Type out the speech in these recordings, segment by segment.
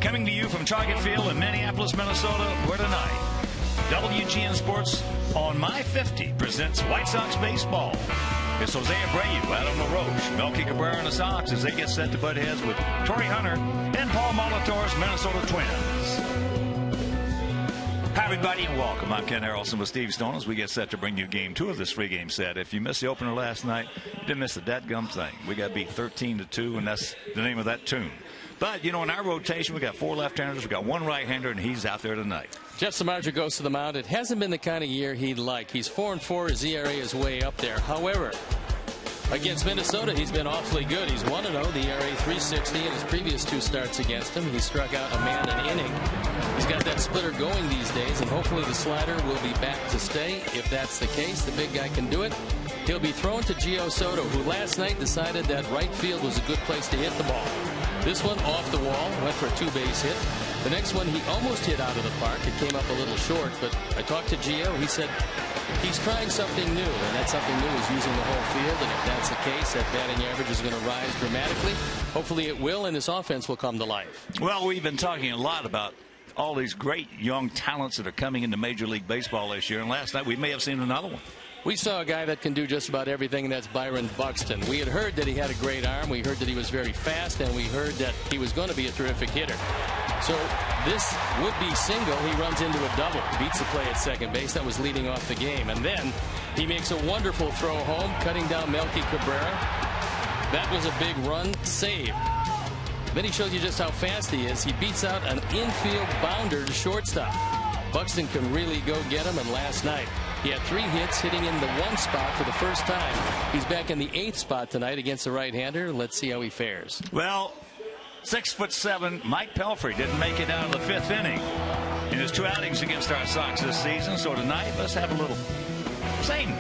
Coming to you from Target Field in Minneapolis, Minnesota, where tonight WGN Sports on My 50 presents White Sox baseball. It's Jose Abreu, Adam LaRoche, Melky Cabrera and the Sox as they get set to butt heads with Torrey Hunter and Paul Molitor's Minnesota Twins. Hi, everybody, and welcome. I'm Ken Harrelson with Steve Stone as we get set to bring you Game 2 of this three-game set. If you missed the opener last night, you didn't miss the dadgum thing. We got beat 13-2, and that's the name of that tune. But, you know, in our rotation, we got 4 left-handers, we got 1 right-hander, and he's out there tonight. Jeff Samardzija goes to the mound. It hasn't been the kind of year he'd like. He's 4-4. His ERA is way up there. However, against Minnesota, he's been awfully good. He's 1-0, the ERA 3.60 in his previous 2 starts against him. He struck out a man an inning. He's got that splitter going these days, and hopefully the slider will be back to stay. If that's the case, the big guy can do it. He'll be thrown to Gio Soto, who last night decided that right field was a good place to hit the ball. This one off the wall, went for a 2-base hit. The next one he almost hit out of the park. It came up a little short, but I talked to Gio. He said he's trying something new, and that something new is using the whole field. And if that's the case, that batting average is going to rise dramatically. Hopefully it will, and this offense will come to life. Well, we've been talking a lot about all these great young talents that are coming into Major League Baseball this year, and last night we may have seen another one. We saw a guy that can do just about everything, and that's Byron Buxton. We had heard that he had a great arm. We heard that he was very fast, and we heard that he was going to be a terrific hitter. So this would-be single, he runs into a double, beats the play at second base. That was leading off the game. And then he makes a wonderful throw home, cutting down Melky Cabrera. That was a big run, save. Then he shows you just how fast he is. He beats out an infield bounder to shortstop. Buxton can really go get him, and last night he had 3 hits, hitting in the 1 spot for the first time. He's back in the 8th spot tonight against the right-hander. Let's see how he fares. Well, 6'7" Mike Pelfrey didn't make it out of the 5th inning in his 2 outings against our Sox this season. So tonight, let's have a little same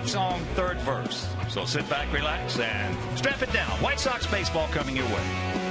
song, 3rd verse. So sit back, relax, and strap it down. White Sox baseball coming your way.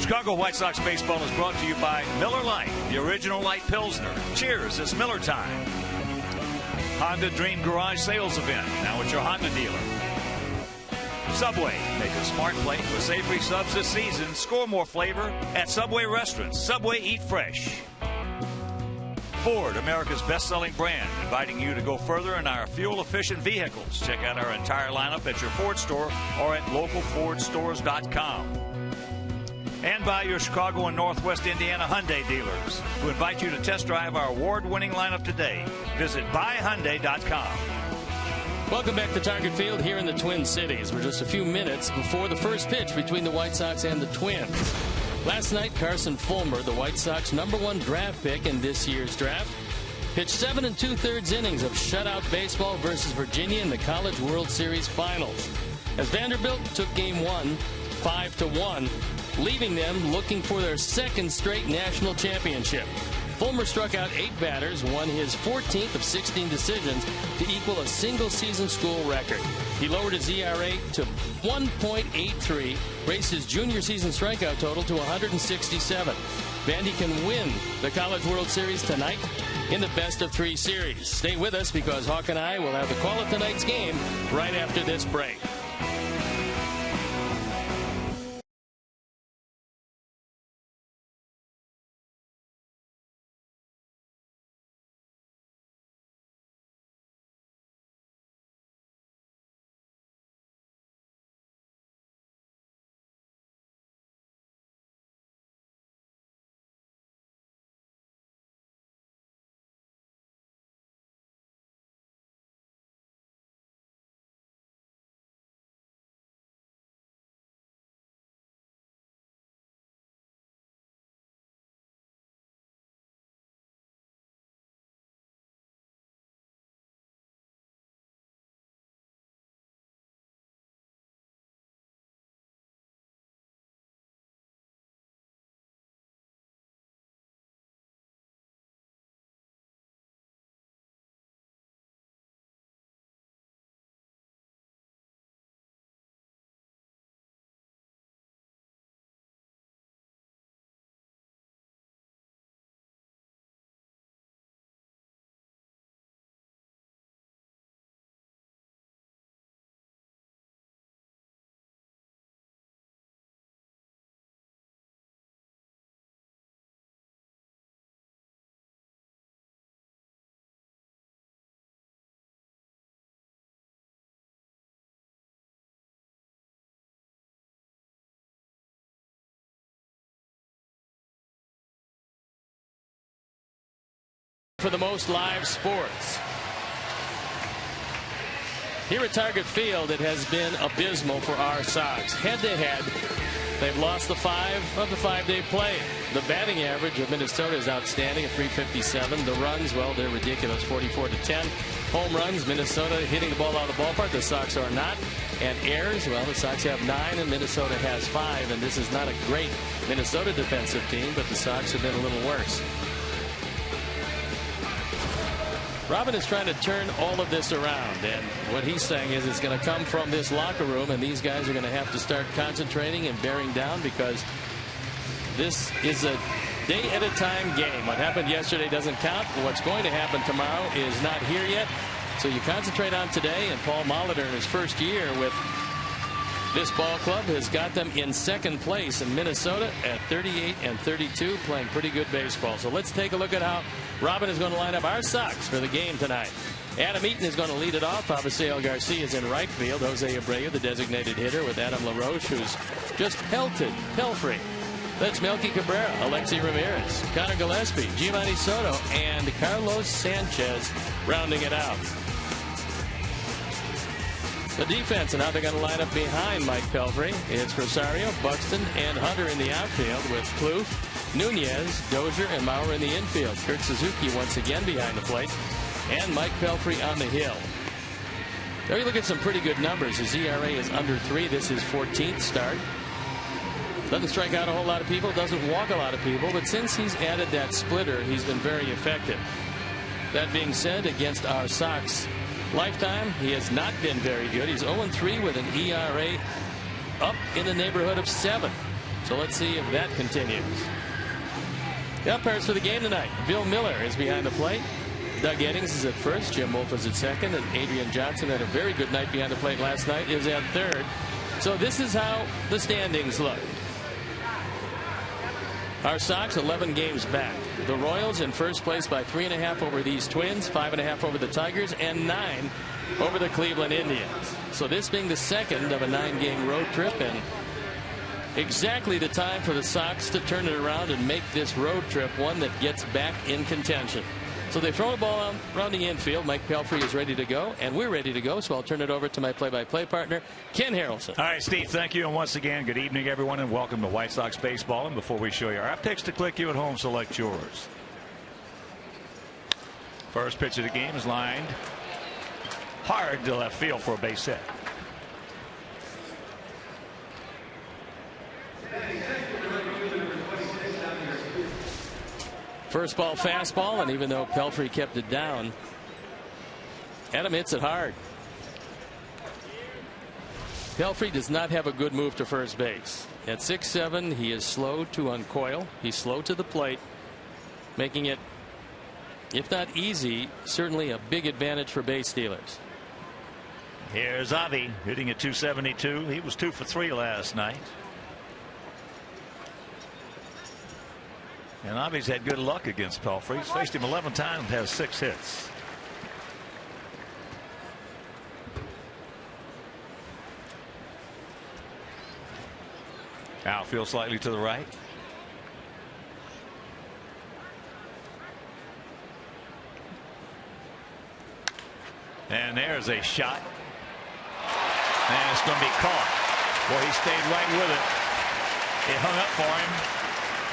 Chicago White Sox baseball is brought to you by Miller Lite, the original light Pilsner. Cheers, it's Miller time. Honda Dream Garage Sales Event, now at your Honda dealer. Subway, make a smart plate with savory subs this season. Score more flavor at Subway restaurants. Subway, eat fresh. Ford, America's best-selling brand, inviting you to go further in our fuel-efficient vehicles. Check out our entire lineup at your Ford store or at localfordstores.com. And by your Chicago and Northwest Indiana Hyundai dealers, who invite you to test drive our award-winning lineup today. Visit buyhyundai.com. Welcome back to Target Field here in the Twin Cities. We're just a few minutes before the first pitch between the White Sox and the Twins. Last night, Carson Fulmer, the White Sox #1 draft pick in this year's draft, pitched 7 2/3 innings of shutout baseball versus Virginia in the College World Series Finals, as Vanderbilt took Game 1 5-1, leaving them looking for their second straight national championship. Fulmer struck out 8 batters, won his 14th of 16 decisions to equal a single-season school record. He lowered his ERA to 1.83, raised his junior season strikeout total to 167. Vandy can win the College World Series tonight in the best-of-3 series. Stay with us, because Hawk and I will have the call of tonight's game right after this break. For the most live sports here at Target Field, it has been abysmal for our Sox. Head-to-head, they've lost the 5 of the 5 they played. The batting average of Minnesota is outstanding at .357. The runs, well, they're ridiculous, 44-10. Home runs, Minnesota hitting the ball out of the ballpark. The Sox are not. And errors, well, the Sox have 9 and Minnesota has 5. And this is not a great Minnesota defensive team, but the Sox have been a little worse. Robin is trying to turn all of this around, and what he's saying is it's going to come from this locker room, and these guys are going to have to start concentrating and bearing down, because this is a day-at-a-time game. What happened yesterday doesn't count. What's going to happen tomorrow is not here yet, so you concentrate on today. And Paul Molitor, in his first year with this ball club, has got them in second place in Minnesota at 38-32, playing pretty good baseball. So let's take a look at how Robin is going to line up our Sox for the game tonight. Adam Eaton is going to lead it off. Avisail Garcia is in right field. Jose Abreu, the designated hitter, with Adam LaRoche, who's just pelted-free. That's Melky Cabrera, Alexi Ramirez, Connor Gillespie, Giovanni Soto, and Carlos Sanchez rounding it out. The defense and how they're going to line up behind Mike Pelfrey. It's Rosario, Buxton, and Hunter in the outfield, with Plouffe, Nunez, Dozier, and Maurer in the infield. Kurt Suzuki once again behind the plate, and Mike Pelfrey on the hill. There you look at some pretty good numbers. His ERA is under 3. This is his 14th start. Doesn't strike out a whole lot of people, doesn't walk a lot of people, but since he's added that splitter, he's been very effective. That being said, against our Sox lifetime, he has not been very good. He's 0-3 with an ERA up in the neighborhood of 7. So let's see if that continues. The umpires for the game tonight: Bill Miller is behind the plate, Doug Eddings is at first, Jim Wolf is at second, and Adrian Johnson had a very good night behind the plate last night, is at third. So this is how the standings look. Our Sox 11 games back. The Royals in first place by 3.5 over these Twins, 5.5 over the Tigers, and 9 over the Cleveland Indians. So this being the second of a 9-game road trip, and exactly the time for the Sox to turn it around and make this road trip one that gets back in contention. So they throw the ball around the infield. Mike Pelfrey is ready to go, and we're ready to go. So I'll turn it over to my play-by-play partner, Ken Harrelson. All right, Steve, thank you. And once again, good evening, everyone, and welcome to White Sox baseball. And before we show you our picks to click, you at home select yours. First pitch of the game is lined hard to left field for a base hit. First ball fastball, and even though Pelfrey kept it down, Adam hits it hard. Pelfrey does not have a good move to first base. At 6'7", he is slow to uncoil. He's slow to the plate, making it, if not easy, certainly a big advantage for base stealers. Here's Avi hitting at 272. He was 2 for 3 last night. And Avi's had good luck against Pelfrey. He's faced him 11 times and has 6 hits. Outfield slightly to the right. And there's a shot. And it's going to be caught. Boy, he stayed right with it. It hung up for him.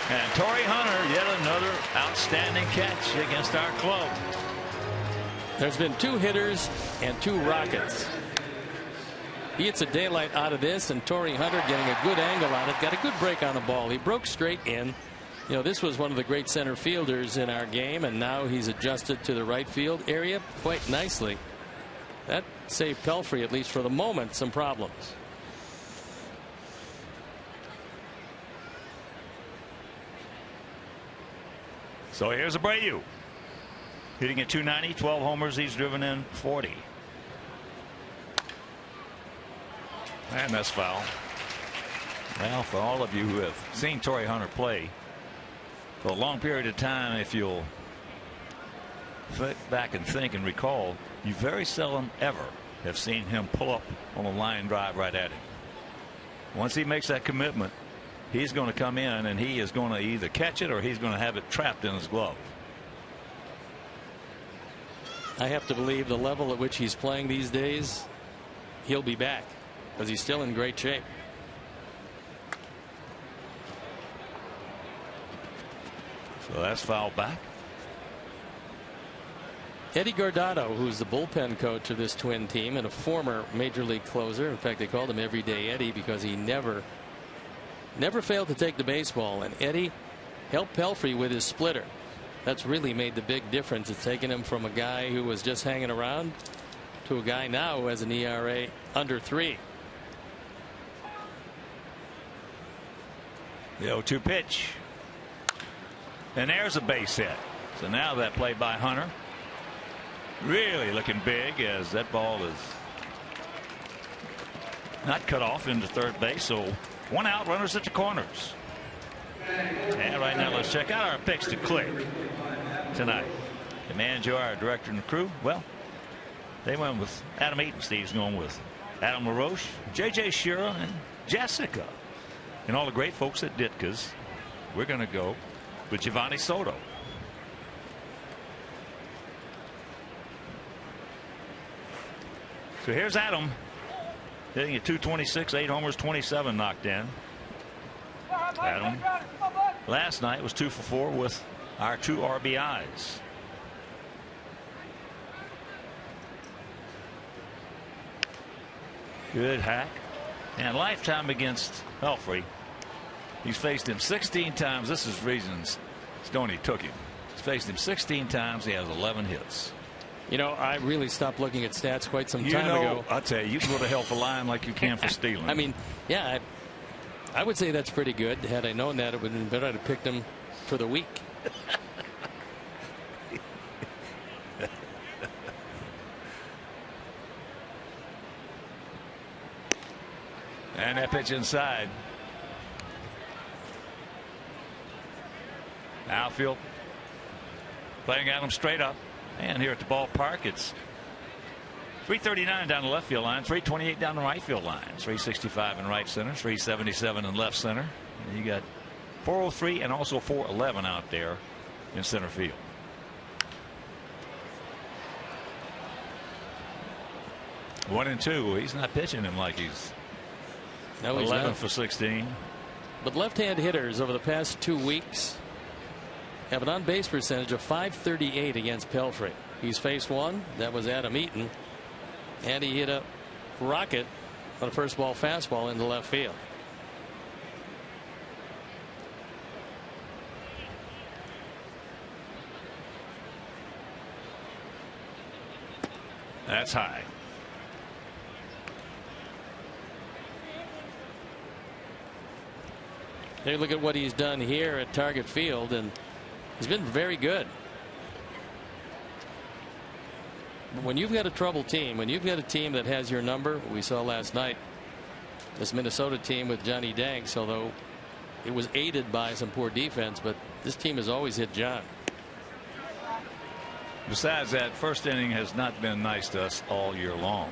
And Torrey Hunter, yet another outstanding catch against our club. There's been 2 hitters and 2 rockets. He hits a daylight out of this, and Torrey Hunter getting a good angle on it. Got a good break on the ball. He broke straight in. You know, this was one of the great center fielders in our game, and now he's adjusted to the right field area quite nicely. That saved Pelfrey, at least for the moment, some problems. So here's Abreu hitting at 290, 12 homers. He's driven in 40. And that's foul. Well, for all of you who have seen Torrey Hunter play for a long period of time, if you'll sit back and think and recall, you very seldom ever have seen him pull up on a line drive right at him. Once he makes that commitment, he's going to come in and he is going to either catch it or he's going to have it trapped in his glove. I have to believe the level at which he's playing these days, he'll be back because he's still in great shape. So that's fouled back. Eddie Guardado, who's the bullpen coach of this Twin team and a former major league closer. In fact, they called him Everyday Eddie because he never failed to take the baseball, and Eddie helped Pelfrey with his splitter. That's really made the big difference. It's taken him from a guy who was just hanging around to a guy now who has an ERA under 3. The 0-2 pitch. And there's a base hit. So now that play by Hunter really looking big as that ball is not cut off into third base. So 1 out, runners at the corners. And right now let's check out our picks to click tonight. The manager, our director, and the crew, well, they went with Adam Eaton. Steve's going with Adam LaRoche, J.J. Shearer, and Jessica. And all the great folks at Ditka's. We're going to go with Giovanni Soto. So here's Adam hitting at 226, 8 homers, 27 knocked in. Adam last night was 2 for 4 with our 2 RBIs. Good hack. And lifetime against Pelfrey. He's faced him 16 times. This is reasons Stoney took him. He's faced him 16 times. He has 11 hits. You know, I really stopped looking at stats quite some time ago. I'll tell you, you can go to hell for lying like you can for stealing. I mean, yeah, I would say that's pretty good. Had I known that, it would have been better to pick them for the week. And that pitch inside. Outfield playing at him straight up. And here at the ballpark, it's 339 down the left field line, 328 down the right field line, 365 in right center, 377 in left center. And you got 403 and also 411 out there in center field. 1-2. He's not pitching him like he's no, 11 for 16. But left-hand hitters over the past 2 weeks have an on-base percentage of .538 against Pelfrey. He's faced one. That was Adam Eaton. And he hit a rocket on a first ball fastball into left field. That's high. Hey, look at what he's done here at Target Field, and he's been very good. When you've got a troubled team, when you've got a team that has your number, we saw last night this Minnesota team with Johnny Danks, although it was aided by some poor defense, but this team has always hit John. Besides that, first inning has not been nice to us all year long.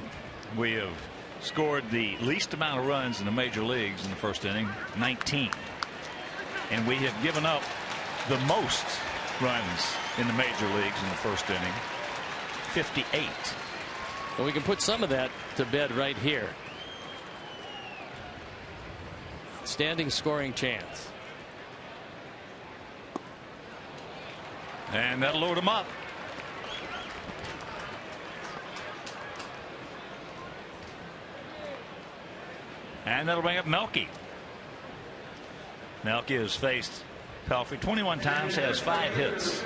We have scored the least amount of runs in the major leagues in the first inning, 19. And we have given up the most runs in the major leagues in the first inning, 58. And we can put some of that to bed right here. Standing scoring chance. And that'll load him up. And that'll bring up Melky. Melky has faced Pelfrey 21 times, has 5 hits.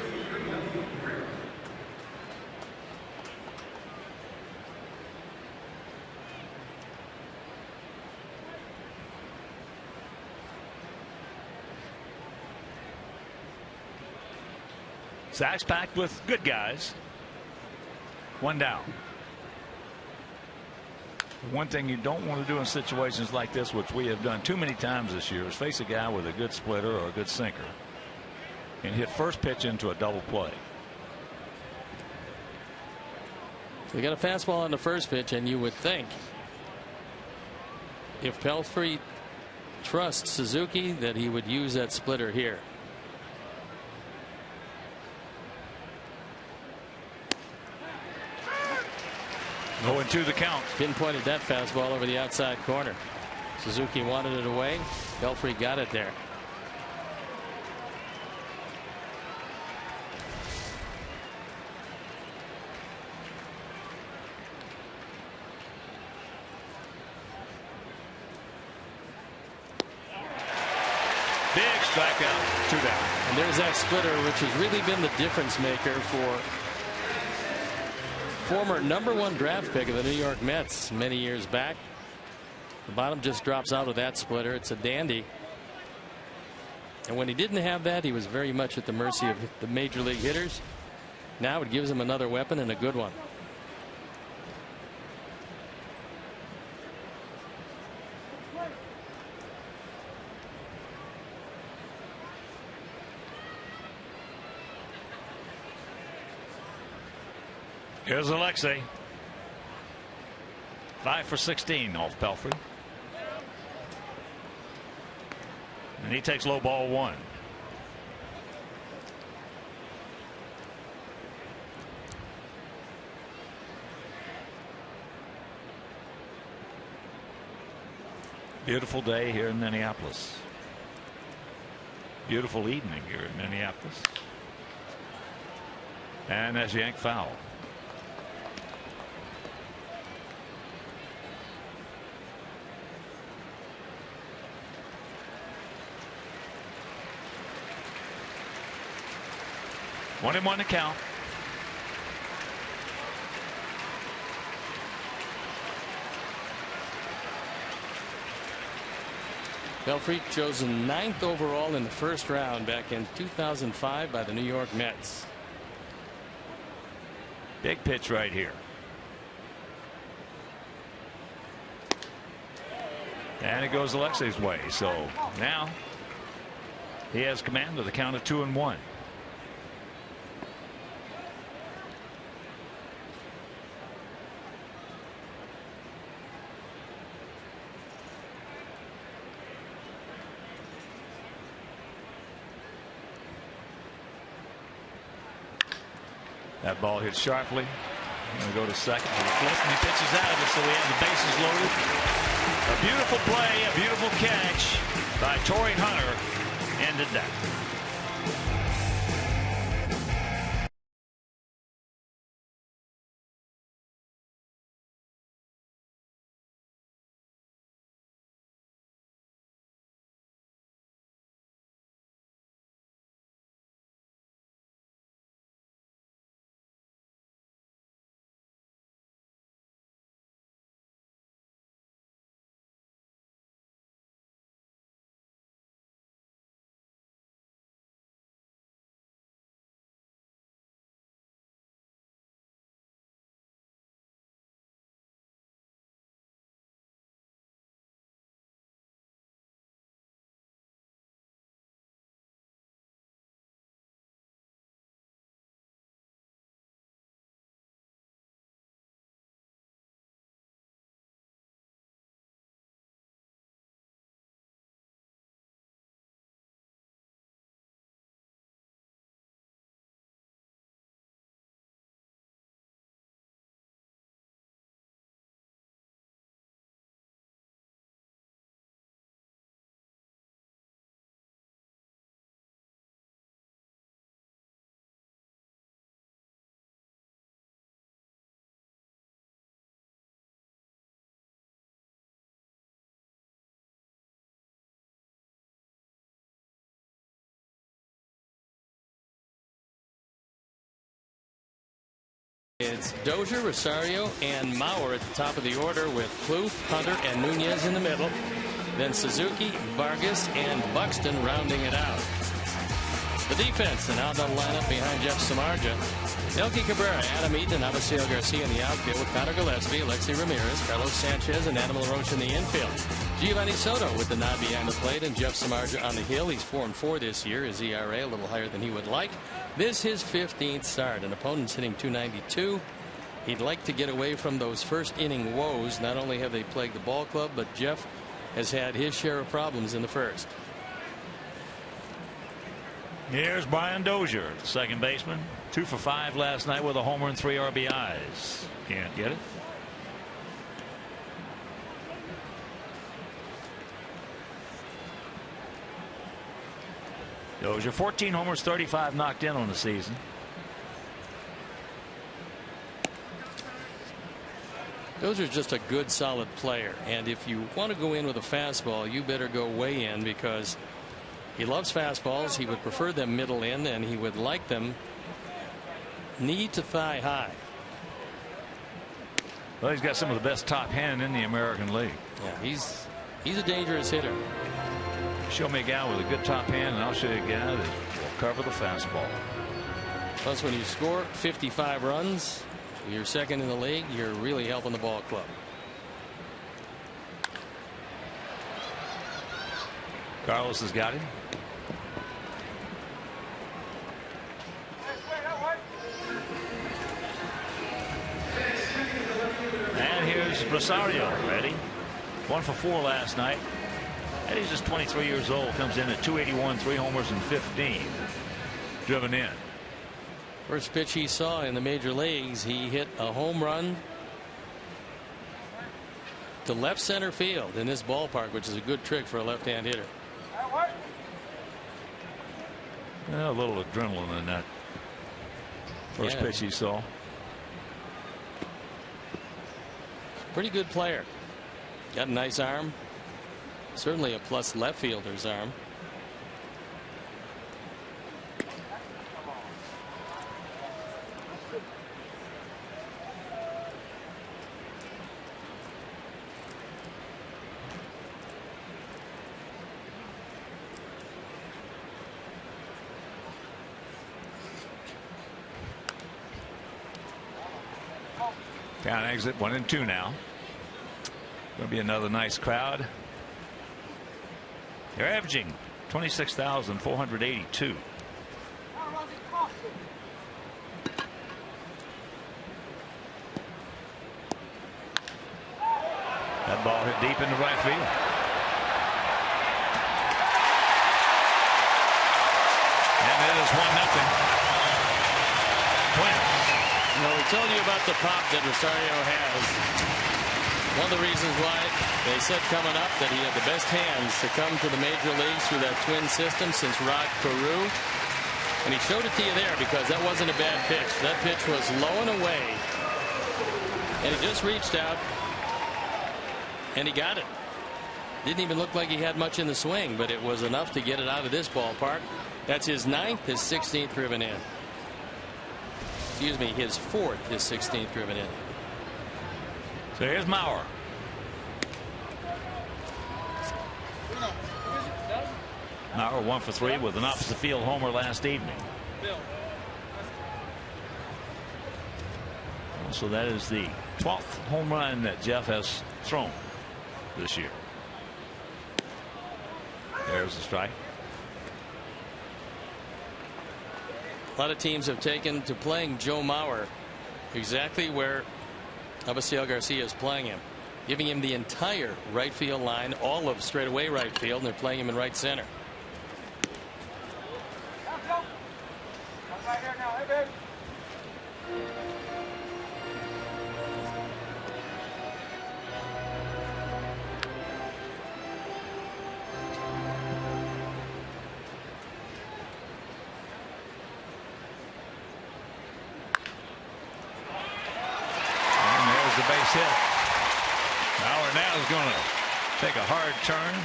Zach's packed with good guys. 1 down. One thing you don't want to do in situations like this, which we have done too many times this year, is face a guy with a good splitter or a good sinker and hit first pitch into a double play. We got a fastball on the first pitch, and you would think if Pelfrey trusts Suzuki that he would use that splitter here. Going to the count. Pinpointed that fastball over the outside corner. Suzuki wanted it away. Pelfrey got it there. Big strikeout, 2 down. And there's that splitter, which has really been the difference maker for former #1 draft pick of the New York Mets many years back. The bottom just drops out with that splitter. It's a dandy. And when he didn't have that, he was very much at the mercy of the major league hitters. Now it gives him another weapon, and a good one. Here's Alexei. 5 for 16 off Pelfrey. And he takes low ball 1. Beautiful day here in Minneapolis. Beautiful evening here in Minneapolis. And that's yank foul. One and one to count. Pelfrey chosen 9th overall in the first round back in 2005 by the New York Mets. Big pitch right here. And it goes Alexei's way. So now he has command of the count of 2-1. That ball hit sharply Going to go to second for the flip, and he pitches out of it, so we have the bases loaded. A beautiful play, a beautiful catch by Torrey Hunter ended that. It's Dozier, Rosario, and Mauer at the top of the order, with Plouffe, Hunter, and Nunez in the middle. Then Suzuki, Vargas, and Buxton rounding it out. The defense, an outdone lineup behind Jeff Samardzija. Elkie Cabrera, Adam Eaton, and Abasil Garcia in the outfield, with Connor Gillespie, Alexi Ramirez, Carlos Sanchez, and Adam LaRoche in the infield. Giovanni Soto with the nod behind the plate, and Jeff Samardzija on the hill. He's 4-4 this year. His ERA a little higher than he would like. This his 15th start. An opponent's hitting .292. He'd like to get away from those first inning woes. Not only have they plagued the ball club, but Jeff has had his share of problems in the first. Here's Brian Dozier, second baseman. 2 for 5 last night with a homer and 3 RBIs. Can't get it. Dozier, 14 homers, 35 knocked in on the season. Dozier's just a good, solid player. And if you want to go in with a fastball, you better go way in, because he loves fastballs. He would prefer them middle in, and he would like them knee to thigh high. Well, he's got some of the best top hand in the American League. Yeah, he's a dangerous hitter. Show me a guy with a good top hand, and I'll show you a guy that will cover the fastball. Plus, when you score 55 runs, you're second in the league, you're really helping the ball club. Carlos has got him. And here's Rosario, ready. 1 for 4 last night. And he's just 23 years old. Comes in at .281, 3 homers and 15 driven in. First pitch he saw in the major leagues, he hit a home run to left center field in this ballpark, which is a good trick for a left-hand hitter. A little adrenaline in that first pitch he saw. Pretty good player. Got a nice arm. Certainly a plus left fielder's arm. Down exit, 1 and 2 now. Going to be another nice crowd. They're averaging 26,482. That ball hit deep into right field. And it is 1-0. Twins. No, we told you about the pop that Rosario has. One of the reasons why they said coming up that he had the best hands to come to the major leagues through that twin system since Rod Carew. And he showed it to you there because that wasn't a bad pitch. That pitch was low and away. And he just reached out and he got it. Didn't even look like he had much in the swing, but it was enough to get it out of this ballpark. That's his 9th, his 16th driven in. Excuse me, his 4th, his 16th driven in. So here's Mauer. Mauer 1 for 3 with an opposite field homer last evening. So that is the 12th home run that Jeff has thrown this year. There's the strike. A lot of teams have taken to playing Joe Mauer exactly where Avisail Garcia is playing him, giving him the entire right field line, all of straightaway right field, and they're playing him in right center. Hit. Mauer now is going to take a hard turn,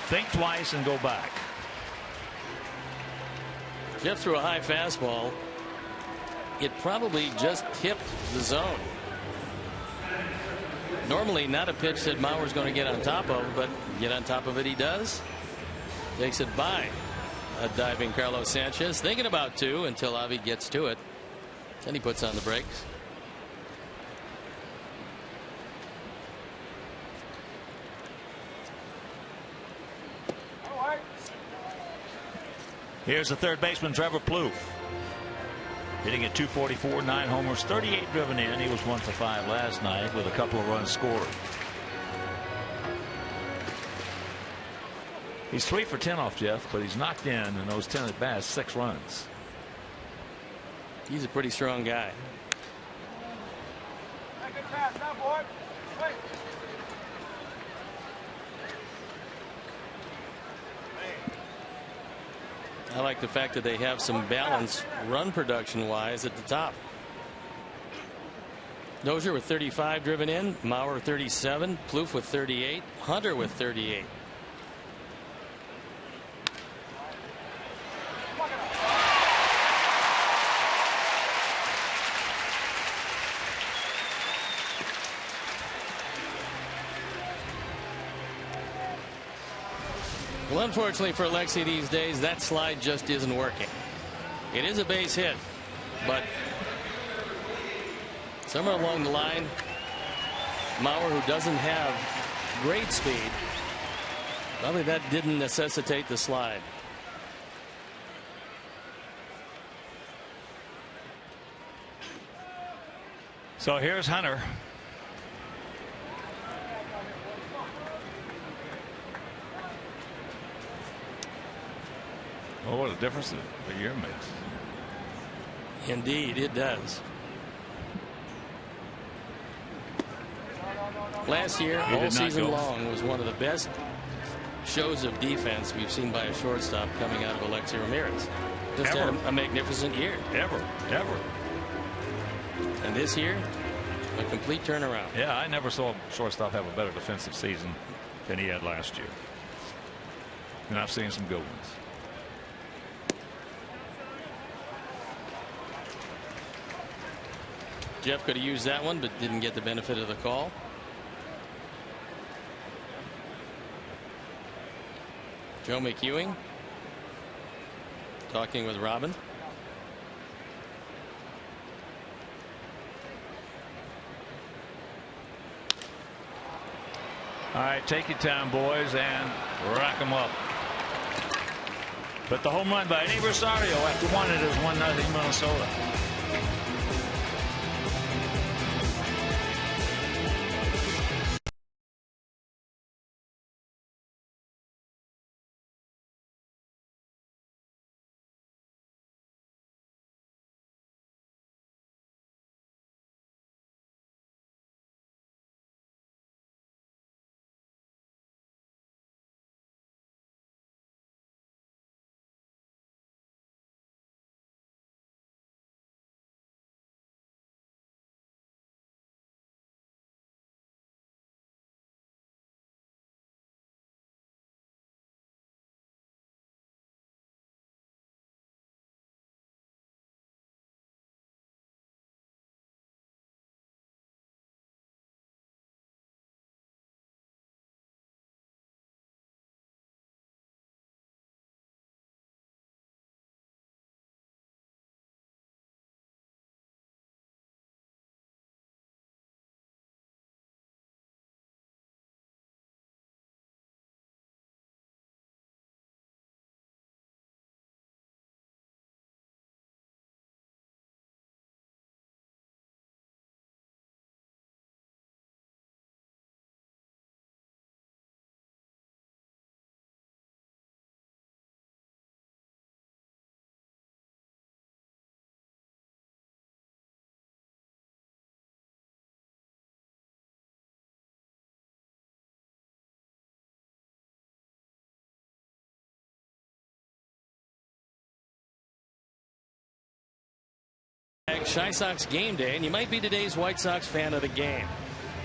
think twice, and go back. Jeff threw a high fastball. It probably just tipped the zone. Normally not a pitch that Mauer's going to get on top of, but get on top of it he does. Takes it by a diving Carlos Sanchez, thinking about 2 until Avi gets to it. Then he puts on the brakes. Here's the third baseman, Trevor Plouffe, hitting at .244, 9 homers, 38 driven in. He was 1 for 5 last night with a couple of runs scored. He's 3 for 10 off Jeff, but he's knocked in those 10 at bats 6 runs. He's a pretty strong guy. I like the fact that they have some balance run production wise at the top. Dozier with 35 driven in, Mauer 37, Plouffe with 38, Hunter with 38. Well, unfortunately for Alexi these days, that slide just isn't working. It is a base hit, but somewhere along the line, Mauer, who doesn't have great speed, probably that didn't necessitate the slide. So here's Hunter. Oh, what a difference a year makes. Indeed, it does. Last year, all season long, was one of the best shows of defense we've seen by a shortstop coming out of Alexi Ramirez. Just had a magnificent year. Ever. And this year, a complete turnaround. Yeah, I never saw a shortstop have a better defensive season than he had last year. And I've seen some good ones. Jeff could have used that one, but didn't get the benefit of the call. Joe McEwing talking with Robin. All right, take your time, boys, and rack them up. But the home run by Eddie Rosario after 1, it is 1-0 Minnesota. Chi Sox game day, and you might be today's White Sox fan of the game.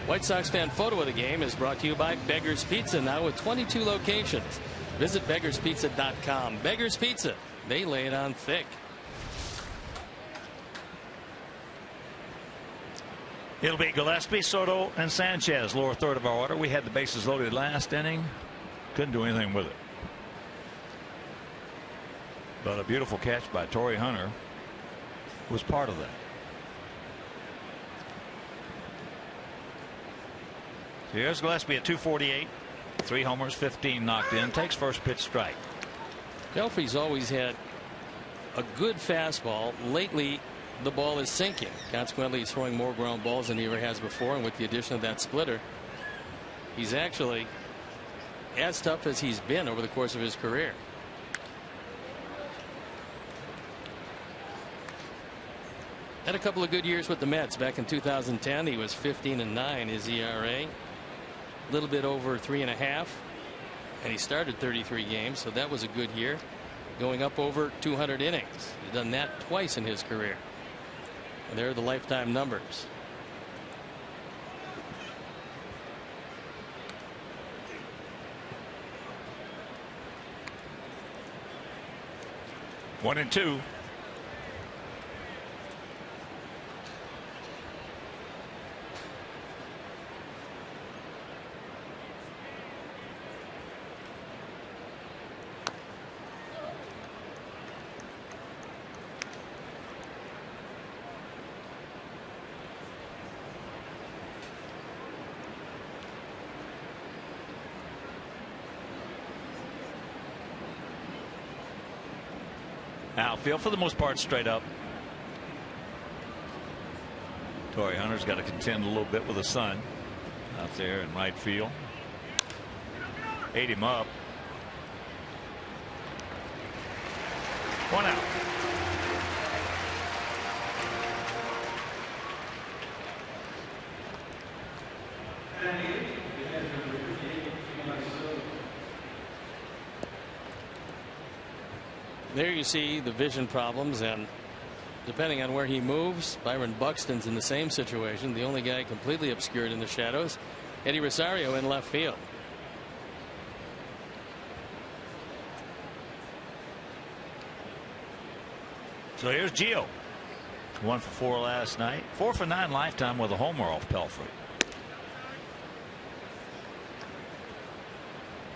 White Sox fan photo of the game is brought to you by Beggar's Pizza, now with 22 locations. Visit beggarspizza.com. Beggar's Pizza, they lay it on thick. It'll be Gillespie, Soto, and Sanchez. Lower third of our order. We had the bases loaded last inning. Couldn't do anything with it. But a beautiful catch by Torrey Hunter was part of that. Here's Gillespie at 248. 3 homers, 15 knocked in. Takes first pitch strike. Pelfrey's always had a good fastball. Lately, the ball is sinking. Consequently, he's throwing more ground balls than he ever has before. And with the addition of that splitter, he's actually as tough as he's been over the course of his career. Had a couple of good years with the Mets. Back in 2010, he was 15-9 his ERA. A little bit over 3.5, and he started 33 games, so that was a good year, going up over 200 innings. He's done that twice in his career, and there are the lifetime numbers. One and two. Outfield for the most part straight up. Torrey Hunter's got to contend a little bit with the sun out there in right field. Ate him up. 1 out. There you see the vision problems, and depending on where he moves, Byron Buxton's in the same situation. The only guy completely obscured in the shadows, Eddie Rosario in left field. So here's Gio. 1 for 4 last night. 4 for 9 lifetime with a homer off Pelfrey.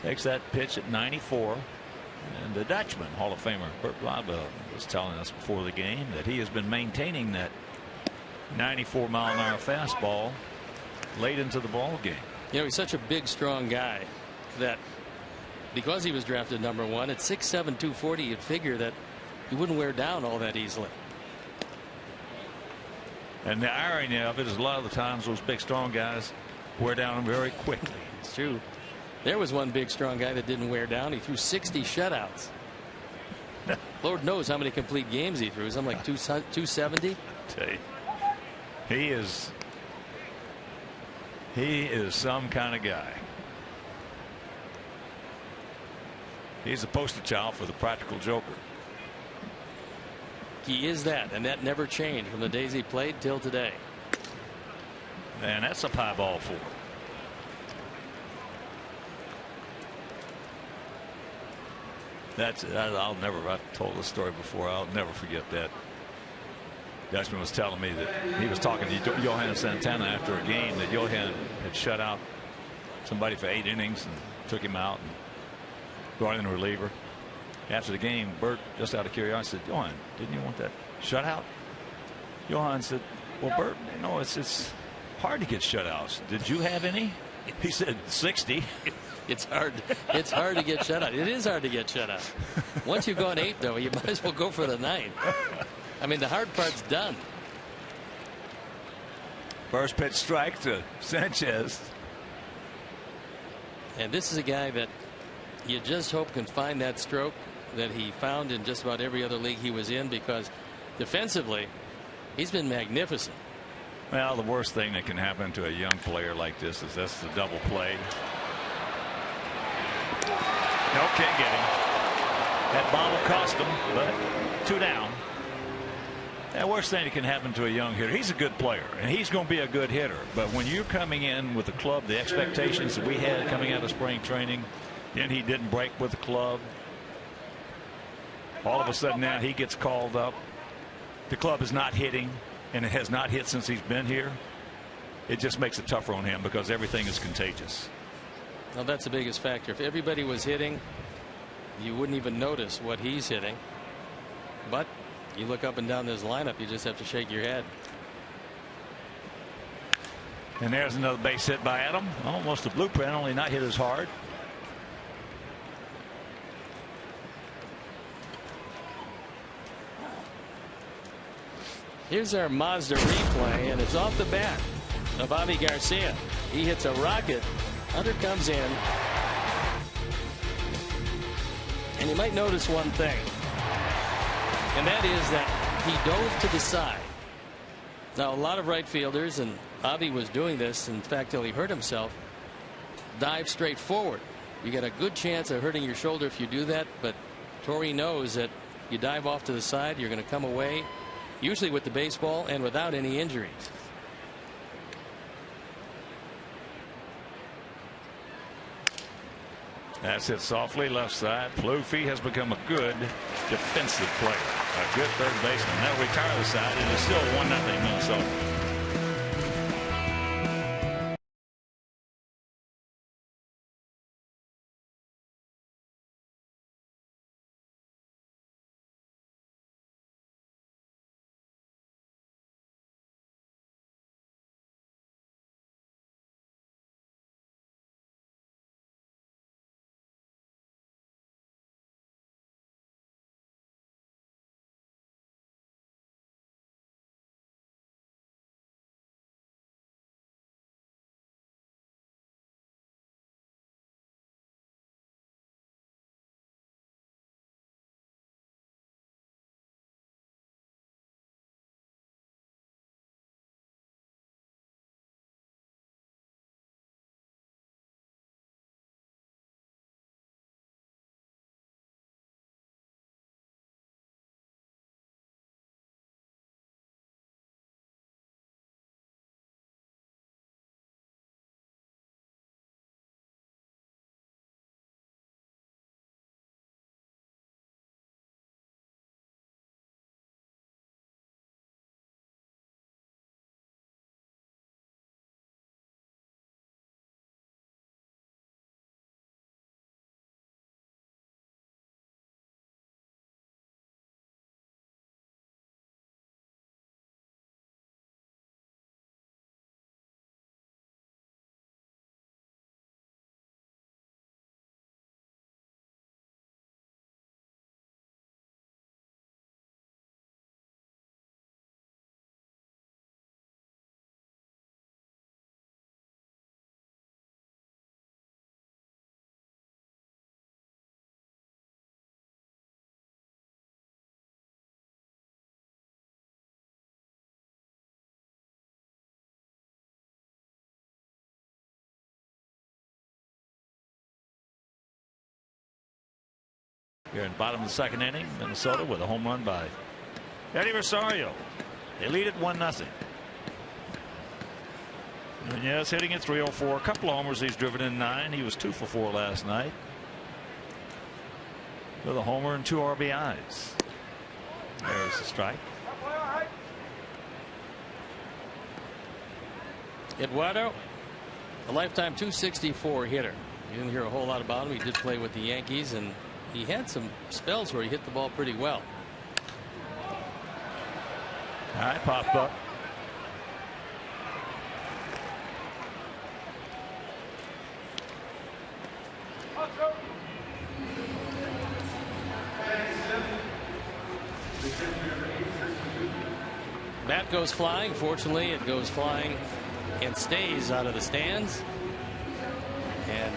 Takes that pitch at 94. And the Dutchman, Hall of Famer Bert Bladwell, was telling us before the game that he has been maintaining that 94-mile-an-hour fastball late into the ball game. You know, he's such a big, strong guy that because he was drafted #1 at 6'7", 240, you'd figure that he wouldn't wear down all that easily. And the irony of it is a lot of the times those big, strong guys wear down very quickly. It's true. There was one big strong guy that didn't wear down. He threw 60 shutouts. Lord knows how many complete games he threw. Something like 270. He is some kind of guy. He's a poster child for the practical joker. He is that, and that never changed from the days he played till today. And that's a high ball for him. I've told this story before. I'll never forget that. Dutchman was telling me that he was talking to Johan Santana after a game that Johan had shut out somebody for 8 innings and took him out and brought in a reliever. After the game, Bert, just out of curiosity, said, "Johan, didn't you want that shutout?" Johan said, "Well, Bert, you know, it's hard to get shutouts. Did you have any?" He said, 60. It's hard to get shutout. It is hard to get shutout. Once you've gone 8, though, you might as well go for the 9. I mean, the hard part's done. First pitch strike to Sanchez. And this is a guy that you just hope can find that stroke that he found in just about every other league he was in, because defensively he's been magnificent. Well, the worst thing that can happen to a young player like this is that's the double play. No, can't get him. That bottle cost him, but 2 down. The worst thing that can happen to a young hitter, he's a good player and he's going to be a good hitter. But when you're coming in with the club, the expectations that we had coming out of spring training, then he didn't break with the club. All of a sudden now he gets called up. The club is not hitting, and it has not hit since he's been here. It just makes it tougher on him because everything is contagious. Well, that's the biggest factor. If everybody was hitting, you wouldn't even notice what he's hitting. But you look up and down this lineup, you just have to shake your head. And there's another base hit by Adam. Almost a blueprint, only not hit as hard. Here's our Mazda replay, and it's off the bat of Avi Garcia. He hits a rocket. Hunter comes in. And you might notice one thing, and that is that he dove to the side. Now, a lot of right fielders, and Avi was doing this, in fact, till he hurt himself, dive straight forward. You got a good chance of hurting your shoulder if you do that, but Torrey knows that you dive off to the side, you're going to come away, usually with the baseball and without any injuries. That's it softly left side. Plouffe has become a good defensive player, a good third baseman. Now retire the side, and it's still 1-0 Minnesota. Here in the bottom of the second inning, Minnesota with a home run by Eddie Rosario. They lead it 1-0. Nunez hitting at 304. A couple of homers. He's driven in 9. He was 2 for 4 last night with a homer and 2 RBIs. There's the strike. Eduardo, a lifetime .264 hitter. You didn't hear a whole lot about him. He did play with the Yankees, and he had some spells where he hit the ball pretty well. All right, pop up. Bat goes flying. Fortunately, it goes flying and stays out of the stands. And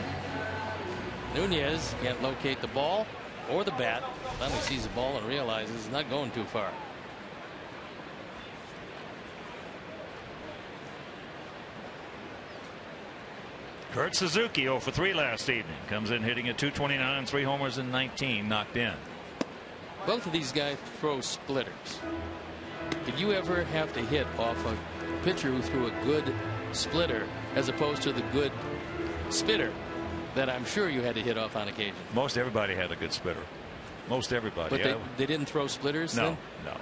Nunez can't locate the ball or the bat. Finally sees the ball and realizes it's not going too far. Kurt Suzuki 0 for 3 last evening. Comes in hitting at .229, 3 homers and 19 knocked in. Both of these guys throw splitters. Did you ever have to hit off a pitcher who threw a good splitter as opposed to the good spitter that I'm sure you had to hit off on occasion? Most everybody had a good splitter. Most everybody. But they didn't throw splitters? No, then? no.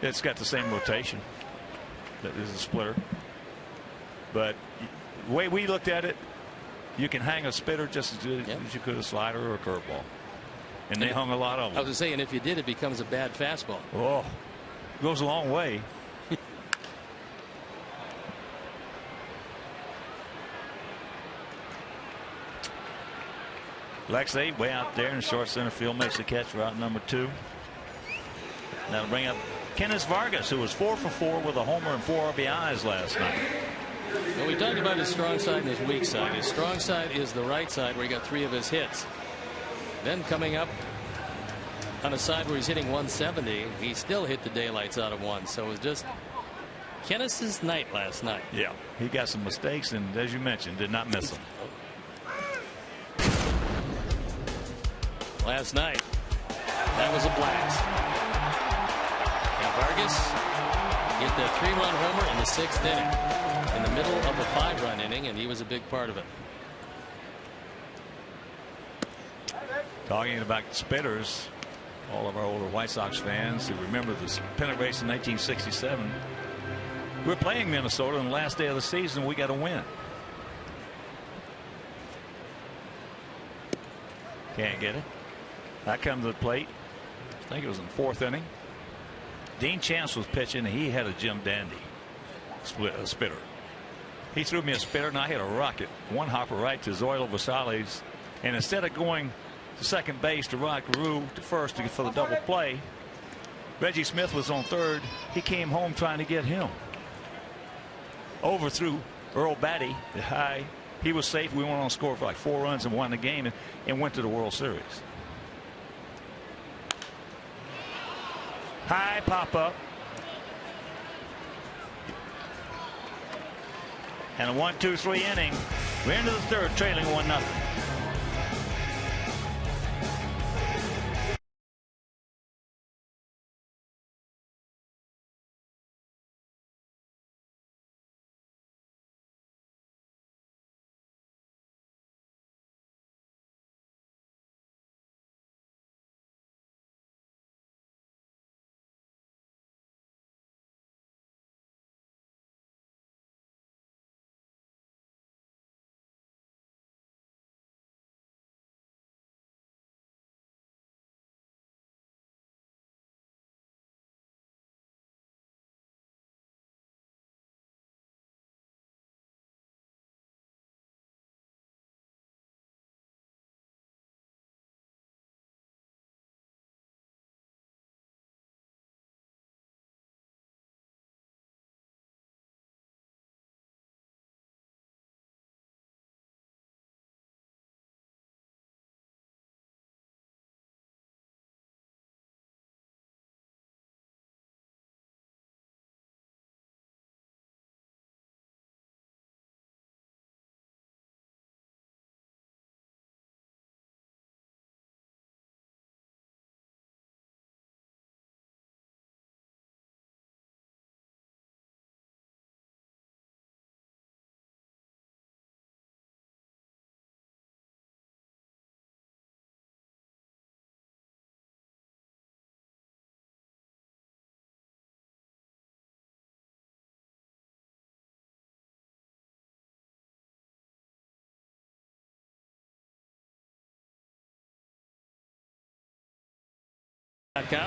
It's got the same rotation. That is a splitter. But the way we looked at it, you can hang a splitter just as good as you could a slider or a curveball. And they hung a lot of them. I was saying, if you did, it becomes a bad fastball. Oh, goes a long way. Lexi way out there in short center field makes the catch, route number 2. That'll bring up Kenneth Vargas, who was 4 for 4 with a homer and 4 RBIs last night. Well, we talked about his strong side and his weak side. His strong side is the right side, where he got 3 of his hits. Then coming up on a side where he's hitting 170, he still hit the daylights out of one. So it was just Kenneth's night last night. Yeah, he got some mistakes, and as you mentioned, did not miss them. Last night, that was a blast. And Vargas get that 3-run homer in the 6th inning, in the middle of a 5-run inning, and he was a big part of it. Talking about spitters, all of our older White Sox fans who remember the pennant race in 1967. We're playing Minnesota on the last day of the season. We got to win. Can't get it. I come to the plate. I think it was in the 4th inning. Dean Chance was pitching, and he had a Jim Dandy spitter. He threw me a spitter, and I hit a rocket, one hopper right to Zoilo Vasales. And instead of going to second base to Rod Carew to first for the double play, Reggie Smith was on third. He came home trying to get him. Overthrew Earl Batty high. He was safe. We went on to score for like 4 runs and won the game and went to the World Series. High pop up. And a 1-2-3 inning. We're into the 3rd, trailing 1-0.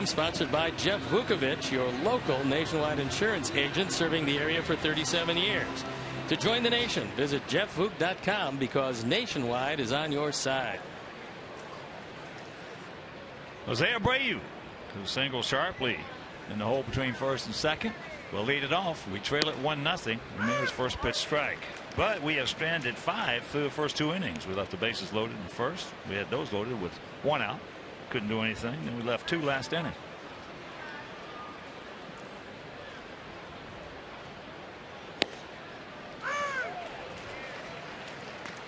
Sponsored by Jeff Vukovich, your local nationwide insurance agent serving the area for 37 years. To join the nation, visit jeffvuk.com because Nationwide is on your side. Jose Abreu, who singles sharply in the hole between first and second. We'll lead it off. We trail it 1-0. And there's first pitch strike. But we have stranded 5 through the first 2 innings. We left the bases loaded in the first. We had those loaded with 1 out. Couldn't do anything. Then we left 2 last inning.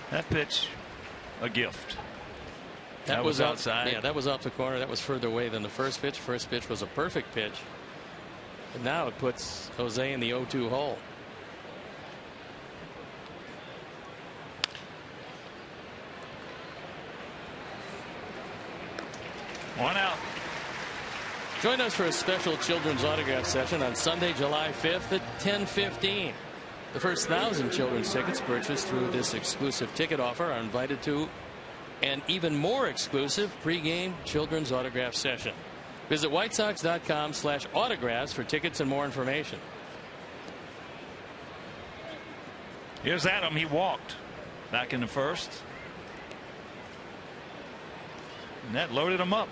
That pitch, a gift. That was outside. Yeah, that was off the corner. That was further away than the first pitch. First pitch was a perfect pitch. And now it puts Jose in the 0-2 hole. One out. Join us for a special children's autograph session on Sunday, July 5th at 10:15. The first 1,000 children's tickets purchased through this exclusive ticket offer are invited to an even more exclusive pregame children's autograph session. Visit whitesox.com/autographs for tickets and more information. Here's Adam. He walked back in the first. And that loaded him up.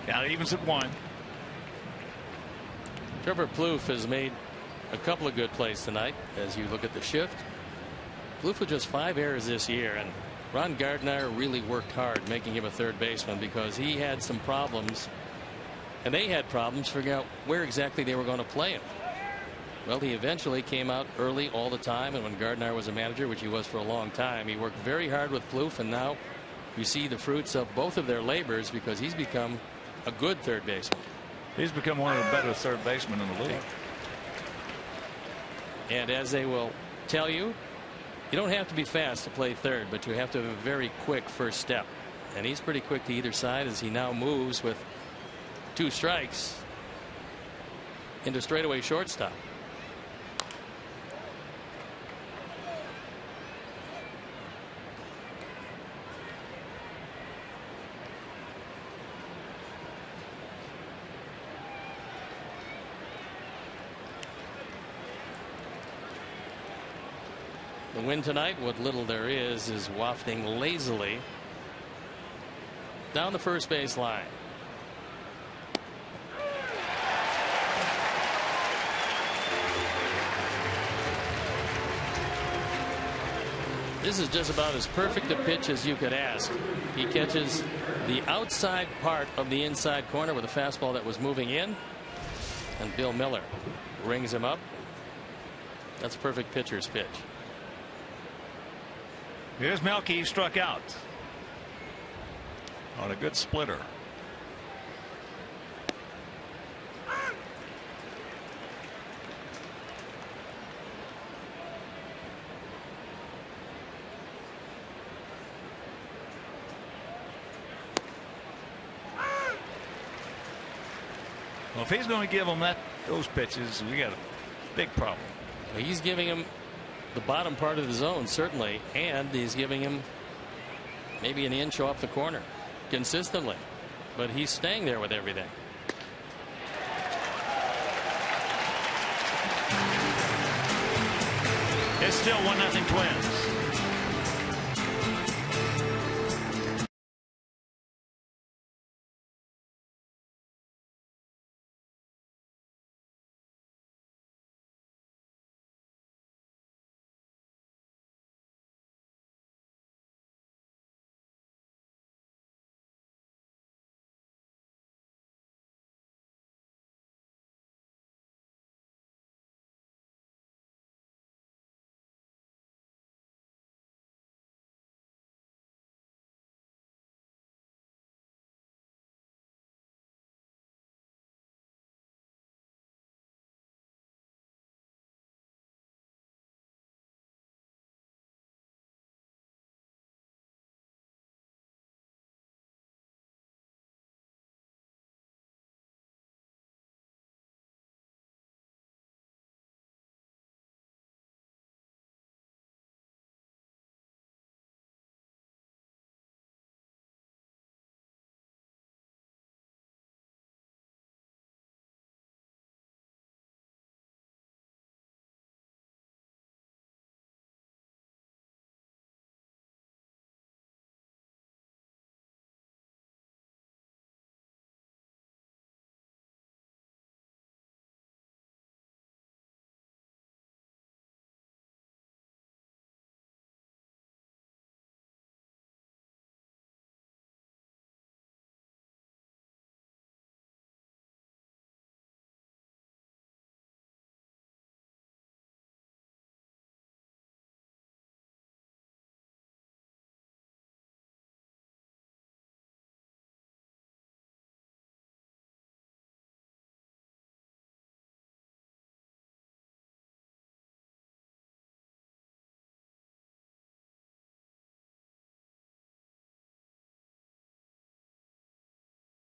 Count evens at 1. Trevor Plouffe has made a couple of good plays tonight as you look at the shift. Plouffe with just 5 errors this year, and Ron Gardner really worked hard making him a third baseman because he had some problems and they had problems figuring out where exactly they were going to play him. Well, he eventually came out early all the time, and when Gardner was a manager, which he was for a long time, he worked very hard with Plouffe, and now you see the fruits of both of their labors because he's become a good third baseman. He's become one of the better third basemen in the league. And as they will tell you, you don't have to be fast to play third, but you have to have a very quick first step. And he's pretty quick to either side as he now moves with 2 strikes into straightaway shortstop. The wind tonight, what little there is wafting lazily down the first base line. This is just about as perfect a pitch as you could ask. He catches the outside part of the inside corner with a fastball that was moving in, and Bill Miller rings him up. That's perfect pitcher's pitch. Here's Melky. He struck out on a good splitter. Well, if he's going to give them those pitches, we got a big problem. He's giving him the bottom part of the zone, certainly, and he's giving him maybe an inch off the corner consistently, but he's staying there with everything. It's still 1-0 Twins.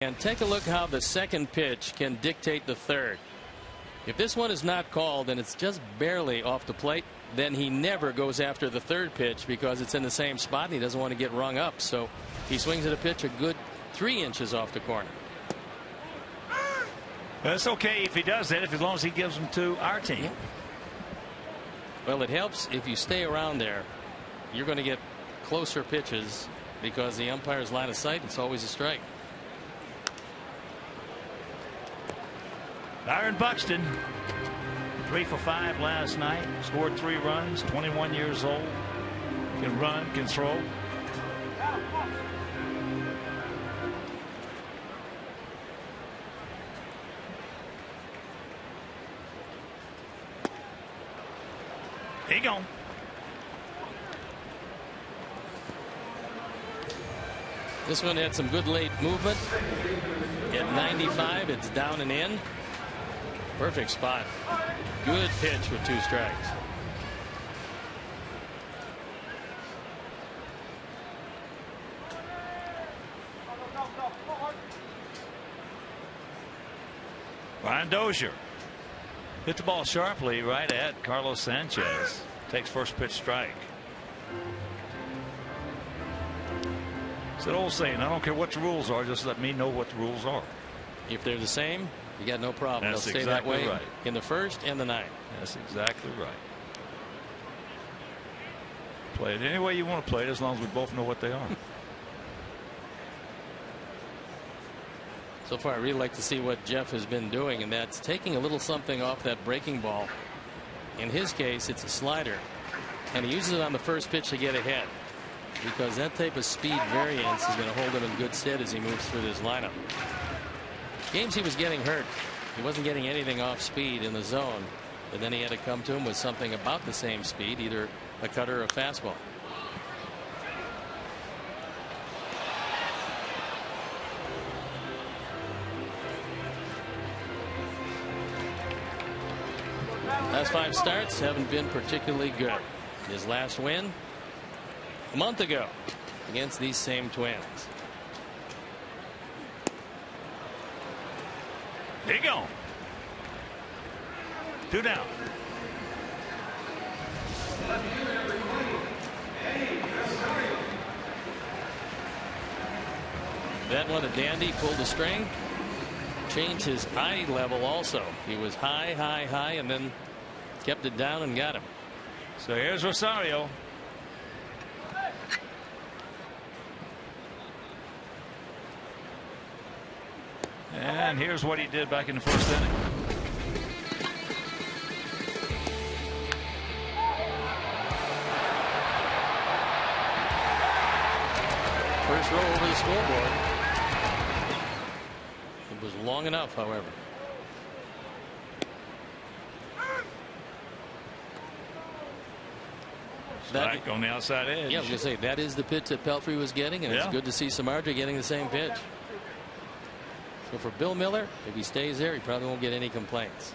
And take a look how the second pitch can dictate the third. If this one is not called and it's just barely off the plate, then he never goes after the third pitch because it's in the same spot and he doesn't want to get rung up. So he swings at a pitch a good 3 inches off the corner. It's okay if he does that, as long as he gives them to our team. Well, it helps if you stay around there. You're going to get closer pitches because the umpire's line of sight, it's always a strike. Byron Buxton, 3 for 5 last night, scored 3 runs, 21 years old, can run, can throw. He gone. This one had some good late movement. At 95, it's down and in. Perfect spot. Good pitch with 2 strikes. Ryan Dozier hit the ball sharply right at Carlos Sanchez. Takes first pitch strike. It's an old saying, I don't care what the rules are, just let me know what the rules are. If they're the same, you got no problem. That's They'll stay exactly that way right. in the first and the ninth. That's exactly right. Play it any way you want to play it, as long as we both know what they are. So far, I really like to see what Jeff has been doing, and that's taking a little something off that breaking ball. In his case, it's a slider, and he uses it on the first pitch to get ahead, because that type of speed variance is going to hold him in good stead as he moves through this lineup. Games he was getting hurt, he wasn't getting anything off speed in the zone, but then he had to come to him with something about the same speed, either a cutter or a fastball. Last 5 starts haven't been particularly good. His last win a month ago against these same Twins. There you go. 2 down. That one, a dandy, pulled the string, changed his eye level also. He was high, high, high, and then kept it down and got him. So here's Rosario. And here's what he did back in the first inning. First row over the scoreboard. It was long enough, however. Strike on the outside edge. Yeah, I was going to say, that is the pitch that Pelfrey was getting, and it's good to see Samardzija getting the same pitch. So for Bill Miller, if he stays there, he probably won't get any complaints.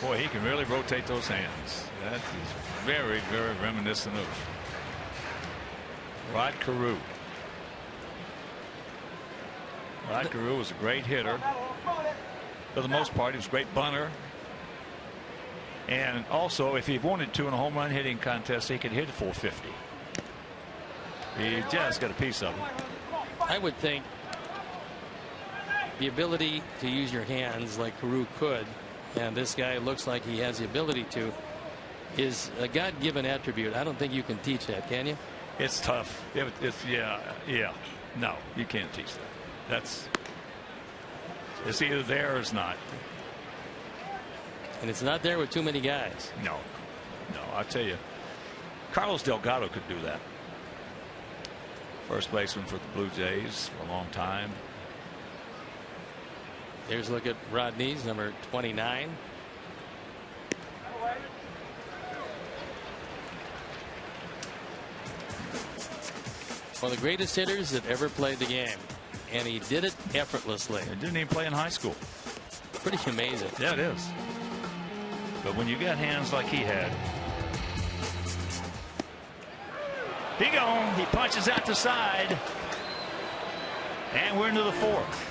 Boy, he can really rotate those hands. That is very, very reminiscent of Rod Carew. Rod Carew was a great hitter. For the most part, he was a great bunter. And also, if he wanted to in a home run hitting contest, he could hit 450. He just got a piece of it. I would think the ability to use your hands like Carew could, and this guy looks like he has the ability to, is a God-given attribute. I don't think you can teach that, can you? It's tough. Yeah. No, you can't teach that. It's either there or it's not. And it's not there with too many guys. No, I tell you, Carlos Delgado could do that. First baseman for the Blue Jays for a long time. Here's a look at Rodney's number 29. One of the greatest hitters that ever played the game. And he did it effortlessly. He didn't even play in high school. Pretty amazing. Yeah, it is. But when you got hands like he had. He gone. He punches out the side. And we're into the fourth.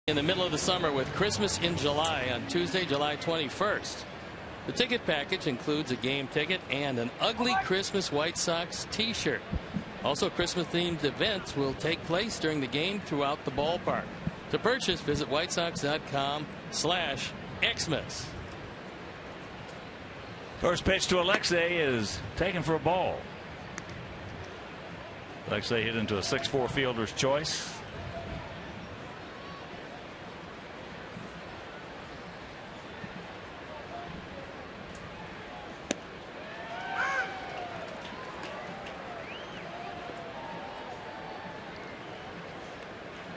In the middle of the summer with Christmas in July on Tuesday, July 21st. The ticket package includes a game ticket and an ugly Christmas White Sox t-shirt. Also, Christmas-themed events will take place during the game throughout the ballpark. To purchase, visit whitesox.com/Xmas. First pitch to Alexei is taken for a ball. Alexei hit into a 6-4 fielder's choice.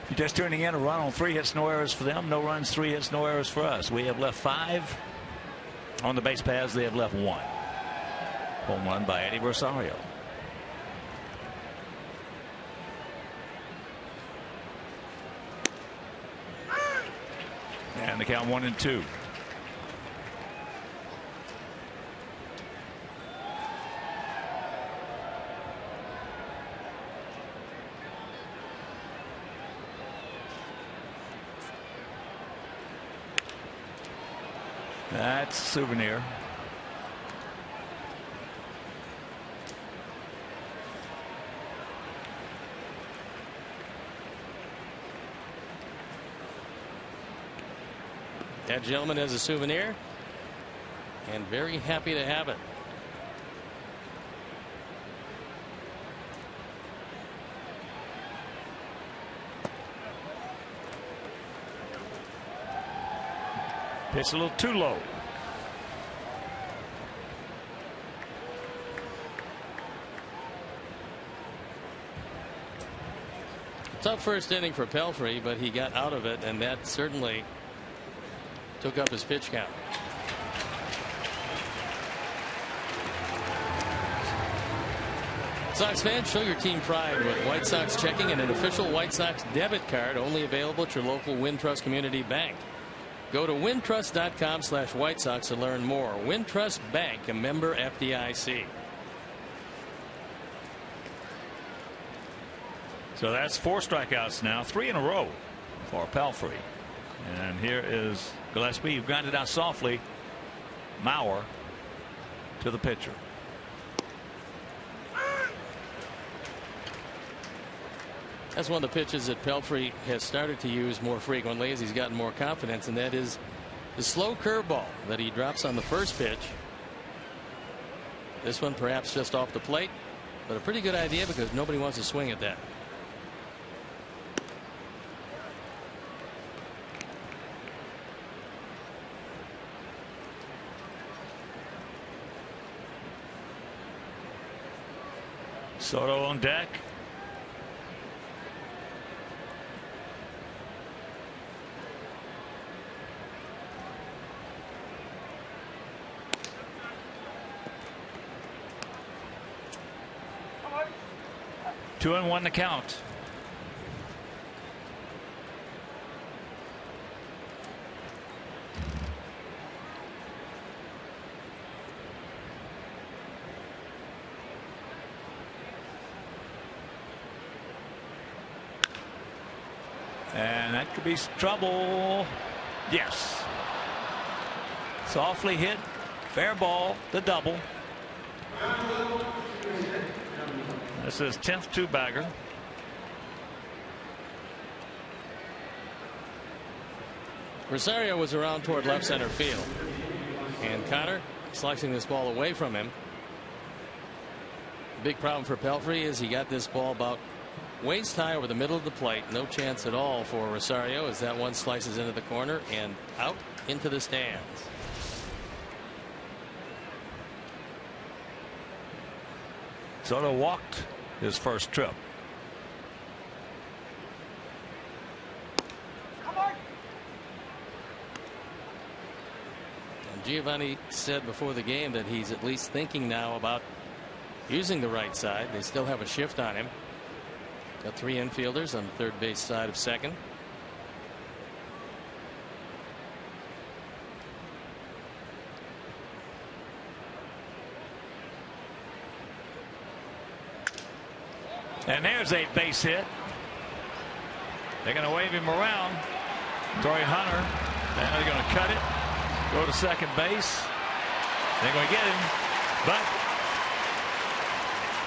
If you're just tuning in, a run on 3 hits, no errors for them. No runs, 3 hits, no errors for us. We have left 5 on the base paths. They have left 1. Home run by Eddie Rosario. And the count 1-2. That's a souvenir. That gentleman has a souvenir and very happy to have it. It's a little too low. Tough first inning for Pelfrey, but he got out of it, and that certainly took up his pitch count. Sox fans, show your team pride with White Sox checking and an official White Sox debit card only available at your local Wintrust Community Bank. Go to wintrust.com/White Sox to learn more. Wintrust Bank, a member FDIC. So that's 4 strikeouts now, 3 in a row for Pelfrey. And here is Gillespie, who grounded out softly. Mauer to the pitcher. That's one of the pitches that Pelfrey has started to use more frequently as he's gotten more confidence, and that is The slow curveball that he drops on the first pitch. This one perhaps just off the plate, but a pretty good idea because nobody wants to swing at that. Soto on deck. Two and one to count. And that could be trouble. Yes. Softly hit. Fair ball. The double. This is 10th two-bagger. Rosario was around toward left center field. And Connor slicing this ball away from him. The big problem for Pelfrey is he got this ball about waist high over the middle of the plate. No chance at all for Rosario as that one slices into the corner and out into the stands. Soto walked his first trip. And Giovanni said before the game that he's at least thinking now about using the right side. They still have a shift on him. Got three infielders on the third base side of second. And there's a base hit. They're going to wave him around. Torrey Hunter. And they're going to cut it. Go to second base. They're going to get him. But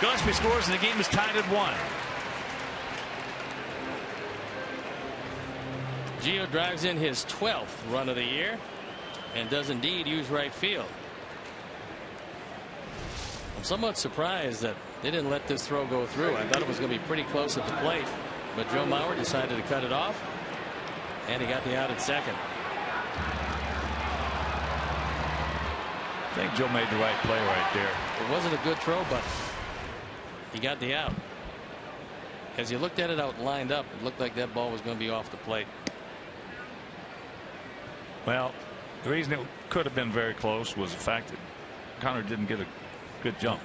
Gillespie scores and the game is tied at 1. Gio drives in his 12th run of the year and does indeed use right field. I'm somewhat surprised that they didn't let this throw go through. I thought it was going to be pretty close at the plate, but Joe Mauer decided to cut it off, and he got the out at second. I think Joe made the right play right there. It wasn't a good throw, but he got the out. As you looked at it out lined up, it looked like that ball was going to be off the plate. Well, the reason it could have been very close was the fact that Connor didn't get a good jump.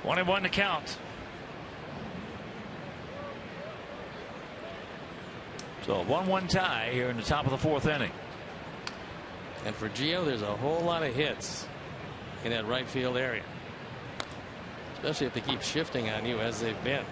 One and one to count. So 1-1 tie here in the top of the 4th inning. And for Gio, there's a whole lot of hits in that right field area, especially if they keep shifting on you as they've been.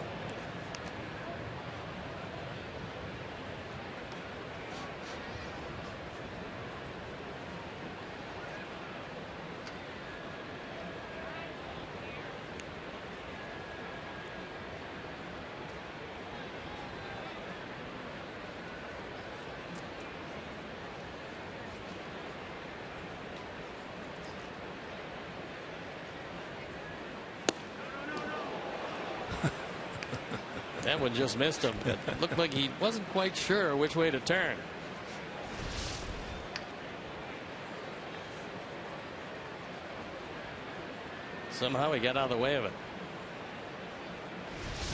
That one just missed him. It looked like he wasn't quite sure which way to turn. Somehow he got out of the way of it.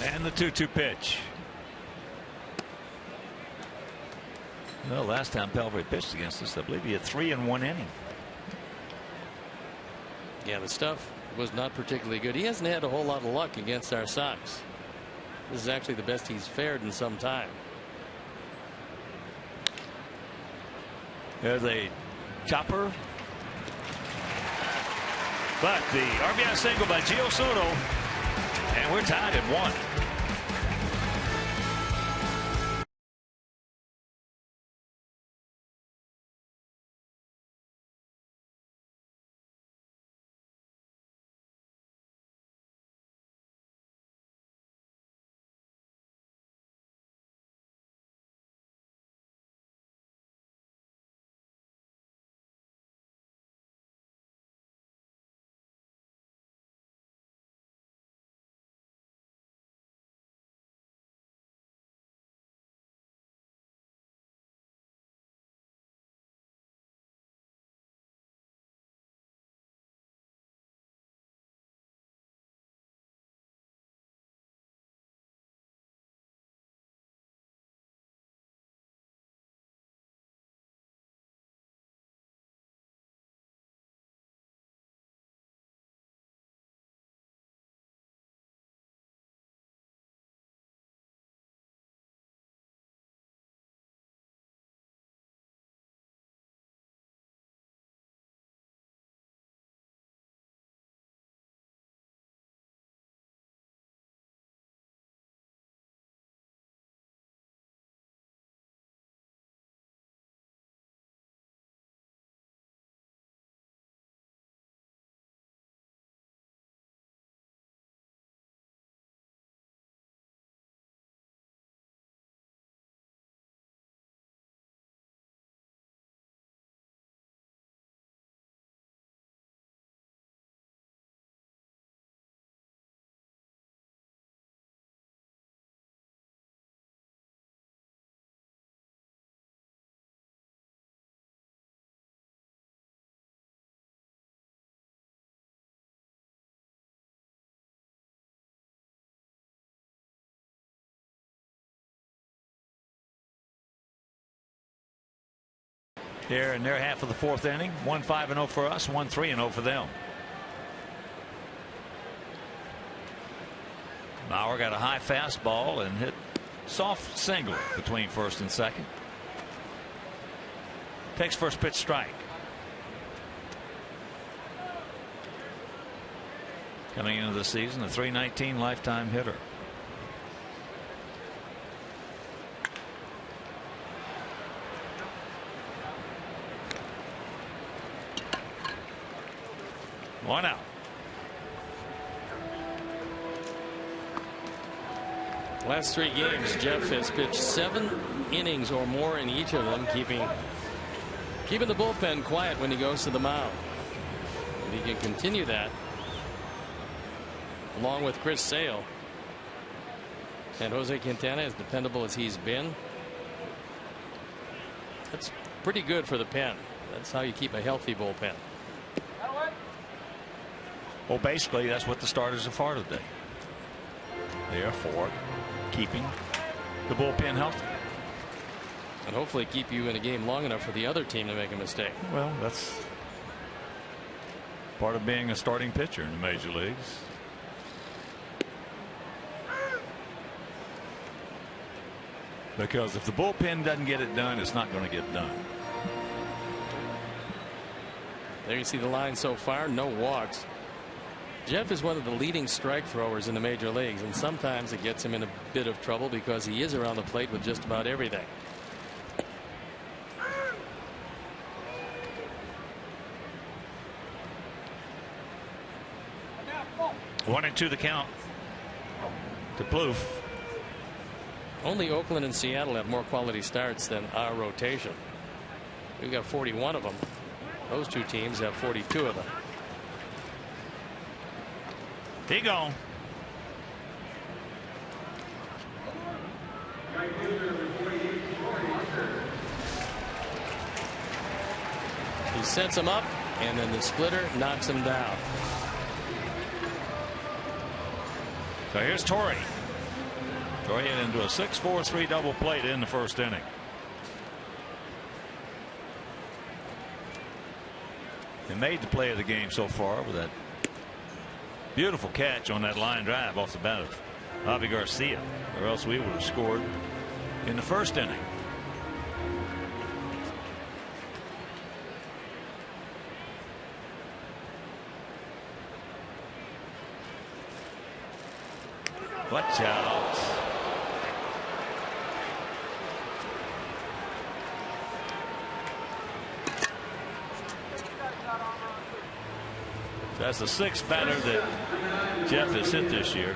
And the 2-2 pitch. Well, last time Pelfrey pitched against us, I believe he had 3 in 1 inning. Yeah, the stuff was not particularly good. He hasn't had a whole lot of luck against our Sox. This is actually the best he's fared in some time. There's a chopper. But the RBI single by Gio Soto, and we're tied at 1. here in their half of the fourth inning. 1-5-0 for us, 1-3-0 for them. Mauer got a high fastball and hit soft single between first and second. Takes first pitch strike. Coming into the season, a .319 lifetime hitter. One out. Last 3 games, Jeff has pitched 7 innings or more in each of them, keeping the bullpen quiet when he goes to the mound. If he can continue that, along with Chris Sale and Jose Quintana, as dependable as he's been, that's pretty good for the pen. That's how you keep a healthy bullpen. Well, basically, that's what the starters are for today. They are for keeping the bullpen healthy. And hopefully keep you in a game long enough for the other team to make a mistake. Well, that's part of being a starting pitcher in the major leagues. Because if the bullpen doesn't get it done, it's not going to get done. There you see the line so far. No walks. Jeff is one of the leading strike throwers in the major leagues, and sometimes it gets him in a bit of trouble because he is around the plate with just about everything. 1-2 the count to Plouffe. Only Oakland and Seattle have more quality starts than our rotation. We've got 41 of them. Those 2 teams have 42 of them. He gone. He sets him up, and then the splitter knocks him down. So here's Torrey. Torrey into a 6-4-3 double play in the first inning. He made the play of the game so far with that beautiful catch on that line drive off the bat of Javi Garcia, or else we would have scored in the first inning. Watch out. That's the 6th batter that Jeff has hit this year.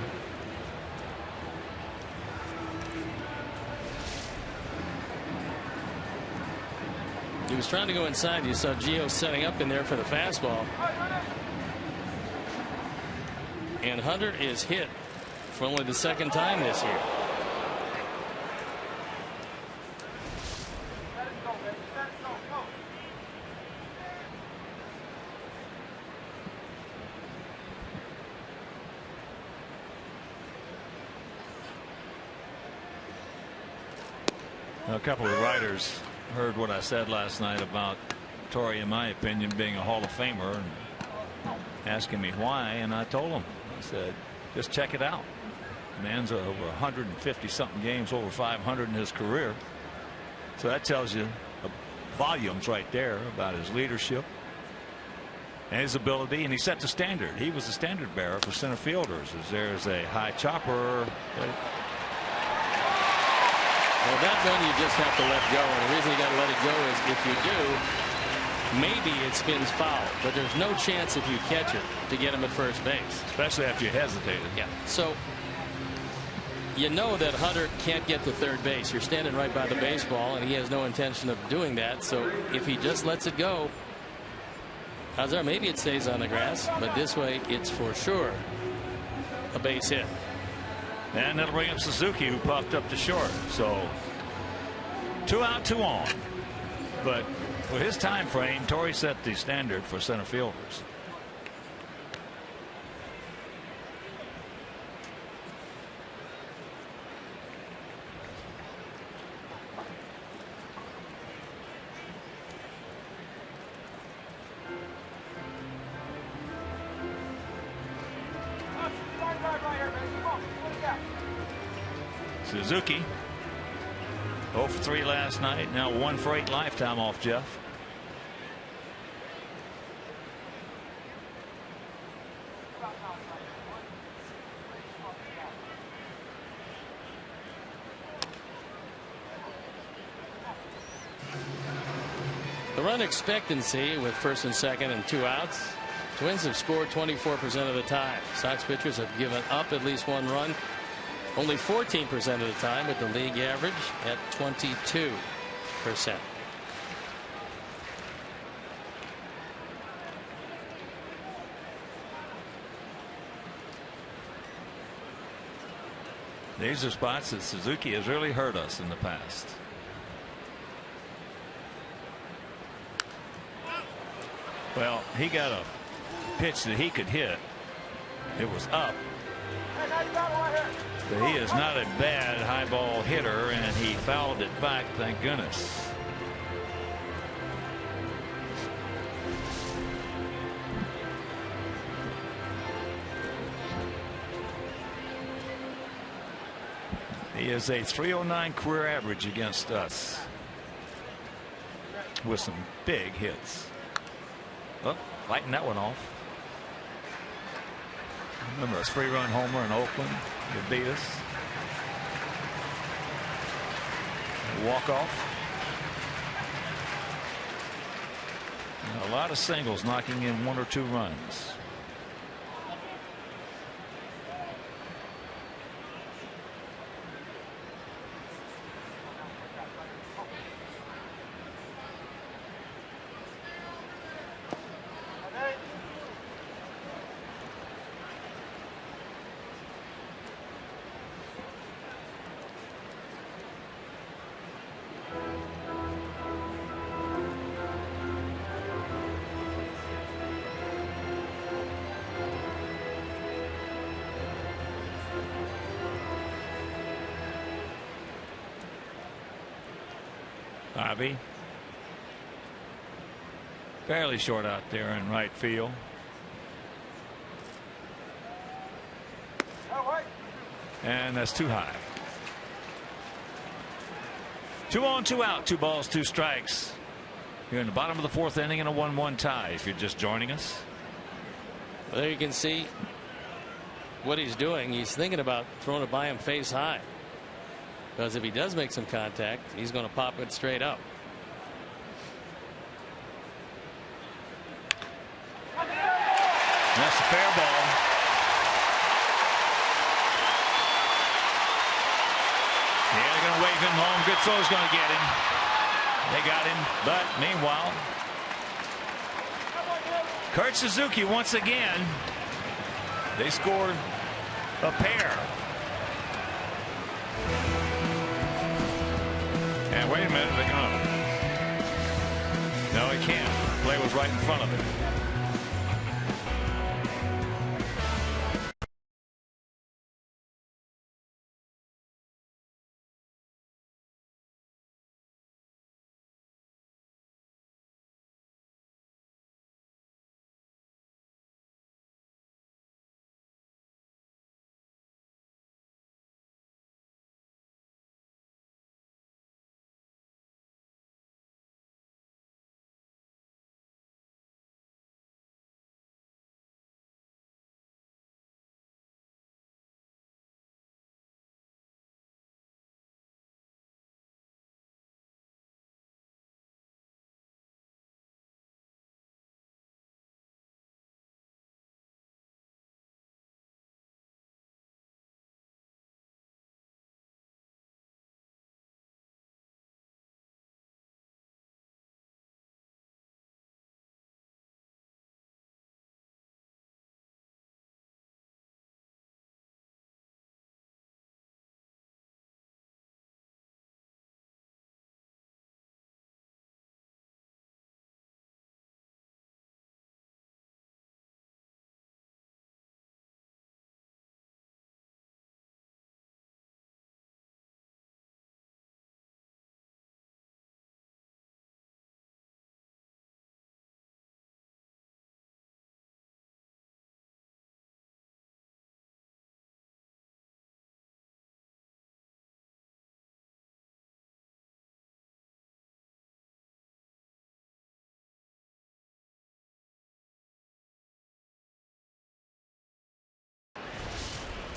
He was trying to go inside. You saw Gio setting up in there for the fastball. And Hunter is hit for only the 2nd time this year. A couple of writers heard what I said last night about Torrey, in my opinion, being a Hall of Famer, and asking me why, and I told them, I said, just check it out. The man's over 150 something games, over 500 in his career. So that tells you volumes right there about his leadership and his ability, and he set the standard. He was the standard bearer for center fielders. As there's a high chopper. Well, that one you just have to let go, and the reason you got to let it go is if you do, maybe it spins foul, but there's no chance if you catch it to get him at first base. Especially after you hesitated. Yeah. So you know that Hunter can't get to third base. You're standing right by the baseball, and he has no intention of doing that. So if he just lets it go, odds are maybe it stays on the grass, but this way it's for sure a base hit. And that'll bring up Suzuki, who popped up to short. So 2 out, 2 on. But for his time frame, Torrey set the standard for center fielders. Suzuki 0 for 3 last night. Now 1 for 8 lifetime off Jeff. The run expectancy with first and second and 2 outs. Twins have scored 24% of the time. Sox pitchers have given up at least 1 run only 14% of the time, with the league average at 22%. These are spots that Suzuki has really hurt us in the past. Well, he got a pitch that he could hit. It was up. But he is not a bad high ball hitter, and he fouled it back, thank goodness. He is a .309 career average against us with some big hits. Oh, lighten that one off. Remember a 3-run homer in Oakland that beat us. Walk off. And a lot of singles knocking in 1 or 2 runs. Bobby fairly short out there in right field. And that's too high. 2 on 2 out, 2 balls 2 strikes. You're in the bottom of the 4th inning in a 1-1 tie if you're just joining us. Well, there you can see what he's doing. He's thinking about throwing it by him face high, because if he does make some contact, he's going to pop it straight up. That's a fair ball. Yeah, they're going to wave him home. Good throw's going to get him. They got him. But meanwhile, Kurt Suzuki once again. They scored a pair. And wait a minute, they're going to. No, he can't. The play was right in front of him.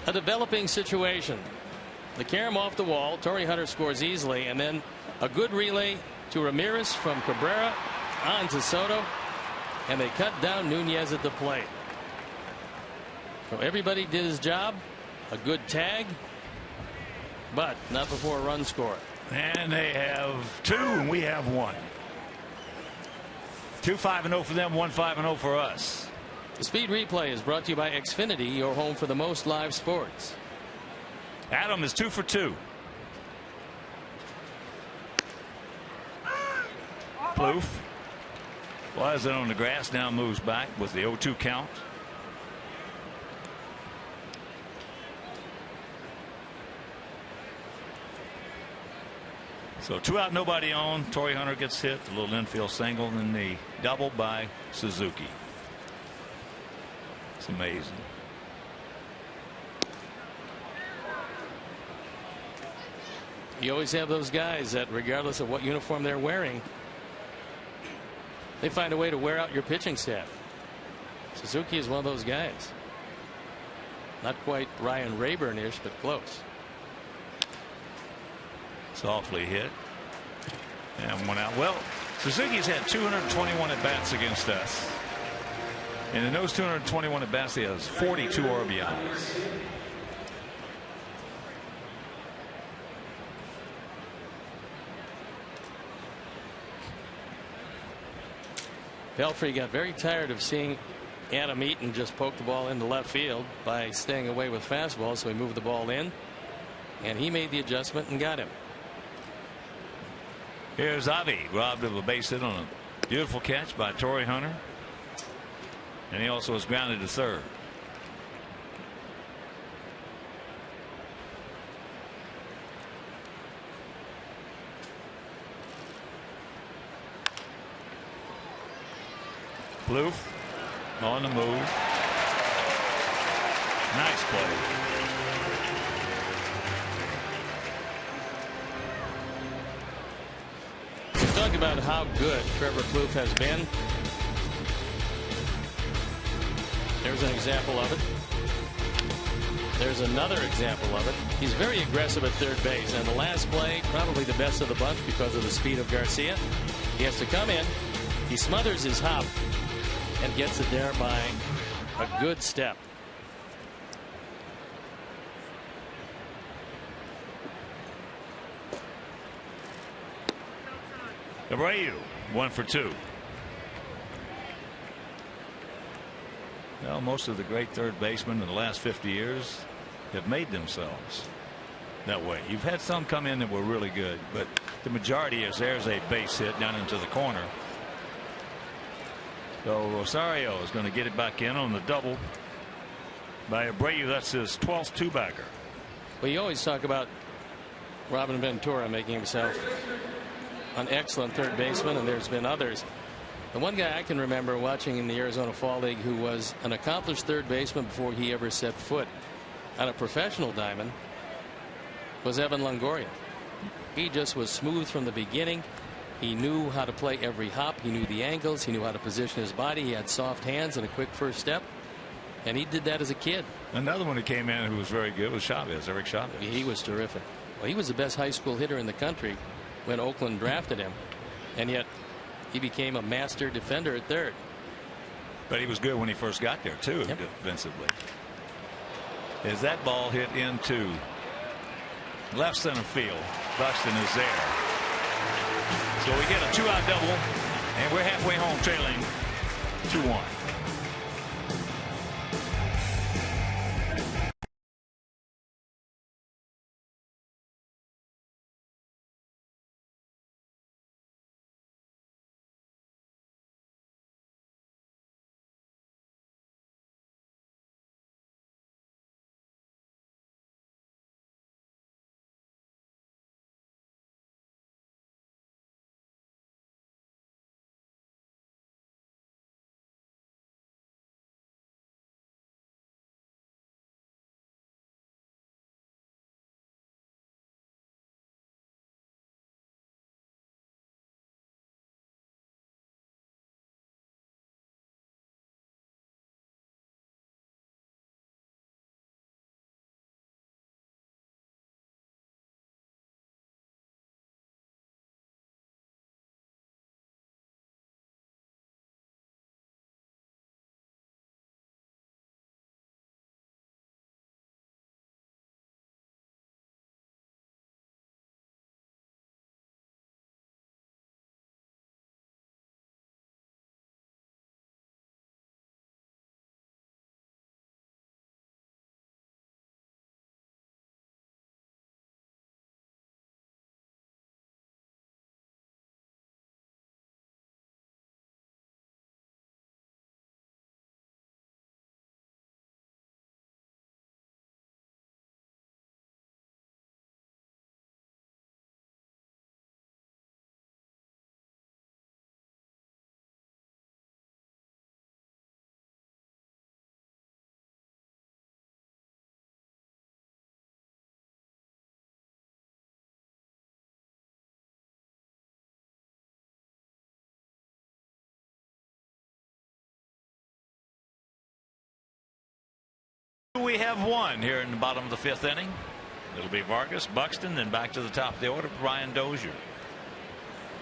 A developing situation. The carom off the wall. Torrey Hunter scores easily, and then a good relay to Ramirez from Cabrera on to Soto, and they cut down Nunez at the plate. So everybody did his job. A good tag, but not before a run scored. And they have 2, and we have 1. 2 5-0 for them, 1 5-0 for us. The Speed Replay is brought to you by Xfinity, your home for the most live sports. Adam is 2 for 2. Plouffe was it on the grass, now moves back with the 0-2 count. So 2 out, nobody on. Torrey Hunter gets hit, a little infield single, and then the double by Suzuki. It's amazing. You always have those guys that, regardless of what uniform they're wearing, they find a way to wear out your pitching staff. Suzuki is one of those guys. Not quite Ryan Rayburn-ish, but close. Softly hit. And 1 out. Well, Suzuki's had 221 at-bats against us. And in those 221 at-bats, he has 42 RBIs. Pelfrey got very tired of seeing Adam Eaton just poke the ball into left field by staying away with fastballs, so he moved the ball in, and he made the adjustment and got him. Here's Avi, robbed of a base hit on a beautiful catch by Torrey Hunter. And he also was grounded to third. Plouffe on the move. Nice play. We've talked about how good Trevor Plouffe has been. There's an example of it. There's another example of it. He's very aggressive at third base, and the last play, probably the best of the bunch because of the speed of Garcia. He has to come in. He smothers his hop and gets it there by a good step. Abreu, 1 for 2. Well, most of the great third basemen in the last 50 years have made themselves that way. You've had some come in that were really good, but the majority is there's a base hit down into the corner. So Rosario is going to get it back in on the double by Abreu. That's his 12th two-bagger. Well, you always talk about Robin Ventura making himself an excellent third baseman, and there's been others. The one guy I can remember watching in the Arizona Fall League who was an accomplished third baseman before he ever set foot on a professional diamond was Evan Longoria. He just was smooth from the beginning. He knew how to play every hop. He knew the angles. He knew how to position his body. He had soft hands and a quick first step. And he did that as a kid. Another one who came in who was very good was Chavez, Eric Chavez. He was terrific. Well, he was the best high school hitter in the country when Oakland drafted him. And yet he became a master defender at third. But he was good when he first got there, too, yep. defensively. As that ball hit into left center field, Buxton is there. So we get a 2-out double, and we're halfway home trailing 2-1. We have one here in the bottom of the 5th inning. It'll be Vargas, Buxton, then back to the top of the order, Brian Dozier.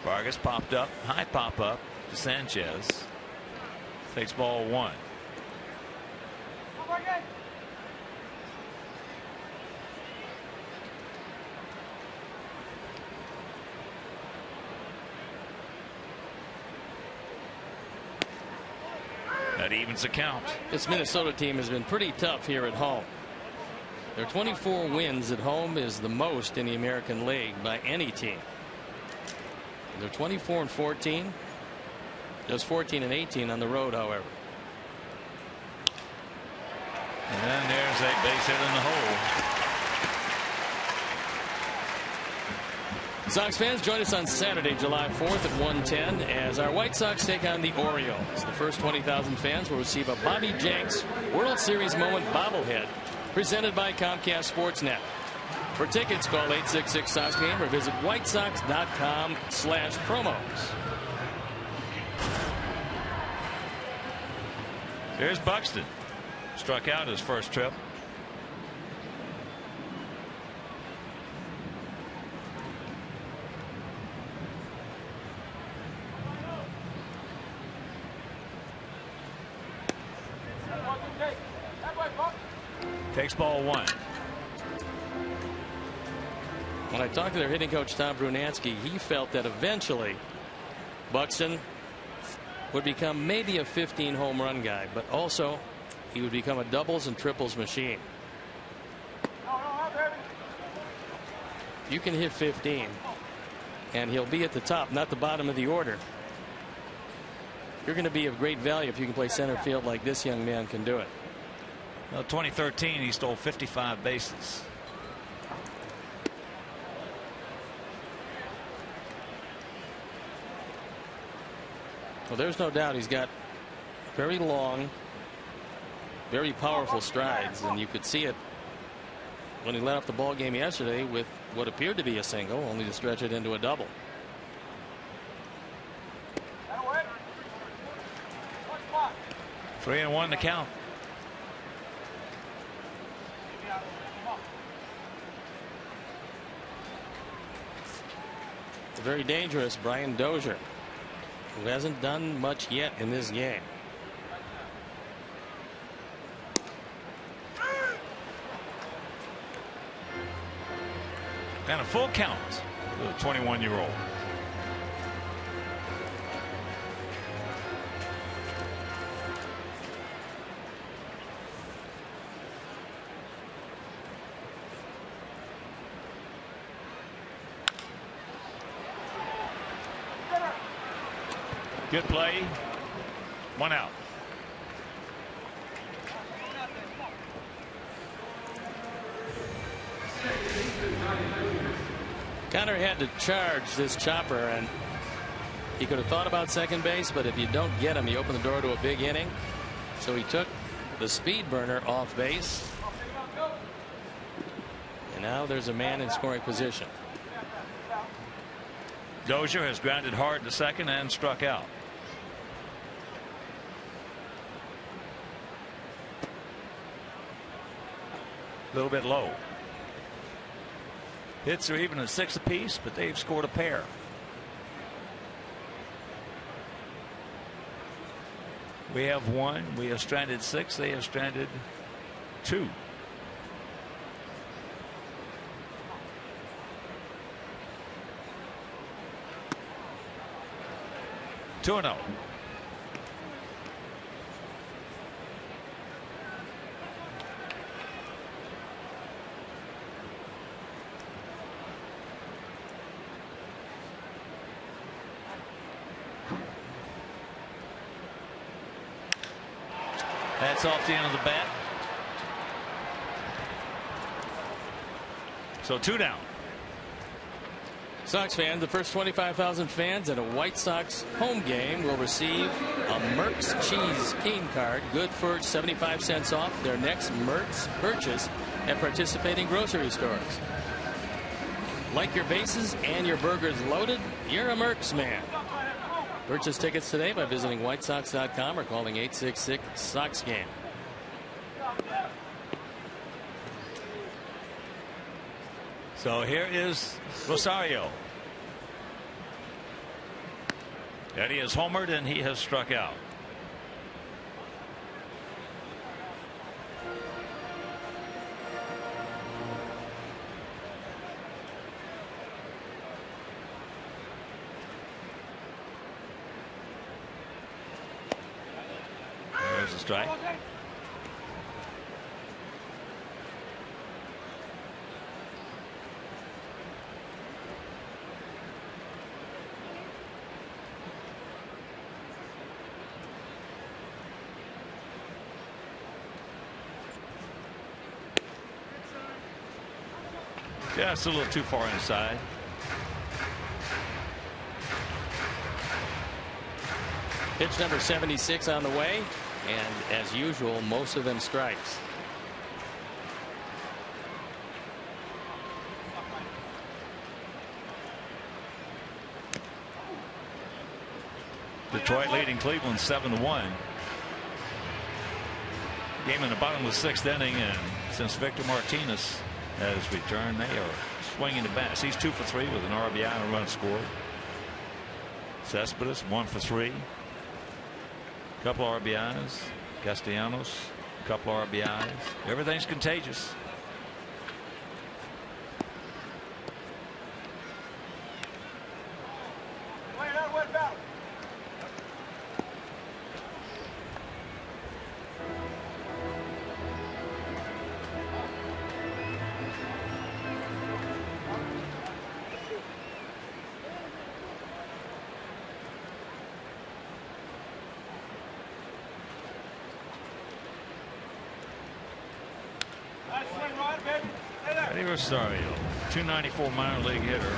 Vargas popped up, high pop up to Sanchez. Takes ball 1. That evens the count. This Minnesota team has been pretty tough here at home. Their 24 wins at home is the most in the American League by any team. They're 24-14. Just 14-18 on the road, however. And then there's a base hit in the hole. Sox fans, join us on Saturday, July 4th at 1:10 as our White Sox take on the Orioles. The first 20,000 fans will receive a Bobby Jenks World Series moment bobblehead presented by Comcast Sportsnet. For tickets, call 866-SOX-GAME or visit whitesox.com/promos. There's Buxton. Struck out his first trip. Takes ball 1. When I talked to their hitting coach Tom Brunansky, he felt that eventually Buxton would become maybe a 15 home run guy, but also he would become a doubles and triples machine. You can hit 15 and he'll be at the top, not the bottom of the order. You're going to be of great value if you can play center field like this young man can do it. Well, 2013 he stole 55 bases. Well, there's no doubt he's got very long, very powerful strides, and you could see it when he led off the ball game yesterday with what appeared to be a single, only to stretch it into a double. Three and 1 to count. Very dangerous Brian Dozier, who hasn't done much yet in this game. And a full count for the 21-year-old. Good play. 1 out. Connor had to charge this chopper, and he could have thought about second base, but if you don't get him, you open the door to a big inning. So he took the speed burner off base. And now there's a man in scoring position. Dozier has grounded hard to second and struck out. A little bit low. Hits are even at 6 apiece, but they've scored a pair. We have 1. We have stranded 6. They have stranded 2. Two and 0. That's off the end of the bat. So 2 down. Sox fans, the first 25,000 fans at a White Sox home game will receive a Merck's Cheese cane card, good for 75 cents off their next Merck's purchase at participating grocery stores. Like your bases and your burgers loaded, you're a Merck's man. Purchase tickets today by visiting whitesox.com or calling 866-SOX-GAME. So here is Rosario. Eddie has homered and he has struck out. There's a strike. Yeah, it's a little too far inside. Pitch number 76 on the way, and as usual, most of them strikes. Detroit leading Cleveland 7-1. Game in the bottom of the 6th inning, and since Victor Martinez has returned, they are swinging the bats. He's 2 for 3 with an RBI and a run scored. Cespedes 1 for 3. Couple RBIs. Castellanos, couple RBIs. Everything's contagious. Eddie Rosario, 294 minor league hitter.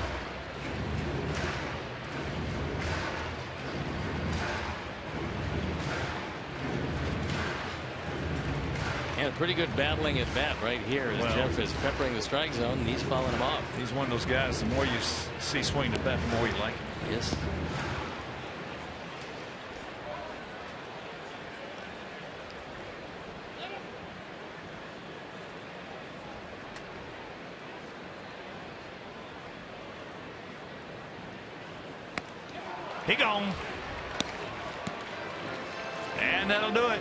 And a pretty good battling at bat right here as Jeff is peppering the strike zone, and he's fouling him off. He's one of those guys, the more you see swing the bat, the more you like him. Yes. He gone. And that'll do it.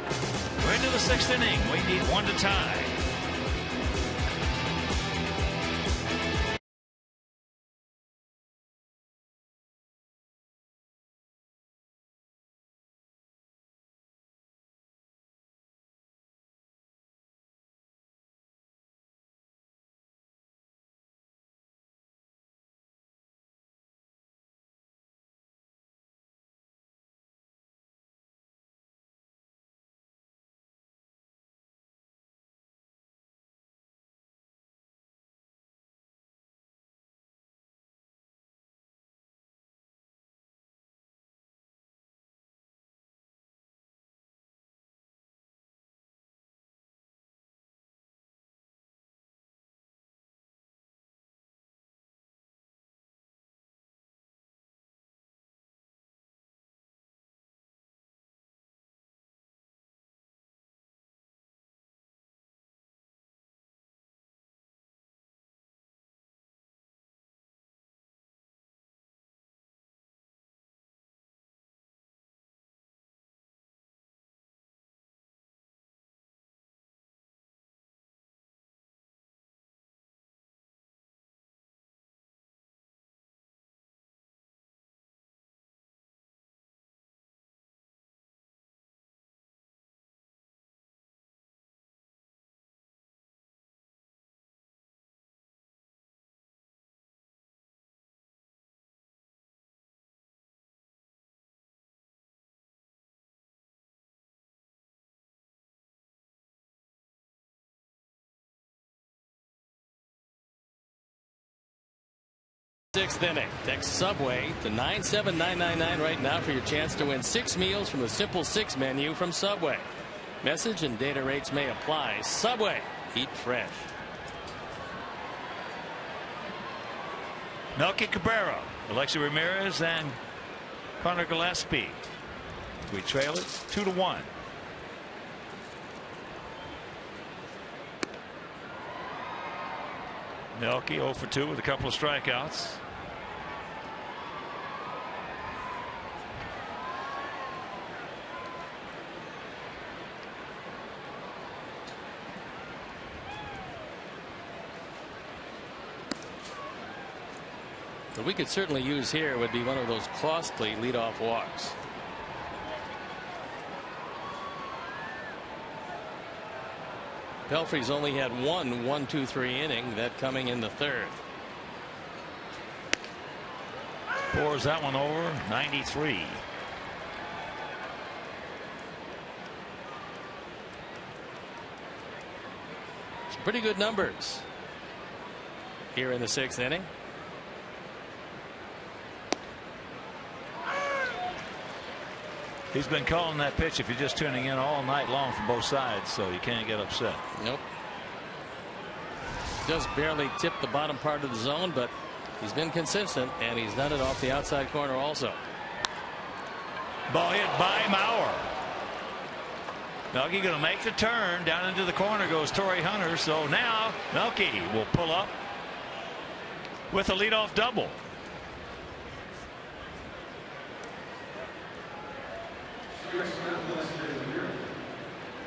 We're into the 6th inning. We need one to tie. Sixth inning. Text Subway to 97999 right now for your chance to win 6 meals from the Simple 6 menu from Subway. Message and data rates may apply. Subway, eat fresh. Melky Cabrera, Alexi Ramirez, and Connor Gillespie. We trail it 2-1. Melky 0 for 2 with a couple of strikeouts. What we could certainly use here would be one of those costly leadoff walks. Pelfrey's only had one 1-2-3 inning, that coming in the third. Pours that one over. 93. Some pretty good numbers here in the sixth inning. He's been calling that pitch, if you're just tuning in, all night long from both sides, so you can't get upset. Nope. Just barely tipped the bottom part of the zone, but he's been consistent, and he's done it off the outside corner also. Ball hit by Mauer. Melky going to make the turn. Down into the corner goes Torrey Hunter. So now Melky will pull up with a leadoff double.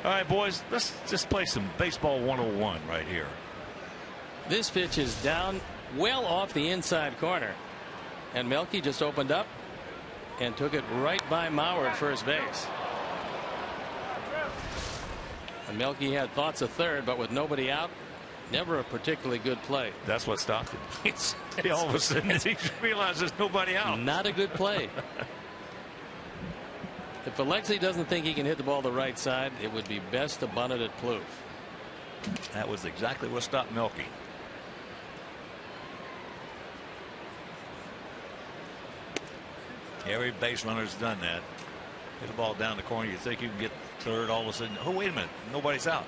All right, boys, let's just play some baseball 101 right here. This pitch is down well off the inside corner, and Melky just opened up and took it right by Mauer at first base. And Melky had thoughts of third, but with nobody out, never a particularly good play. That's what stopped him. He all of a sudden he realized there's nobody out. Not a good play. If Alexei doesn't think he can hit the ball the right side, it would be best to bunt it at Plouffe. That was exactly what stopped Melky. Every base runner's done that. Hit a ball down the corner, you think you can get third, all of a sudden, oh, wait a minute, nobody's out.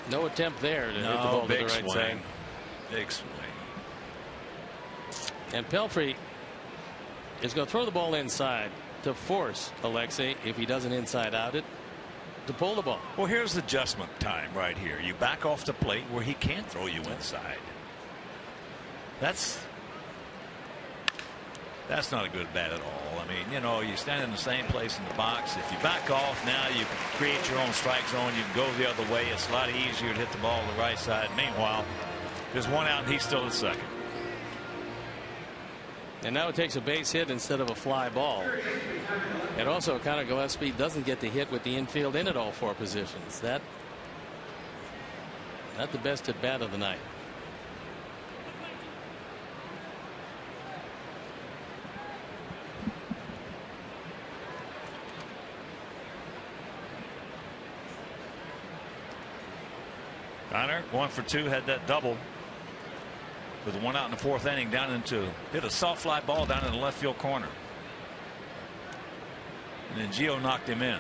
No attempt there to hit the ball to the right side. Big swing. And Pelfrey is going to throw the ball inside to force Alexei, if he doesn't inside out it, to pull the ball. Well, here's adjustment time right here. You back off the plate where he can't throw you inside. That's not a good bat at all. I mean, you know, you stand in the same place in the box. If you back off now, you can create your own strike zone. You can go the other way. It's a lot easier to hit the ball to the right side. Meanwhile, there's one out and he's still at second. And now it takes a base hit instead of a fly ball. And also, Connor Gillespie doesn't get to hit with the infield in at all four positions. Not the best at bat of the night. Connor 1 for 2, had that double with one out in the fourth inning, down into, hit a soft fly ball down in the left field corner, and then Gio knocked him in.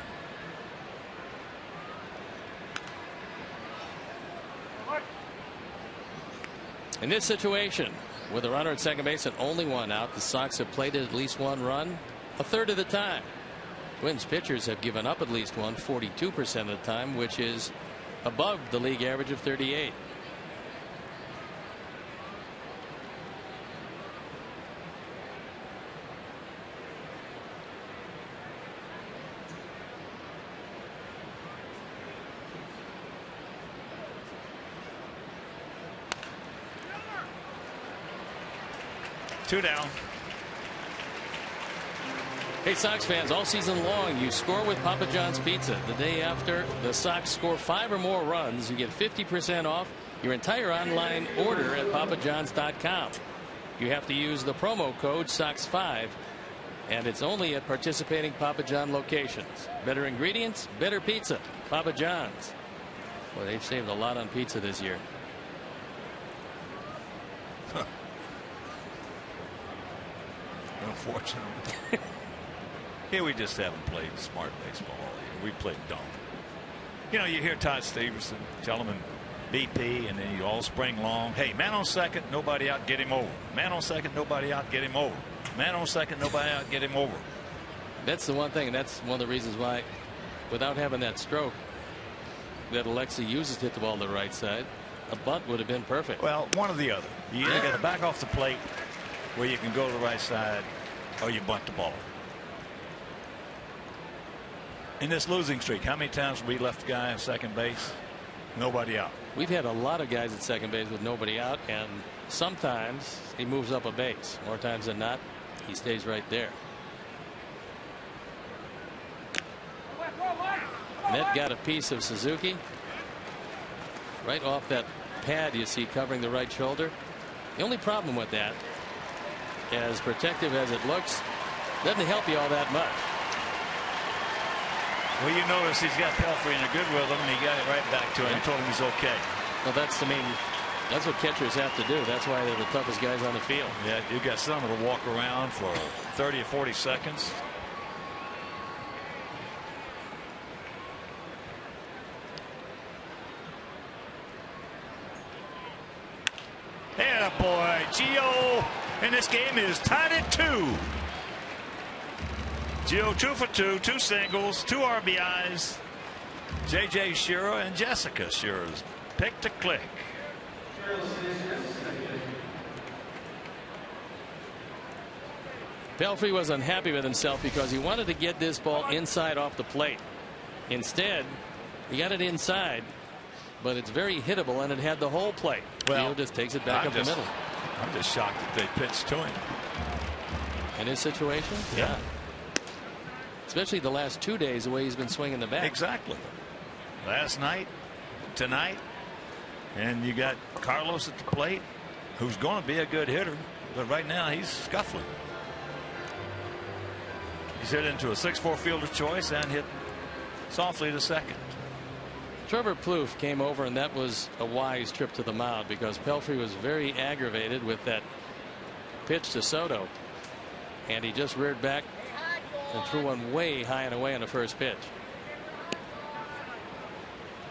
In this situation, with a runner at second base and only one out, the Sox have played at least one run a third of the time. Twins pitchers have given up at least one 42% of the time, which is above the league average of 38. Two down. Hey, Sox fans, all season long, you score with Papa John's Pizza. The day after the Sox score 5 or more runs, you get 50% off your entire online order at papajohns.com. You have to use the promo code SOX5, and it's only at participating Papa John locations. Better ingredients, better pizza. Papa John's. Well, they've saved a lot on pizza this year. Huh. Unfortunately. Here we just haven't played smart baseball all year. We played dumb. You know, you hear Todd Stevenson tell him BP, and then you all spring long. Hey, man on second, nobody out, get him over. Man on second, nobody out, get him over. Man on second, nobody out, get him over. That's the one thing, and that's one of the reasons why, without having that stroke that Alexei uses to hit the ball to the right side, a bunt would have been perfect. Well, one or the other. You either got to back off the plate where you can go to the right side, or you bunt the ball. In this losing streak, how many times have we left the guy at second base? Nobody out. We've had a lot of guys at second base with nobody out, and sometimes he moves up a base. More times than not, he stays right there. Net got a piece of Suzuki right off that pad you see covering the right shoulder. The only problem with that, as protective as it looks, doesn't help you all that much. Well, you notice he's got Pelfrey in a good rhythm, and he got it right back to him and told him he's okay. Well, that's what catchers have to do. That's why they're the toughest guys on the field. Yeah, you got some that'll walk around for 30 or 40 seconds. Yeah, boy, Gio in this game is tied at 2. Gio 2 for 2, 2 singles, 2 RBIs. J.J. Shearer and Jessica Shearer's pick to click. Pelfrey was unhappy with himself because he wanted to get this ball inside off the plate. Instead, he got it inside, but it's very hittable, and it had the whole plate. Well, Gio just takes it back up the middle. I'm just shocked that they pitched to him. In his situation? Yeah. Especially the last 2 days, the way he's been swinging the bat. Exactly. Last night, tonight, and you got Carlos at the plate, who's going to be a good hitter, but right now he's scuffling. He's hit into a 6-4 fielder choice and hit softly to second. Trevor Plouffe came over, and that was a wise trip to the mound because Pelfrey was very aggravated with that pitch to Soto, and he just reared back and threw one way high and away on the first pitch.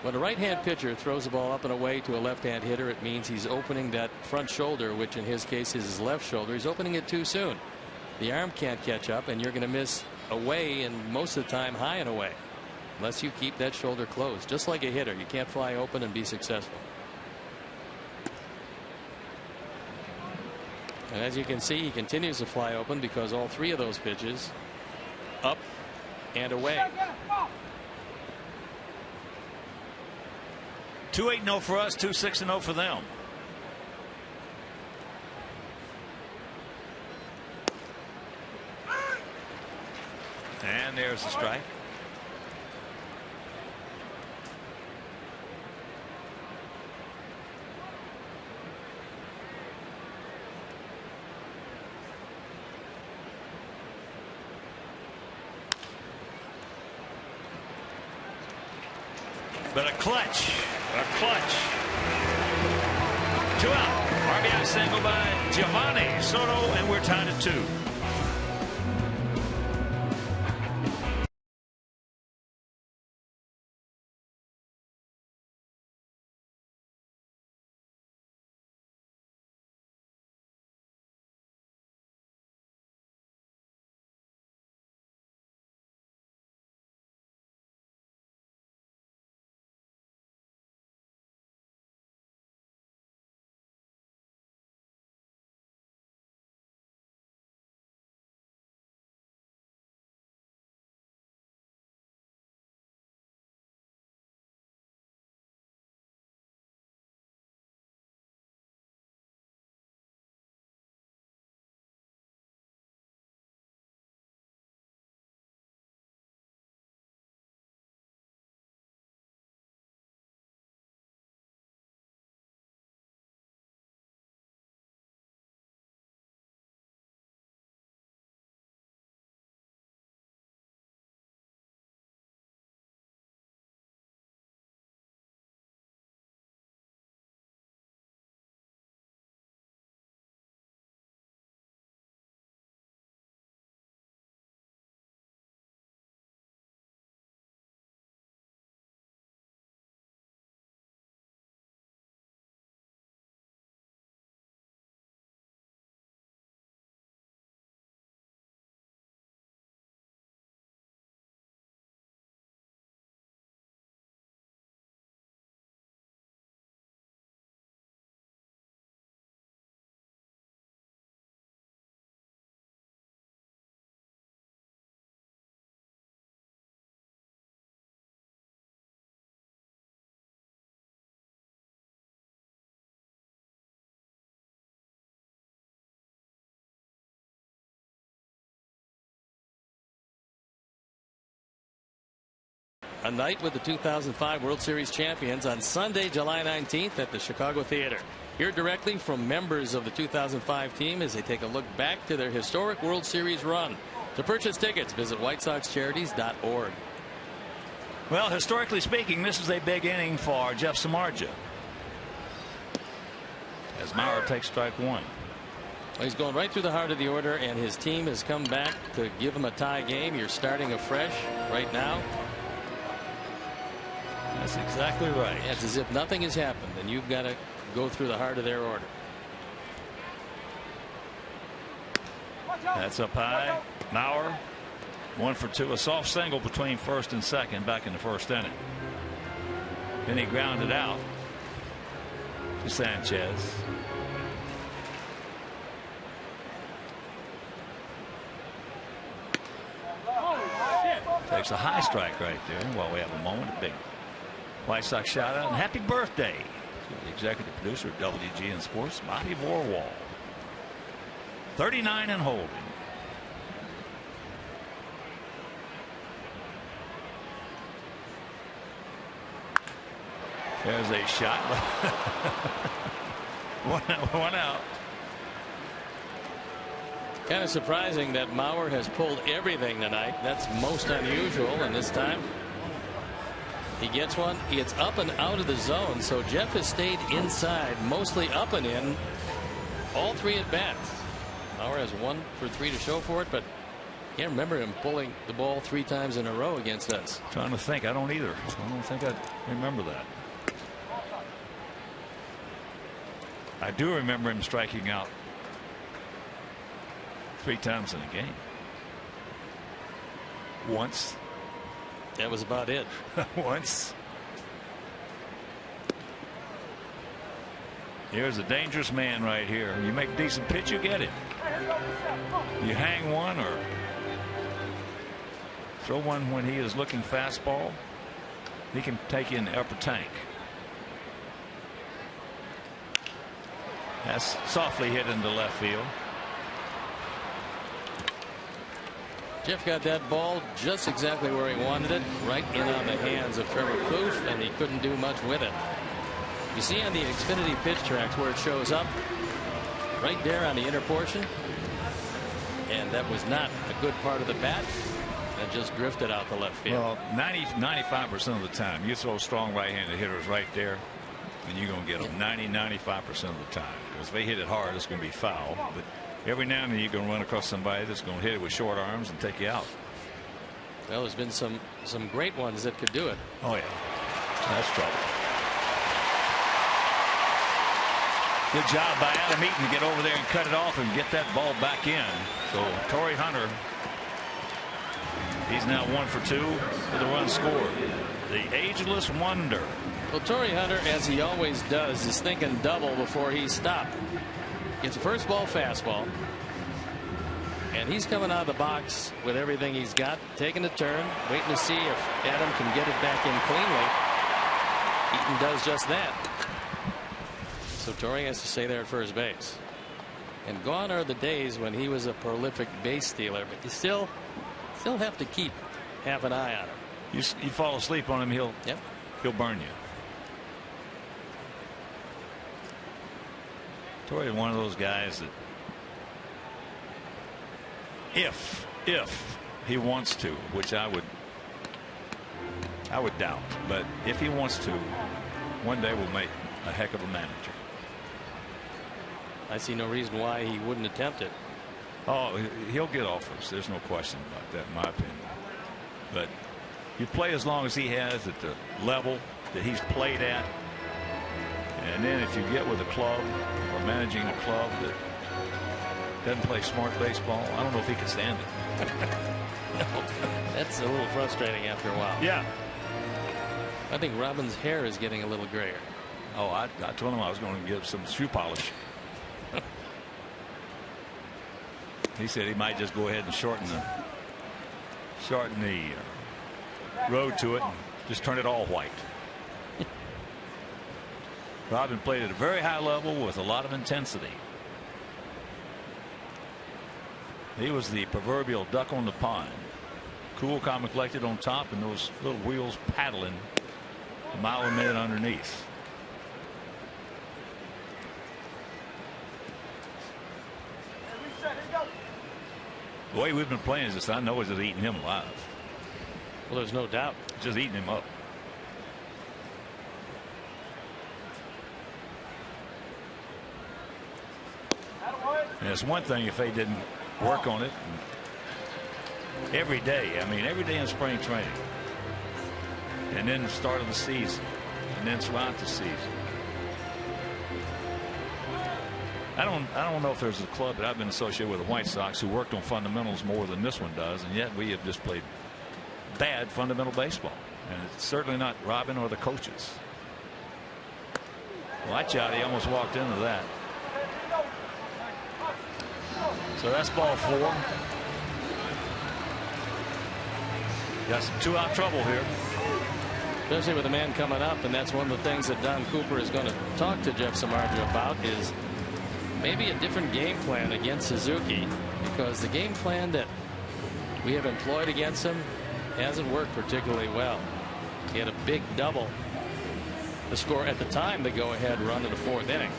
When a right-hand pitcher throws the ball up and away to a left-hand hitter, it means he's opening that front shoulder, which in his case is his left shoulder. He's opening it too soon. The arm can't catch up, and you're going to miss away, and most of the time high and away, unless you keep that shoulder closed. Just like a hitter, you can't fly open and be successful. And as you can see, he continues to fly open because all 3 of those pitches up and away. 2-8-0 for us, 2-6-0 for them. And there's the strike. But a clutch. 2 out. RBI single by Giovanni Soto, and we're tied at 2. a night with the 2005 World Series champions on Sunday, July 19th at the Chicago Theater. Hear directly from members of the 2005 team as they take a look back to their historic World Series run. To purchase tickets, visit WhiteSoxCharities.org. Well, historically speaking, this is a big inning for Jeff Samardzija, as Mauer takes strike one. Well, he's going right through the heart of the order, and his team has come back to give him a tie game. You're starting afresh right now. That's exactly right. It's as if nothing has happened, and you've got to go through the heart of their order. That's up high. Mauer, 1 for 2, a soft single between first and second back in the first inning. Then he grounded out to Sanchez. Takes a high strike right there while we have a moment. A big White Sox shout out and happy birthday to the executive producer of WGN Sports, Bobby Vorwall. 39 and holding. There's a shot. one out. Kind of surprising that Mauer has pulled everything tonight. That's most unusual, and this time he gets one. He gets up and out of the zone, so Jeff has stayed inside, mostly up and in, all 3 at bats. Mauer has 1 for 3 to show for it, but can't remember him pulling the ball 3 times in a row against us. Trying to think. I don't either. I don't think I remember that. I do remember him striking out 3 times in a game. Once. That was about it. Once. Here's a dangerous man right here. You make a decent pitch, you get it. You hang one or throw one when he is looking fastball, he can take you in the upper tank. That's softly hit into left field. Jeff got that ball just exactly where he wanted it, right in on the hands of Trevor Plouffe, and he couldn't do much with it. You see on the Xfinity pitch tracks where it shows up right there on the inner portion, and that was not a good part of the bat. That just drifted out the left field. Well, 95% of the time you throw strong right-handed hitters right there, and you're going to get them 95% of the time. Because if they hit it hard, it's going to be foul. But every now and then you're going to run across somebody that's going to hit it with short arms and take you out. Well, there's been some great ones that could do it. Oh yeah, that's trouble. Good job by Adam Eaton to get over there and cut it off and get that ball back in. So Torrey Hunter, he's now 1 for 2 with a run scored. The ageless wonder. Well, Torrey Hunter, as he always does, is thinking double before he stopped. Gets a first ball fastball, and he's coming out of the box with everything he's got, taking a turn, waiting to see if Adam can get it back in cleanly. Eaton does just that. So Torrey has to stay there at first base. And gone are the days when he was a prolific base stealer, but you still have to keep half an eye on him. You fall asleep on him, he'll burn you. Torrey is one of those guys that if he wants to, which I would doubt, but if he wants to, one day will make a heck of a manager. I see no reason why he wouldn't attempt it. Oh, he'll get offers. There's no question about that, in my opinion. But you play as long as he has at the level that he's played at. And then if you get with a club or managing a club that doesn't play smart baseball, I don't know if he can stand it. No, that's a little frustrating after a while. Yeah. I think Robin's hair is getting a little grayer. Oh, I told him I was going to give some shoe polish. He said he might just go ahead and shorten the road to it and just turn it all white. Robin played at a very high level with a lot of intensity. He was the proverbial duck on the pond. cool, calm, and collected on top, and those little wheels paddling a mile a minute underneath. The way we've been playing is just, I know, is just eating him alive. Well, there's no doubt. Just eating him up. And it's one thing if they didn't work on it every day. I mean, every day in spring training, and then the start of the season, and then throughout the season. I don't know if there's a club that I've been associated with, the White Sox, who worked on fundamentals more than this one does, and yet we have just played bad fundamental baseball. And it's certainly not Robin or the coaches. Watch out, he almost walked into that. So that's ball 4. Got some 2-out trouble here. Especially with a man coming up, and that's one of the things that Don Cooper is going to talk to Jeff Samardzija about, is maybe a different game plan against Suzuki, because the game plan that we have employed against him hasn't worked particularly well. He had a big double to score at the time the go-ahead run in the 4th inning.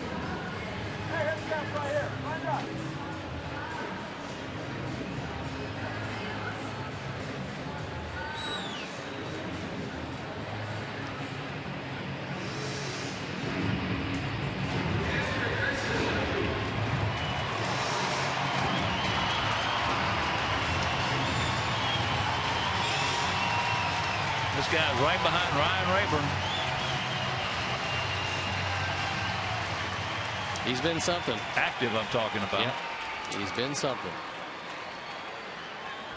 This guy's right behind Ryan Rayburn. He's been something. Active, I'm talking about. Yep. He's been something.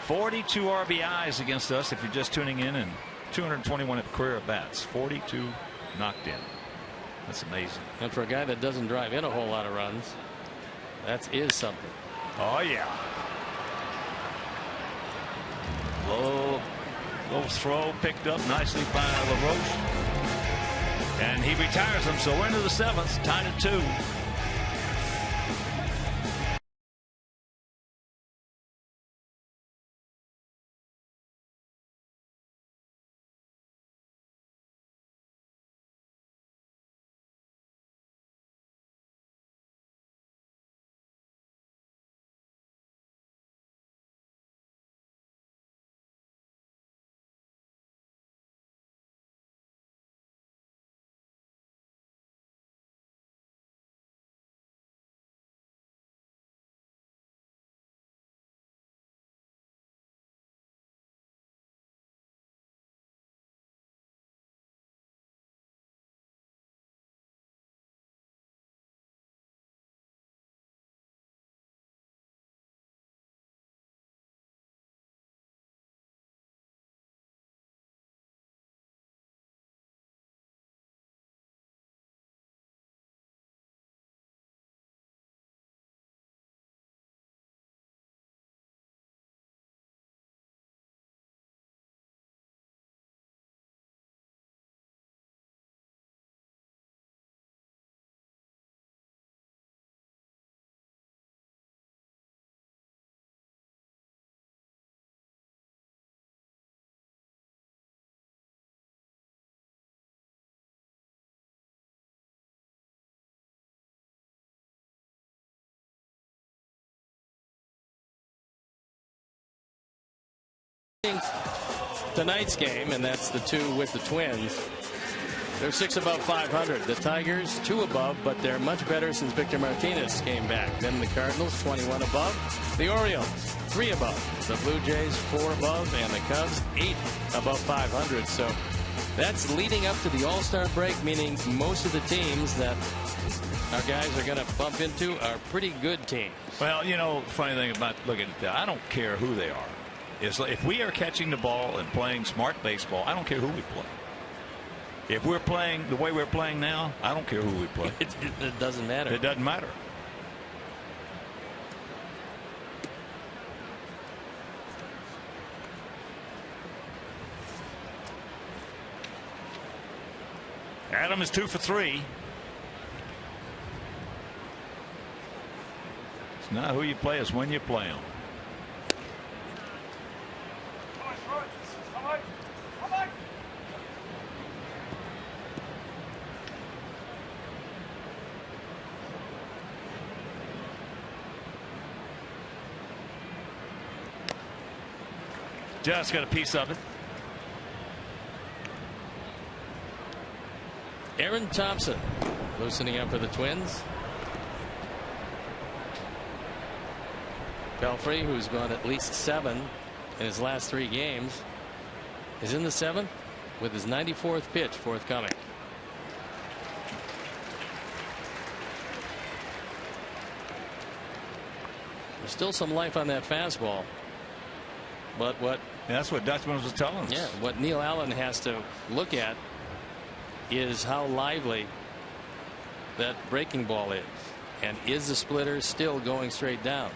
42 RBIs against us if you're just tuning in, and 221 career at bats. 42 knocked in. That's amazing. And for a guy that doesn't drive in a whole lot of runs, that is something. Oh, yeah. Low throw picked up nicely by LaRoche. And he retires him, so we're into the 7th, tied at 2. Tonight's game, and that's the 2 with the Twins. They're 6 above 500. The Tigers 2 above, but they're much better since Victor Martinez came back. Then the Cardinals 21 above. The Orioles 3 above. The Blue Jays 4 above, and the Cubs 8 above 500. So that's leading up to the All-Star break, meaning most of the teams that our guys are going to bump into are pretty good teams. Well, you know, funny thing about looking at that, I don't care who they are. If we are catching the ball and playing smart baseball, I don't care who we play. If we're playing the way we're playing now, I don't care who we play. It doesn't matter. It doesn't matter. Adam is 2 for 3. It's not who you play, it's when you play them. Just got a piece of it. Aaron Thompson loosening up for the Twins. Pelfrey, who's gone at least 7 in his last 3 games, is in the 7th with his 94th pitch forthcoming. There's still some life on that fastball, but that's what Dutchman was telling us. Yeah, what Neil Allen has to look at is how lively that breaking ball is, and is the splitter still going straight down?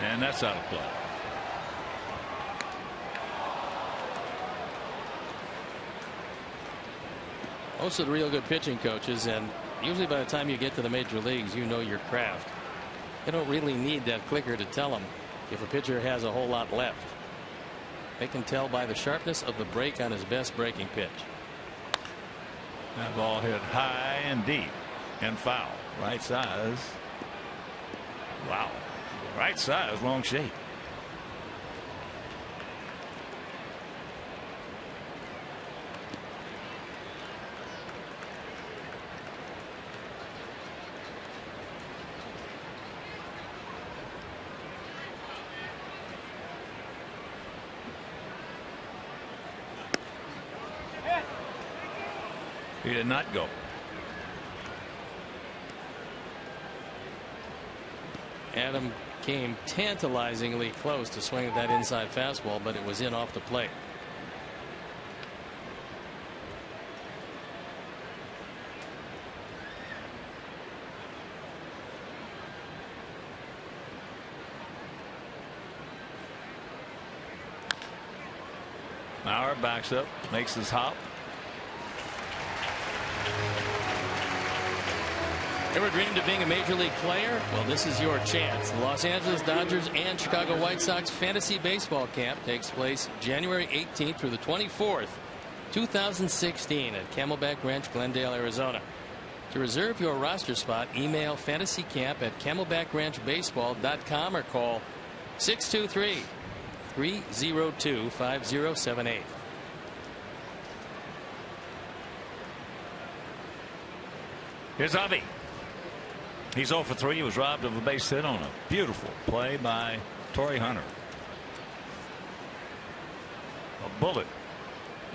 And that's out of play. Most of the real good pitching coaches, and usually by the time you get to the major leagues, you know your craft. They don't really need that clicker to tell them if a pitcher has a whole lot left. They can tell by the sharpness of the break on his best breaking pitch. That ball hit high and deep and foul. Right size. Wow. Right size, long shape. He did not go. Adam came tantalizingly close to swinging that inside fastball, but it was in off the plate. Mauer backs up, makes his hop. Ever dreamed of being a major league player? Well, this is your chance. The Los Angeles Dodgers and Chicago White Sox Fantasy Baseball Camp takes place January 18th through the 24th, 2016 at Camelback Ranch, Glendale, Arizona. To reserve your roster spot, email fantasycamp@camelbackranchbaseball.com or call 623-302-5078. Here's Avi. He's 0 for 3. He was robbed of a base hit on a beautiful play by Torrey Hunter. A bullet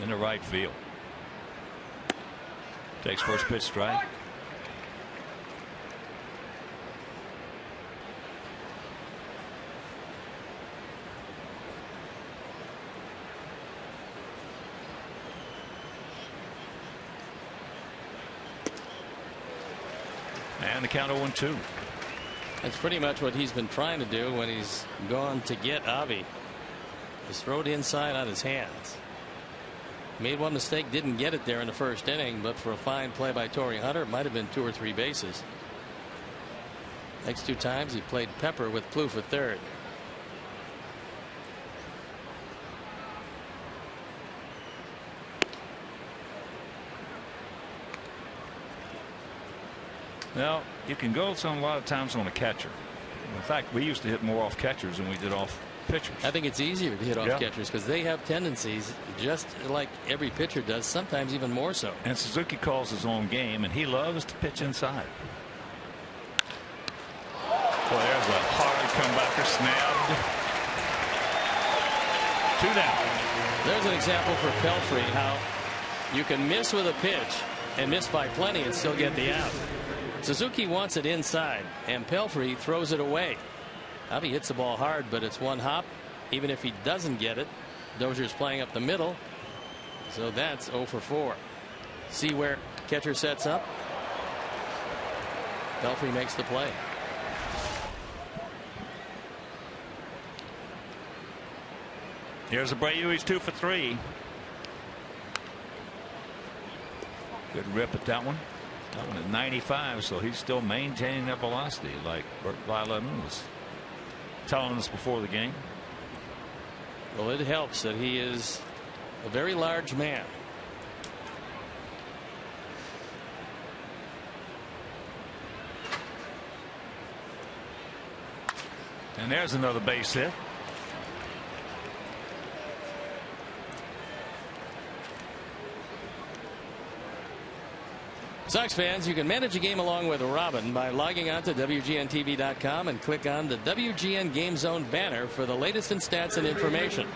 in the right field. Takes first pitch strike. And the count 0-2. That's pretty much what he's been trying to do when he's gone to get Avi. Just throw it inside on his hands. Made one mistake, didn't get it there in the first inning, but for a fine play by Torrey Hunter, it might have been 2 or 3 bases. Next 2 times he played Pepper with Plouffe for third. Well, you can go a lot of times on a catcher. In fact, we used to hit more off catchers than we did off pitchers. I think it's easier to hit off catchers because they have tendencies just like every pitcher does, sometimes even more so. And Suzuki calls his own game, and he loves to pitch inside. Boy, there's a hard comebacker, snapped. 2 down. There's an example for Pelfrey how you can miss with a pitch and miss by plenty and still get the out. Suzuki wants it inside, and Pelfrey throws it away. Avi hits the ball hard, but it's one hop. Even if he doesn't get it, Dozier's playing up the middle, so that's 0 for 4. See where catcher sets up. Pelfrey makes the play. Here's Abreu. He's 2 for 3. Good rip at that one. That one at 95, so he's still maintaining that velocity like Bert Violin was telling us before the game. Well, it helps that he is a very large man. And there's another base hit. Sox fans, you can manage a game along with Robin by logging on to WGNTV.com and click on the WGN Game Zone banner for the latest in stats and information.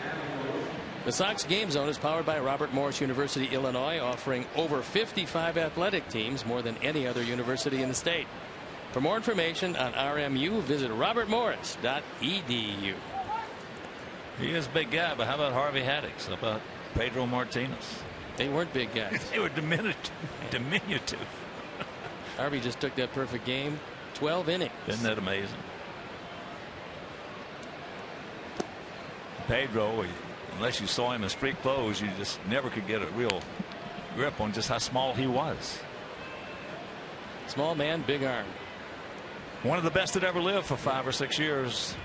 The Sox Game Zone is powered by Robert Morris University, Illinois, offering over 55 athletic teams, more than any other university in the state. For more information on RMU, visit robertmorris.edu. He is a big guy, but how about Harvey Haddix? How about Pedro Martinez? They weren't big guys. They were diminutive. Harvey just took that perfect game. 12 innings. Isn't that amazing? Pedro, unless you saw him in street clothes, you just never could get a real grip on just how small he was. Small man, big arm. One of the best that ever lived for 5 or 6 years.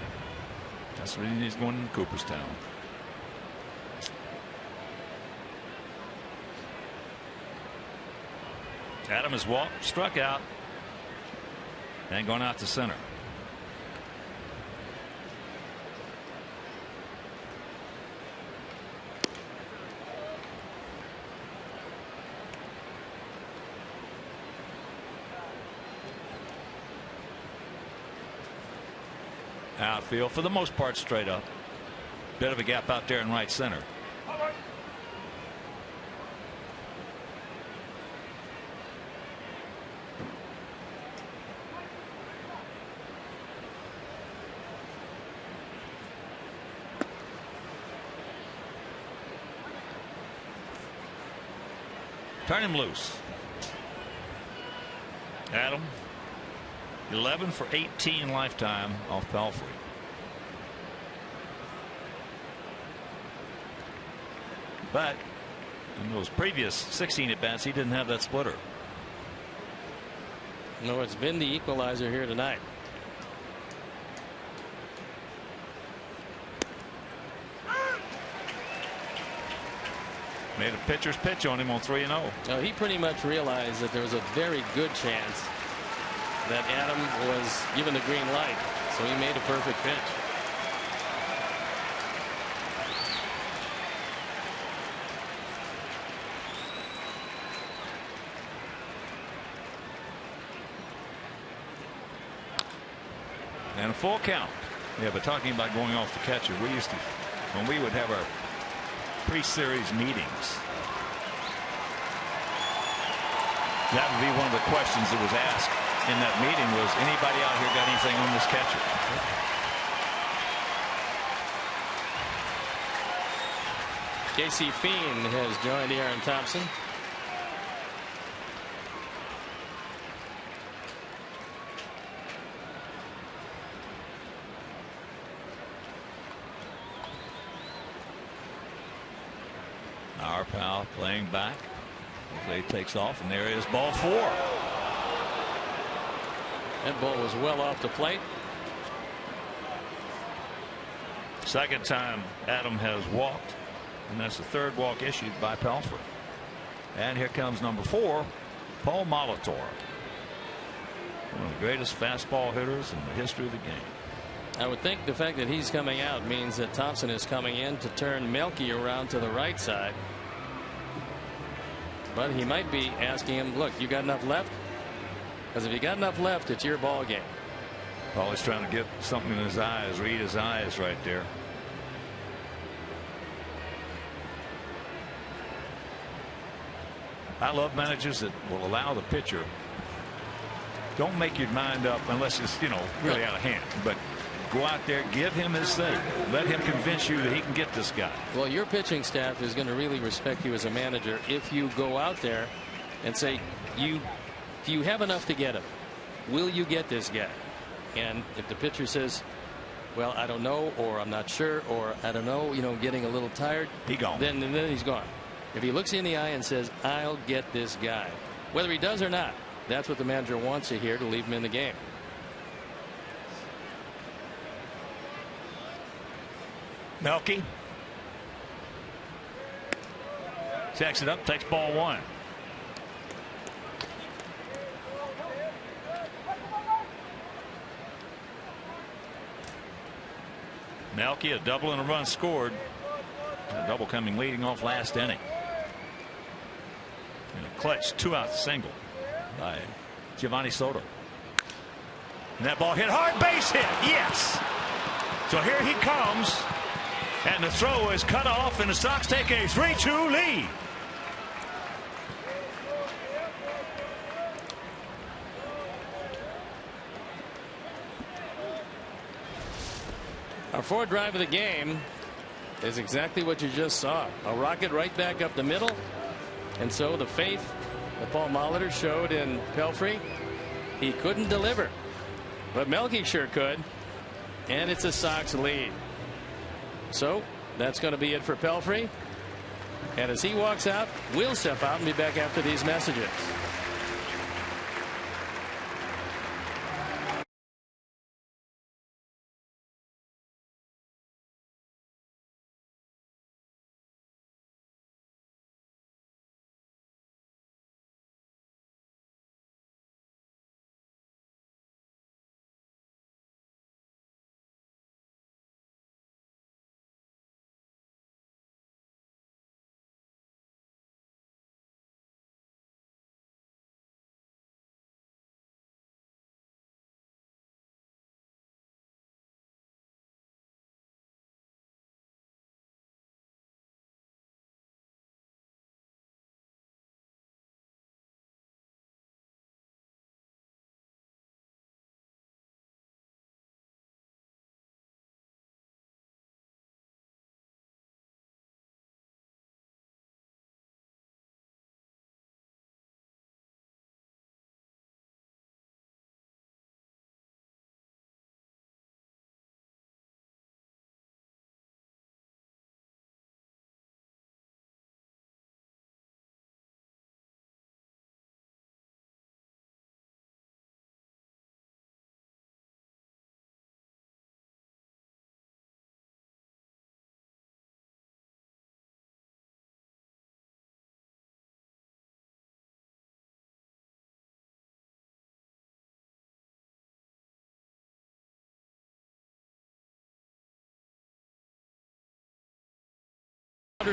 That's the reason he's going to Cooperstown. Adam has walked, struck out, and gone out to center. Outfield, for the most part, straight up. Bit of a gap out there in right center. Turn him loose. Adam, 11 for 18 lifetime off Pelfrey. But in those previous 16 at bats, he didn't have that splitter. No, it's been the equalizer here tonight. Made a pitcher's pitch on him on 3-0. No, he pretty much realized that there was a very good chance that Adam was given the green light, so he made a perfect pitch. And a full count. Yeah, but talking about going off the catcher, we used to, when we would have our pre-series meetings, that would be one of the questions that was asked in that meeting was, anybody out here got anything on this catcher? Casey Fiend has joined Aaron Thompson. Our pal playing back. He takes off, and there is ball 4. That ball was well off the plate. Second time Adam has walked, and that's the third walk issued by Pelfrey. And here comes number 4, Paul Molitor, one of the greatest fastball hitters in the history of the game. I would think the fact that he's coming out means that Thompson is coming in to turn Melky around to the right side. But he might be asking him, look, you got enough left? Because if you got enough left, it's your ball game. Paul is trying to get something in his eyes, read his eyes right there. I love managers that will allow the pitcher. Don't make your mind up unless it's, really out of hand. But go out there, give him his say. Let him convince you that he can get this guy. Well, your pitching staff is going to really respect you as a manager if you go out there and say, do you have enough to get him? Will you get this guy? And if the pitcher says, well, I don't know, or I'm not sure, or I don't know, getting a little tired, he gone. Then he's gone. If he looks you in the eye and says, I'll get this guy, whether he does or not, that's what the manager wants to hear to leave him in the game. Melky checks it up, takes ball 1. Melky, a double and a run scored. A double coming leading off last inning. And a clutch 2-out single by Giovanni Soto. And that ball hit hard, base hit. Yes. So here he comes. And the throw is cut off, and the Sox take a 3-2 lead. Our fourth drive of the game is exactly what you just saw. A rocket right back up the middle. And so the faith that Paul Molitor showed in Pelfrey, he couldn't deliver. But Melky sure could. And it's a Sox lead. So that's going to be it for Pelfrey. And as he walks out, we'll step out and be back after these messages.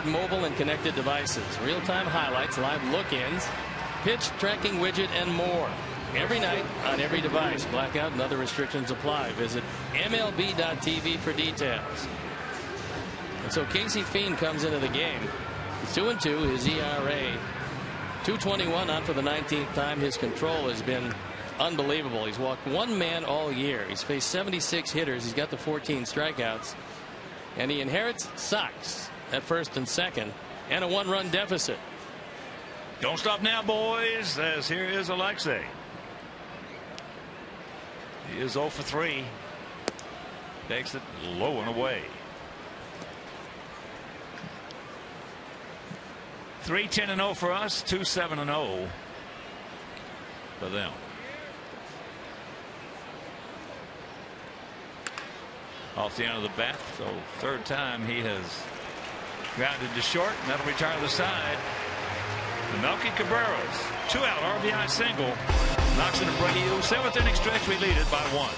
Mobile and connected devices, real-time highlights, live look-ins, pitch tracking widget, and more. Every night on every device. Blackout and other restrictions apply. Visit MLB.tv for details. And so Casey Fiend comes into the game. He's 2-2. His ERA 2.21 on for the 19th time. His control has been unbelievable. He's walked one man all year. He's faced 76 hitters. He's got the 14 strikeouts. And he inherits Sox at first and second, and a one-run deficit. Don't stop now, boys, as here is Alexei. He is 0 for 3. Takes it low and away. 3-10-0 for us, 2-7-0 for them. Off the end of the bat, so third time he has grounded to short, and that'll return to the side. The Melky Cabrera's 2-out RBI single knocks in a Brady. Seventh inning stretch, we lead it by 1.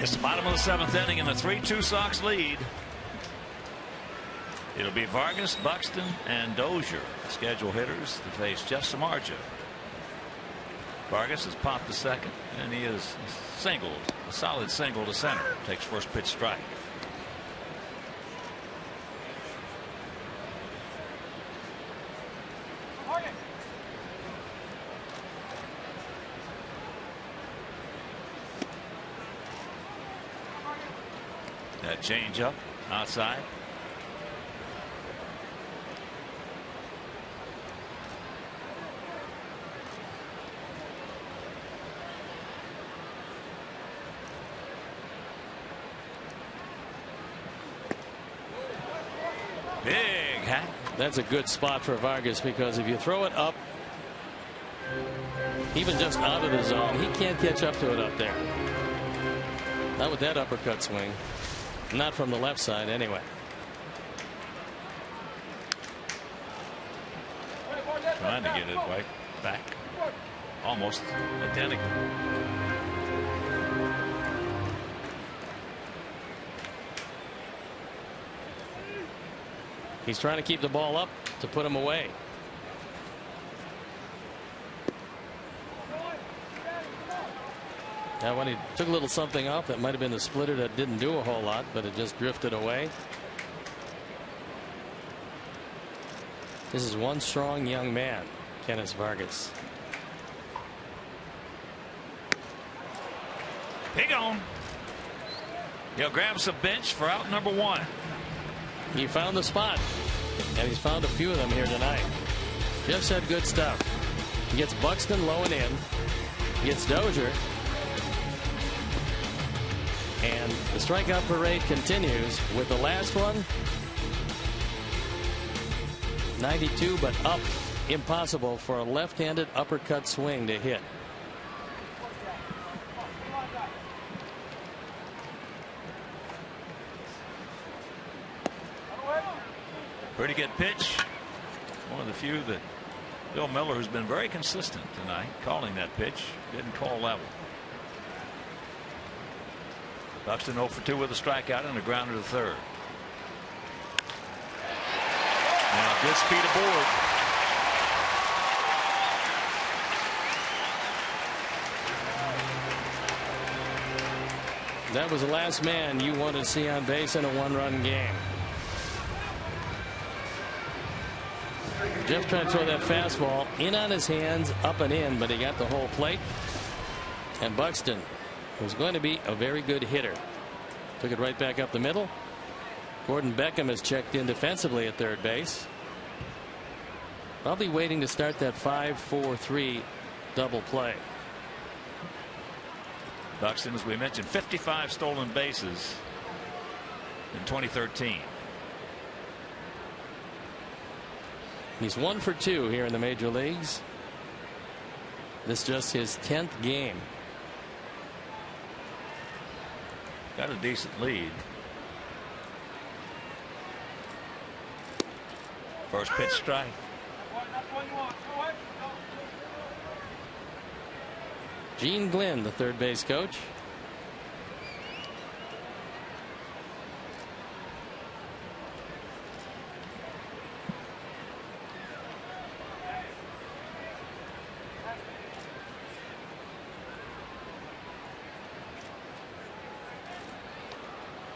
It's the bottom of the 7th inning and the 3-2 Sox lead. It'll be Vargas, Buxton, and Dozier, schedule hitters, to face Jeff Samardzija. Vargas has popped to second, and he is singled, a solid single to center. Takes first pitch strike. That change up outside. Big hack. That's a good spot for Vargas, because if you throw it up, even just out of the zone, he can't catch up to it up there. Not with that uppercut swing. Not from the left side anyway. Trying to get it right back. Almost identical. He's trying to keep the ball up to put him away. Now, when he took a little something off, that might have been the splitter that didn't do a whole lot, but it just drifted away. This is one strong young man, Kenneth Vargas. Big on. He'll grab some bench for out number 1. He found the spot, and he's found a few of them here tonight. Jeff said good stuff. He gets Buxton low and in. He gets Dozier. And the strikeout parade continues with the last one. 92, but up. Impossible for a left-handed uppercut swing to hit. Pretty good pitch. One of the few that Bill Miller, who's been very consistent tonight, calling that pitch, didn't call that one. Buxton 0 for 2 with a strikeout and a grounder to third. Now good speed aboard. That was the last man you wanted to see on base in a one-run game. Jeff tried to throw that fastball in on his hands, up and in, but he got the whole plate. And Buxton, who's going to be a very good hitter, took it right back up the middle. Gordon Beckham has checked in defensively at third base. Probably waiting to start that 5-4-3 double play. Buxton, as we mentioned, 55 stolen bases in 2013. He's 1 for 2 here in the major leagues. This is just his 10th game. Got a decent lead. First pitch strike. Gene Glynn, the third base coach.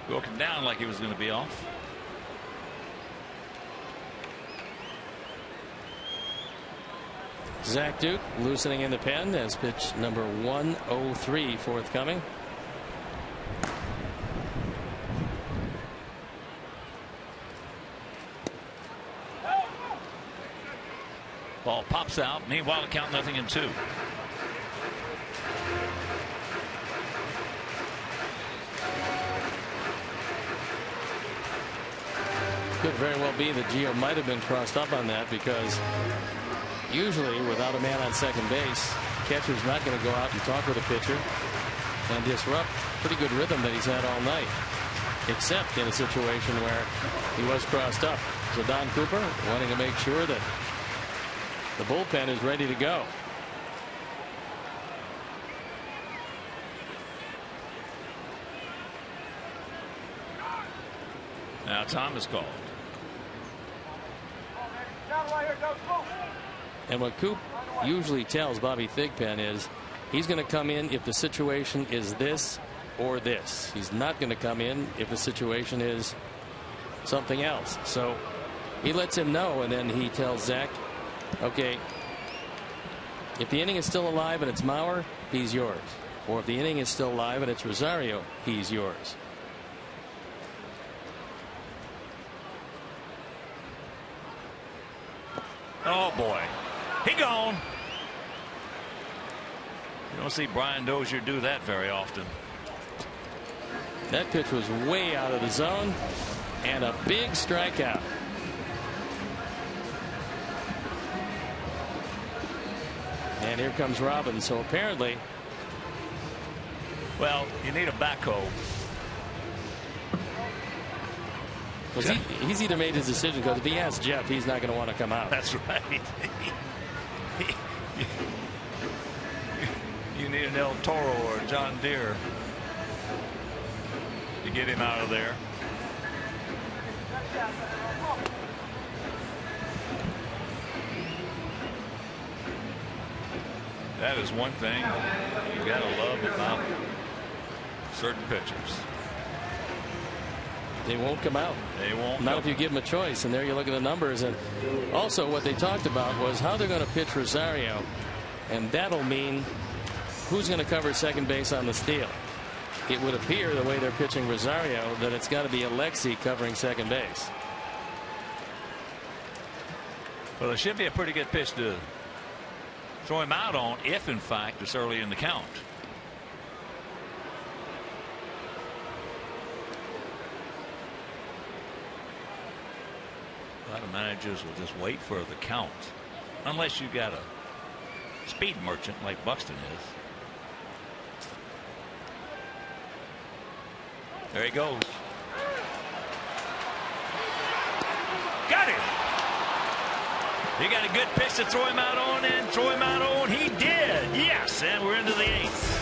Broken down like he was going to be off. Zach Duke loosening in the pen as pitch number 103 forthcoming. Ball pops out. Meanwhile, the count 0-2. Could very well be that Gio might have been crossed up on that, because usually without a man on second base, catcher's not going to go out and talk with a pitcher and disrupt pretty good rhythm that he's had all night, except in a situation where he was crossed up. So Don Cooper wanting to make sure that the bullpen is ready to go. Now time is called. And what Coop usually tells Bobby Thigpen is he's going to come in if the situation is this or this. He's not going to come in if the situation is something else. So he lets him know, and then he tells Zach, okay, if the inning is still alive and it's Mauer, he's yours. Or if the inning is still alive and it's Rosario, he's yours. Oh boy, he gone. You don't see Brian Dozier do that very often. That pitch was way out of the zone, and a big strikeout. And here comes Robbins. So apparently, well, you need a backhoe. Because he's either made his decision, because if he asks Jeff, he's not going to want to come out. That's right. You need an El Toro or a John Deere to get him out of there. That is one thing you got to love about certain pitchers. They won't come out. They won't. Not if you give them a choice. And there you look at the numbers. And also what they talked about was how they're going to pitch Rosario. And that'll mean who's going to cover second base on the steal. It would appear the way they're pitching Rosario that it's got to be Alexi covering second base. Well, it should be a pretty good pitch to throw him out on if, in fact, it's early in the count. A lot of managers will just wait for the count, unless you got a speed merchant like Buxton is. There he goes. Got it. He got a good pitch to throw him out on, and throw him out on. He did. Yes, and we're into the 8th.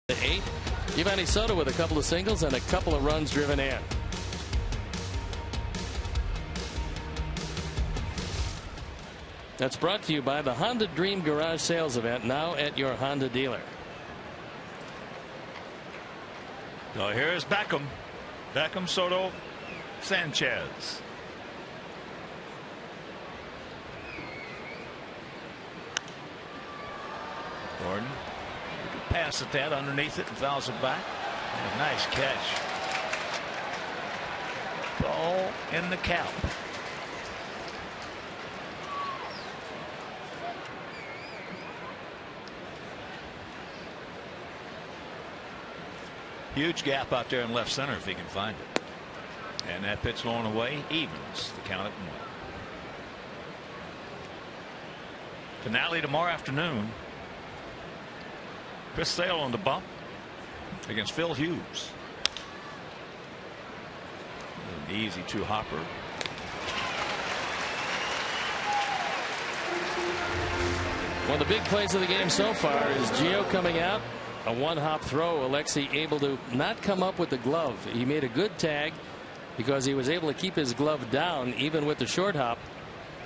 The 8th, Giovanni Soto with a couple of singles and a couple of runs driven in. That's brought to you by the Honda Dream Garage Sales Event, now at your Honda dealer. So here's Beckham. Beckham, Soto, Sanchez. Gordon. Pass at that underneath it and fouls it back. And a nice catch. Ball in the cap. Huge gap out there in left center if he can find it. And that pitch going away evens the count at 1. Finale tomorrow afternoon. Chris Sale on the bump against Phil Hughes. An easy 2-hopper. One of the big plays of the game so far is Gio coming out. A 1-hop throw. Alexei able to not come up with the glove. He made a good tag because he was able to keep his glove down even with the short hop.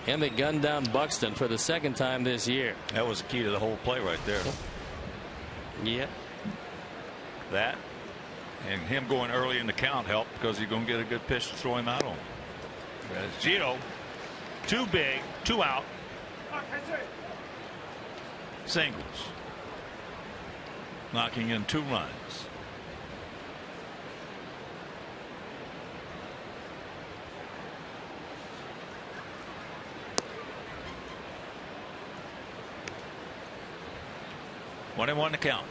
And they gunned down Buxton for the second time this year. That was the key to the whole play right there. Yeah. That and him going early in the count helped because you're going to get a good pitch to throw him out on. Gio, too big, 2 out. Singles. Knocking in 2 runs. One and 1 to count.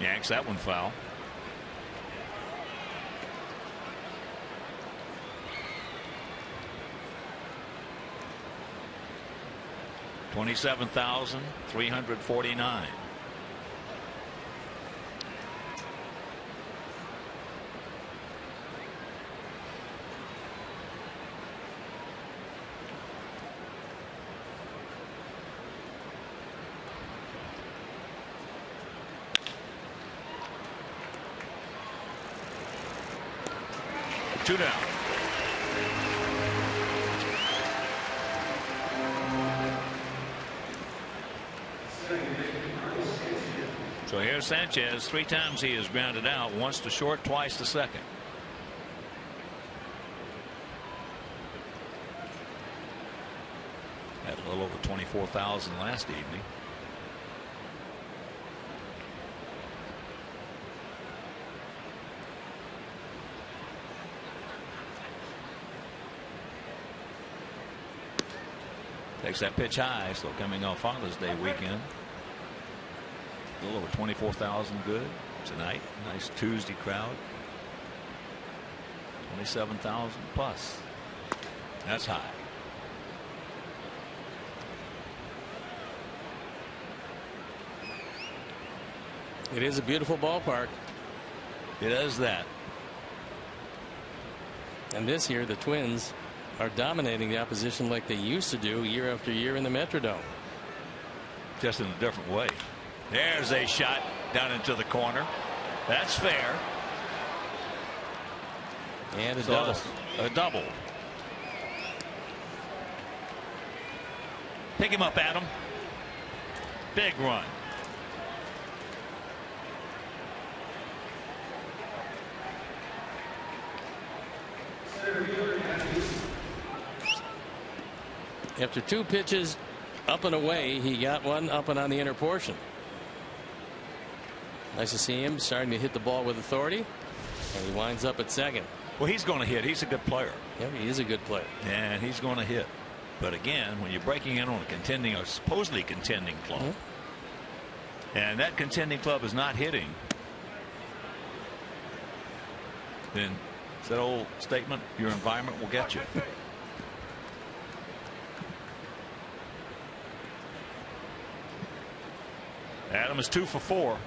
Yanks that one foul. $27,349. Two down. So here's Sanchez. 3 times he has grounded out. Once to short, twice to second. Had a little over 24,000 last evening. Takes that pitch high, so coming off Father's Day weekend. A little over 24,000 good tonight. Nice Tuesday crowd. 27,000 plus. That's high. It is a beautiful ballpark. It is that. And this year the Twins are dominating the opposition like they used to do year after year in the Metrodome. Just in a different way. There's a shot down into the corner. That's fair. And a double. A double. Pick him up, Adam. Big run. After 2 pitches up and away, he got one up and on the inner portion. Nice to see him starting to hit the ball with authority, and he winds up at second. Well, he's going to hit. He's a good player. Yeah, he is a good player. And he's going to hit. But again, when you're breaking in on a contending or supposedly contending club, and that contending club is not hitting, then it's that old statement, your environment will get you. Adam is 2 for 4.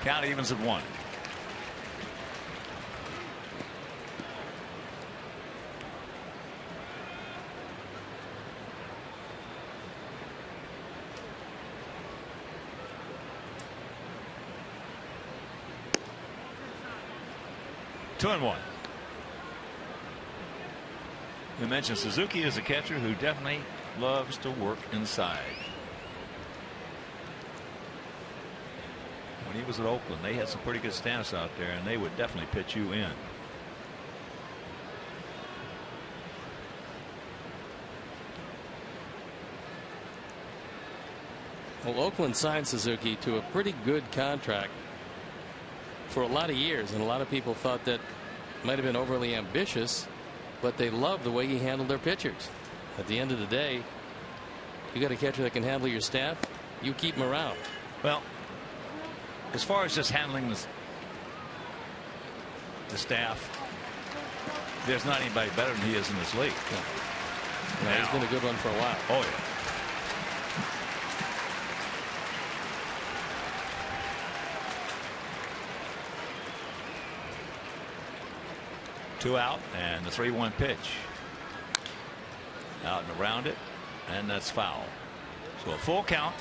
Count evens at 1. Two and 1. We mentioned Suzuki is a catcher who definitely loves to work inside. When he was at Oakland, they had some pretty good staffs out there, and they would definitely pitch you in. Well, Oakland signed Suzuki to a pretty good contract for a lot of years, and a lot of people thought that might have been overly ambitious, but they loved the way he handled their pitchers. At the end of the day, you got a catcher that can handle your staff, you keep him around. Well, as far as just handling the staff, there's not anybody better than he is in this league. Yeah. He's been a good one for a while. Oh yeah. Two out, and the 3-1 pitch. Out and around it, and that's foul. So a full count.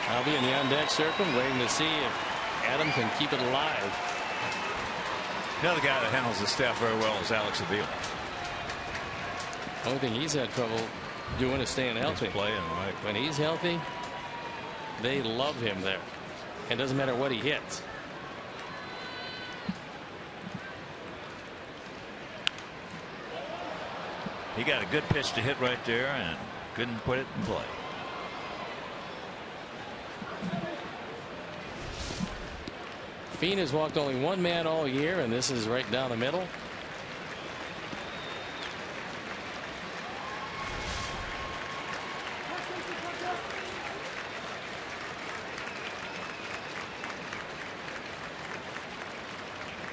I'll be in the on-deck circle waiting to see if Adam can keep it alive. The other guy that handles the staff very well is Alex Avila. Only thing he's had trouble doing is staying healthy. He's playing, right. When he's healthy, they love him there. It doesn't matter what he hits. He got a good pitch to hit right there and couldn't put it in play. Fiend has walked only one man all year, and this is right down the middle.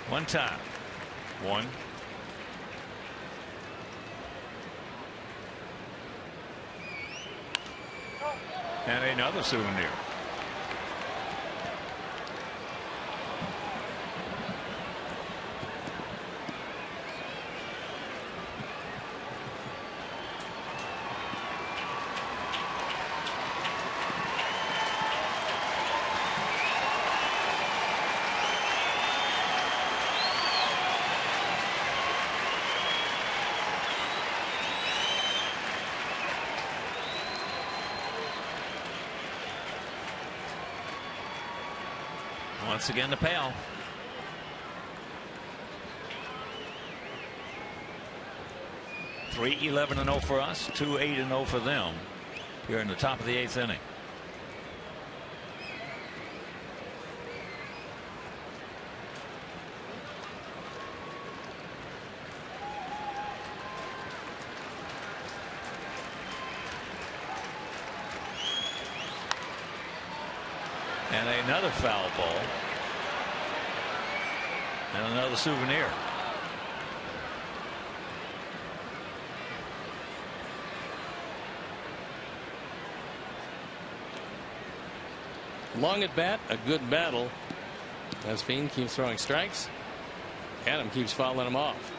One time. One. And another souvenir. Once again, the payoff. Three 11-0 for us, 2 8-0 for them here in the top of the 8th inning. And another foul ball. And another souvenir. Long at bat, a good battle. As Fiend keeps throwing strikes, Adam keeps fouling him off.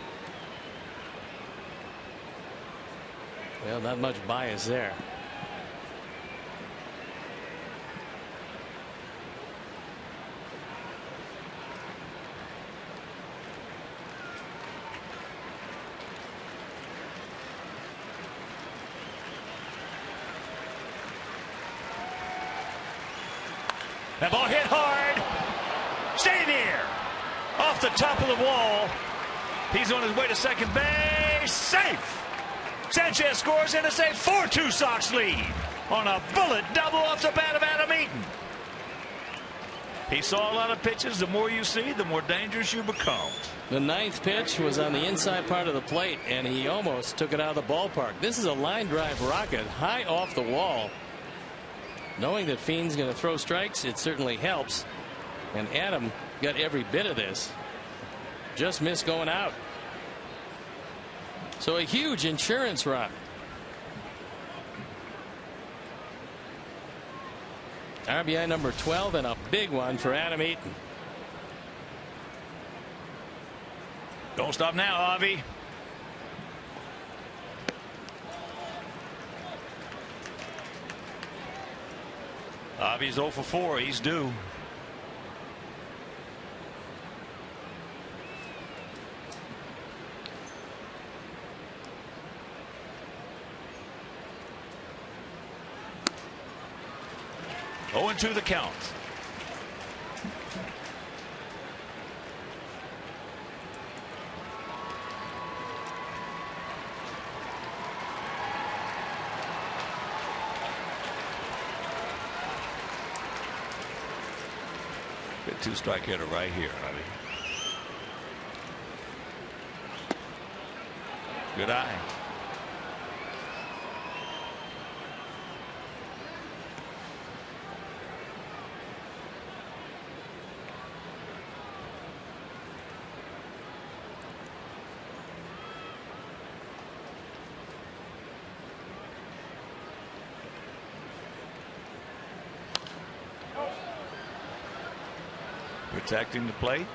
Well, not much bias there. That ball hit hard. Stay there. Off the top of the wall. He's on his way to second base. Safe. Sanchez scores and it's a 4-2 Sox lead on a bullet double off the bat of Adam Eaton. He saw a lot of pitches. The more you see, the more dangerous you become. The 9th pitch was on the inside part of the plate, and he almost took it out of the ballpark. This is a line drive rocket high off the wall. Knowing that Fiend's going to throw strikes, it certainly helps. And Adam got every bit of this. Just missed going out. So a huge insurance run. RBI number 12 and a big one for Adam Eaton. Don't stop now, Avi. He's 0 for 4. He's due. Oh, and 2 the count. Good 2-strike hitter right here. Good eye. Protecting the plate.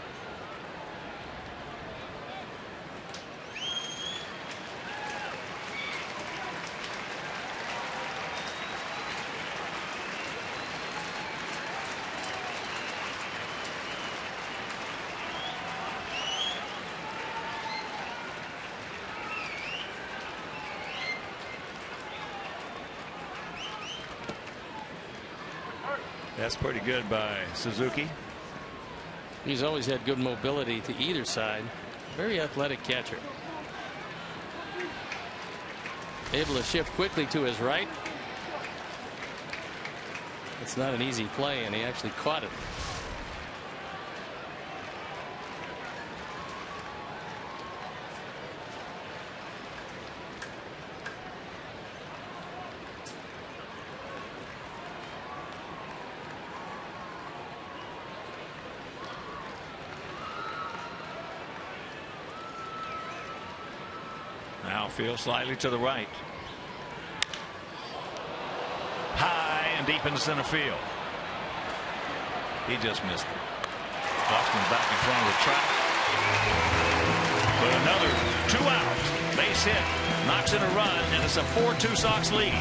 That's pretty good by Suzuki. He's always had good mobility to either side. Very athletic catcher. Able to shift quickly to his right. It's not an easy play, and he actually caught it. Outfield slightly to the right. High and deep in the center field. He just missed it. Boston back in front of the track. But another 2 out. Base hit. Knocks in a run, and it's a 4-2 Sox lead.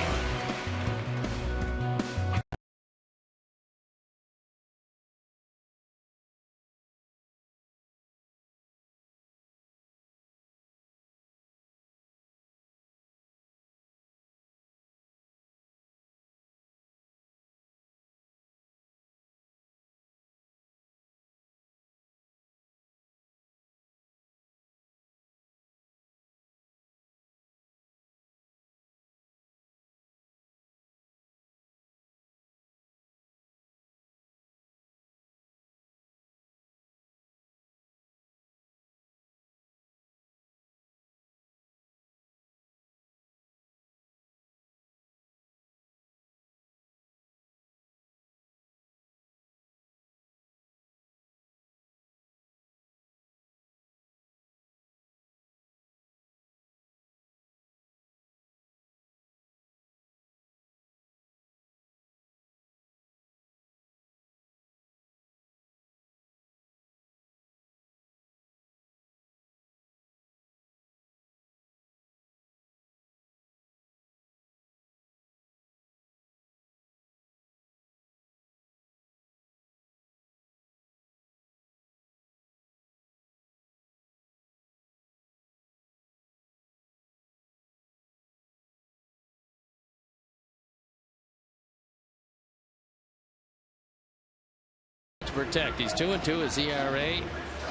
Protect. He's 2-2. His ERA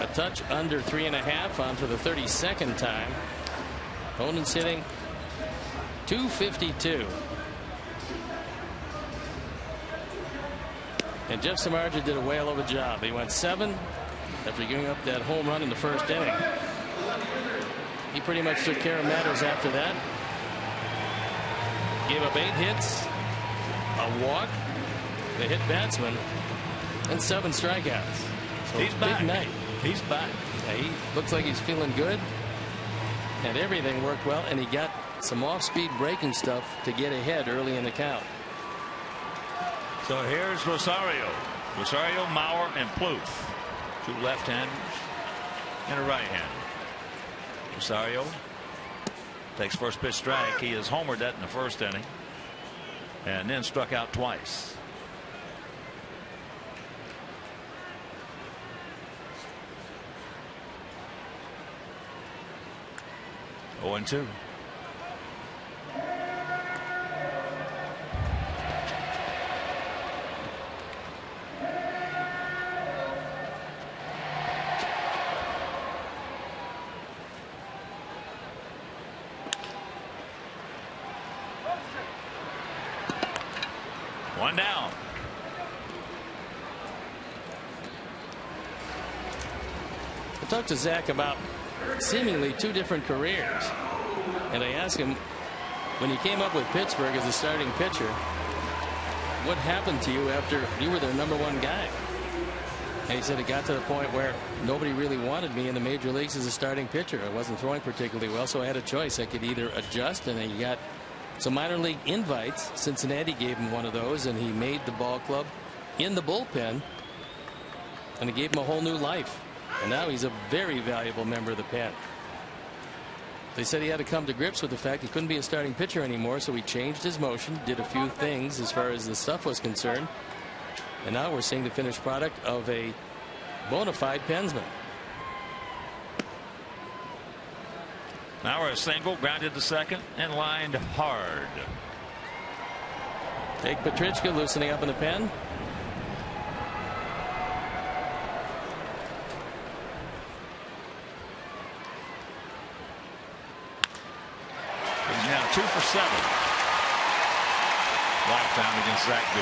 a touch under 3.5 on for the 32nd time. Opponent's hitting .252. And Jeff Samardzija did a whale of a job. He went 7 after giving up that home run in the first inning. He pretty much took care of matters after that. Gave up 8 hits, a walk, the hit batsman, and 7 strikeouts. So he's back. Big night. He's back. Yeah, he looks like he's feeling good. And everything worked well. And he got some off-speed breaking stuff to get ahead early in the count. So here's Rosario. Rosario, Mauer, and Pluth. 2 left-handers and a right-hander. Rosario takes first pitch strike. He has homered that in the first inning and then struck out twice. 0-2. One down. I talked to Zach about seemingly 2 different careers, and I asked him, when you came up with Pittsburgh as a starting pitcher, what happened to you after you were their #1 guy? And he said it got to the point where nobody really wanted me in the major leagues as a starting pitcher. I wasn't throwing particularly well, so I had a choice. I could either adjust, and he got some minor league invites. Cincinnati gave him one of those, and he made the ball club in the bullpen, and it gave him a whole new life. And now he's a very valuable member of the pen. They said he had to come to grips with the fact he couldn't be a starting pitcher anymore, so he changed his motion, did a few things as far as the stuff was concerned, and now we're seeing the finished product of a bona fide pensman. Now we're a single, grounded to second, and lined hard. Jake Petrichka loosening up in the pen. He's now 2 for 7. Lifetime against Zach B.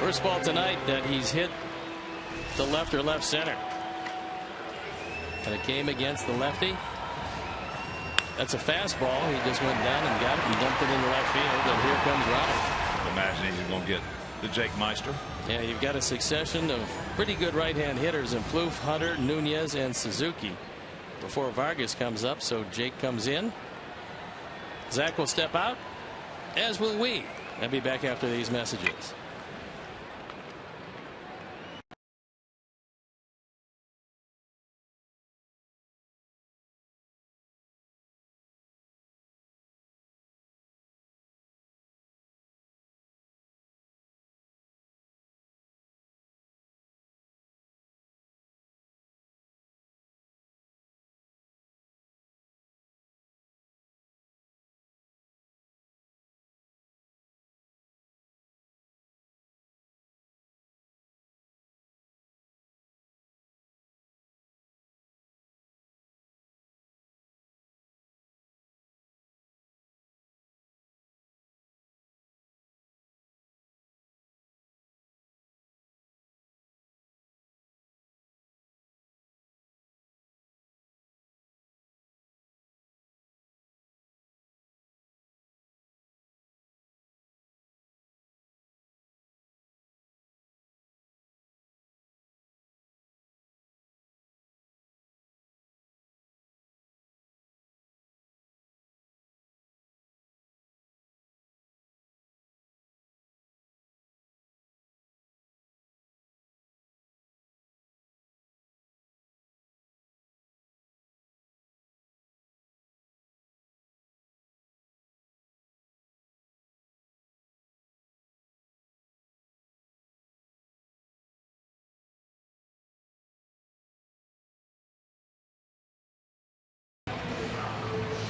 First ball tonight that he's hit the left or left center. And it came against the lefty. That's a fastball. He just went down and got it and dumped it into left field. And here comes Ronald. Imagine he's going to get the Jake Meister. Yeah, you've got a succession of pretty good right-hand hitters in Plouffe, Hunter, Nunez, and Suzuki before Vargas comes up. So Jake comes in. Zach will step out, as will we. I'll be back after these messages.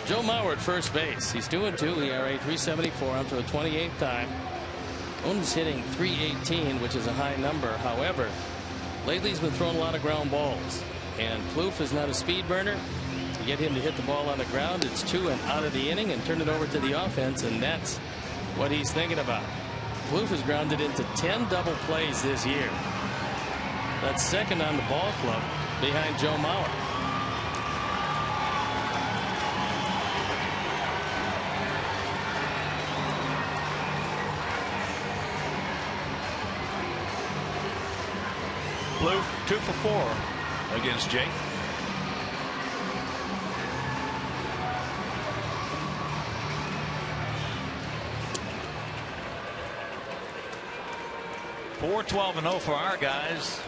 Joe Mauer at first base. He's 2-2, ERA 3.74 on for the 28th time. Owen's hitting .318, which is a high number. However, lately he's been throwing a lot of ground balls, and Plouffe is not a speed burner. You get him to hit the ball on the ground, it's 2 and out of the inning, and turn it over to the offense, and that's what he's thinking about. Plouffe has grounded into 10 double plays this year. That's second on the ball club behind Joe Mauer. Plouffe 2 for 4 against Jake. Four 12-0 for our guys.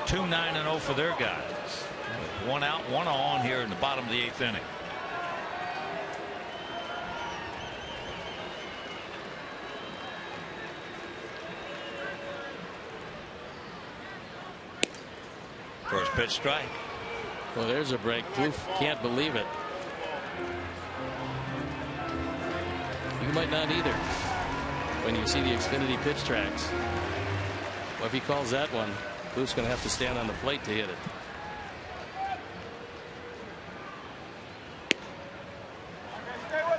2 9-0 for their guys. 1 out, 1 on here in the bottom of the 8th inning. First pitch strike. Well, there's a break. Kloof can't believe it. You might not either when you see the Xfinity pitch tracks. Well, if he calls that one, Kloof's going to have to stand on the plate to hit it.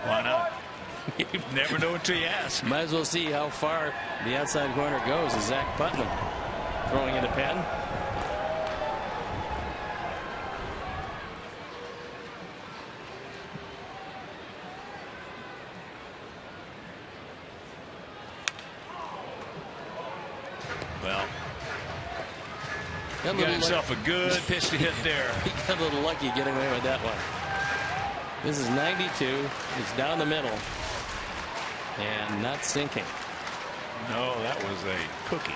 Why not? You never know until you ask. Might as well see how far the outside corner goes. Is Zach Putnam throwing in a pen? Well, he got himself a good pitch to hit there. He got a little lucky getting away with that one. This is 92. It's down the middle and not sinking. No, that was a cookie.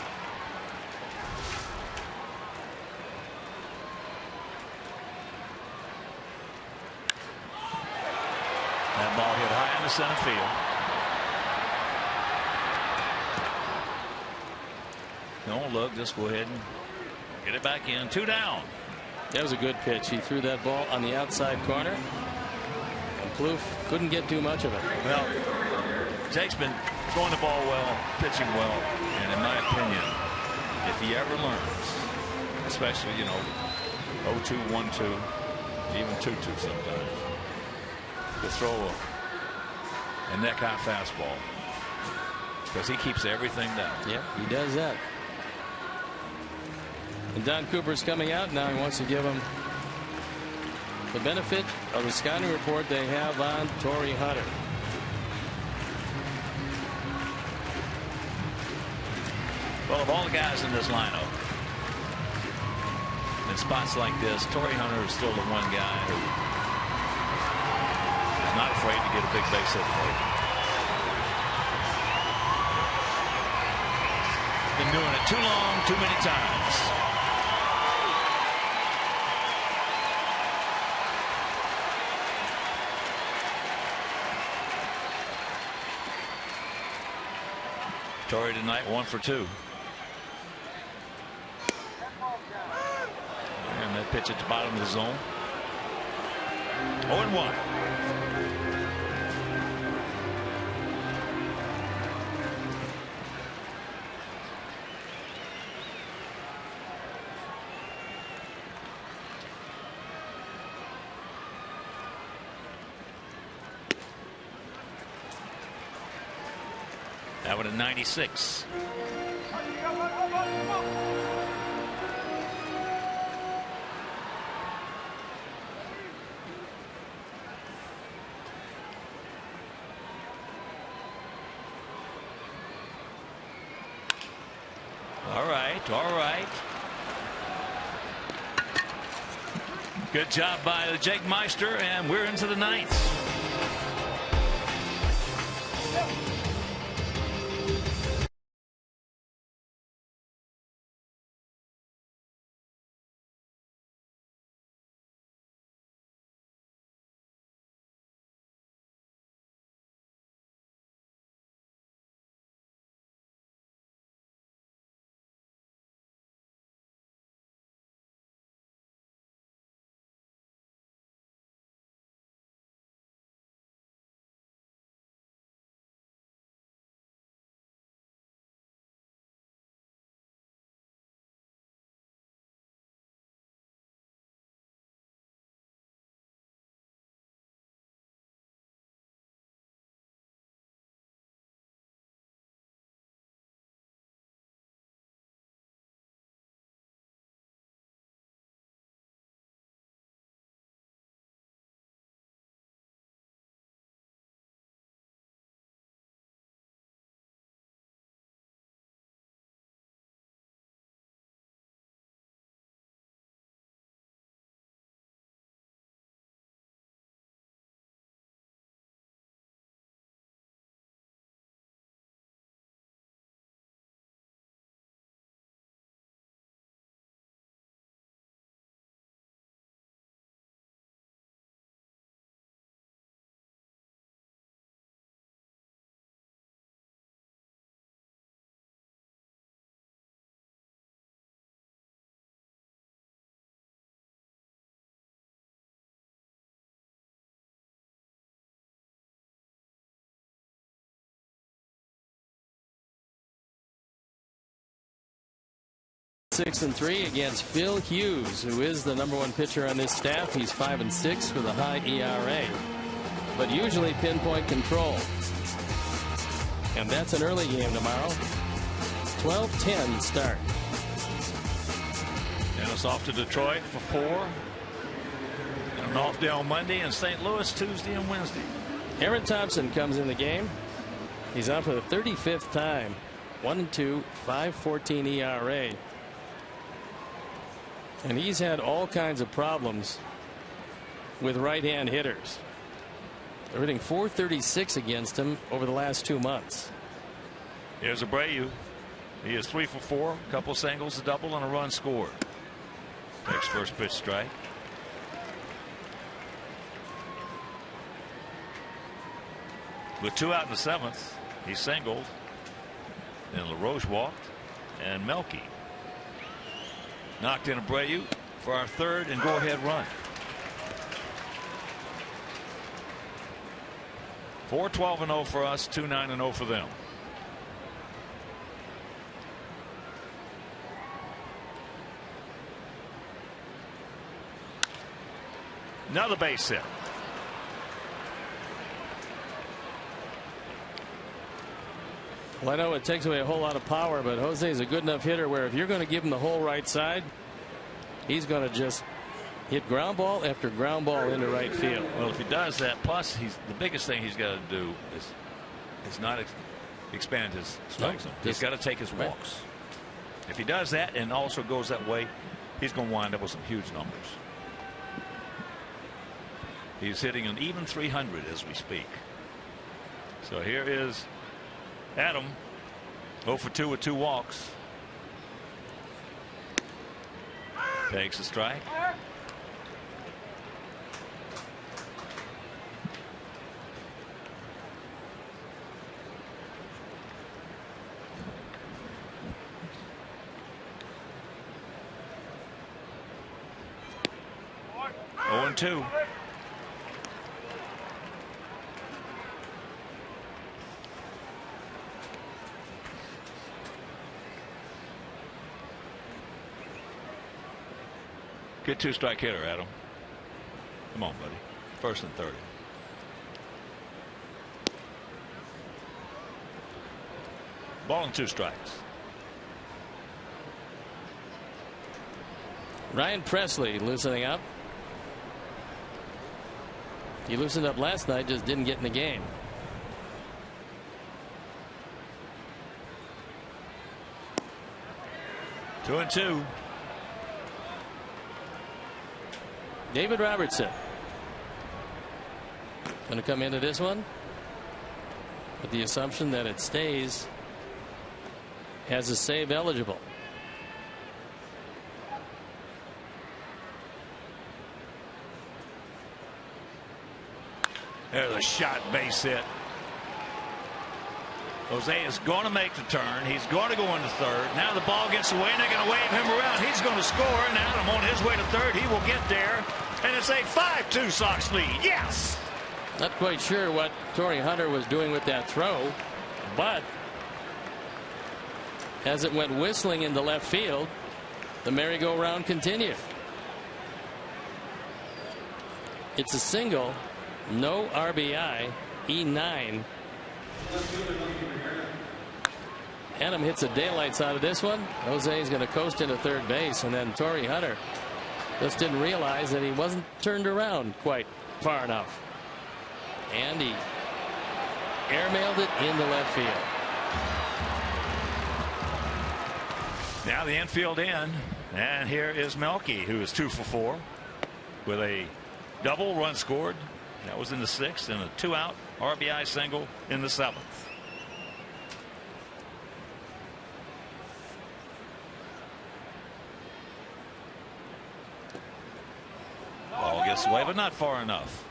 That ball hit high in the center field. Don't look, just go ahead and get it back in. 2 down. That was a good pitch. He threw that ball on the outside corner. And Kloof couldn't get too much of it. Well, Jake's been throwing the ball well, pitching well, and in my opinion, if he ever learns, especially, 0-2, 1-2, even 2-2 sometimes, to throw a neck-high fastball, because he keeps everything down. Yeah, he does that. And Don Cooper's coming out now. He wants to give him the benefit of the scouting report they have on Torrey Hunter. Well, of all the guys in this lineup, in spots like this, Torrey Hunter is still the one guy who is not afraid to get a big base hit for you. Been doing it too long, too many times. Torrey tonight 1 for 2. And that pitch at the bottom of the zone. 0-1. That would have 96. All right. Good job by Jake Meister, and we're into the 9th. 6-3 against Phil Hughes, who is the #1 pitcher on this staff. He's 5-6 with a high ERA, but usually pinpoint control. And that's an early game tomorrow. 12:10 start. And it's off to Detroit for 4. And an off day on Monday, and St. Louis Tuesday and Wednesday. Aaron Thompson comes in the game. He's out for the 35th time. 1-2, 5.14 ERA. And he's had all kinds of problems with right-hand hitters. They're hitting .436 against him over the last 2 months. Here's Abreu. He is 3 for 4, a couple singles, a double, and a run scored. Takes first pitch strike. With 2 out in the 7th, he singled. Then LaRoche walked, and Melky knocked in Abreu for our 3rd and go-ahead run. 4-12-0 for us, 2-9-0 for them. Another base hit. Well, I know it takes away a whole lot of power, but Jose is a good enough hitter where if you're going to give him the whole right side, he's going to just hit ground ball after ground ball into right field. Well, if he does that, plus the biggest thing he's got to do is not expand his strike zone. He's got to take his walks. If he does that and also goes that way, he's going to wind up with some huge numbers. He's hitting an even 300 as we speak. So here is Adam, 0 for 2 with 2 walks. Takes a strike. Oh, and 2. Good 2-strike hitter, Adam. Come on, buddy. 1st and 30. Ball and 2 strikes. Ryan Presley loosening up. He loosened up last night, just didn't get in the game. Two and 2. David Robertson going to come into this one with the assumption that it stays as a save eligible. There's a shot base hit. Jose is going to make the turn. He's going to go into 3rd. Now the ball gets away, and they're going to wave him around. He's going to score, and Adam on his way to 3rd. He will get there, and it's a 5-2 Sox lead. Yes! Not quite sure what Torrey Hunter was doing with that throw, but as it went whistling into left field, the merry-go-round continued. It's a single, no RBI, E9. Adam hits a daylights out of this one. Jose is going to coast into 3rd base, and then Torrey Hunter just didn't realize that he wasn't turned around quite far enough. And he airmailed it into left field. Now the infield in, and here is Melky, who is 2 for 4 with a double, run scored. That was in the 6th, and a 2-out RBI single in the 7th. Ball gets away, but not far enough.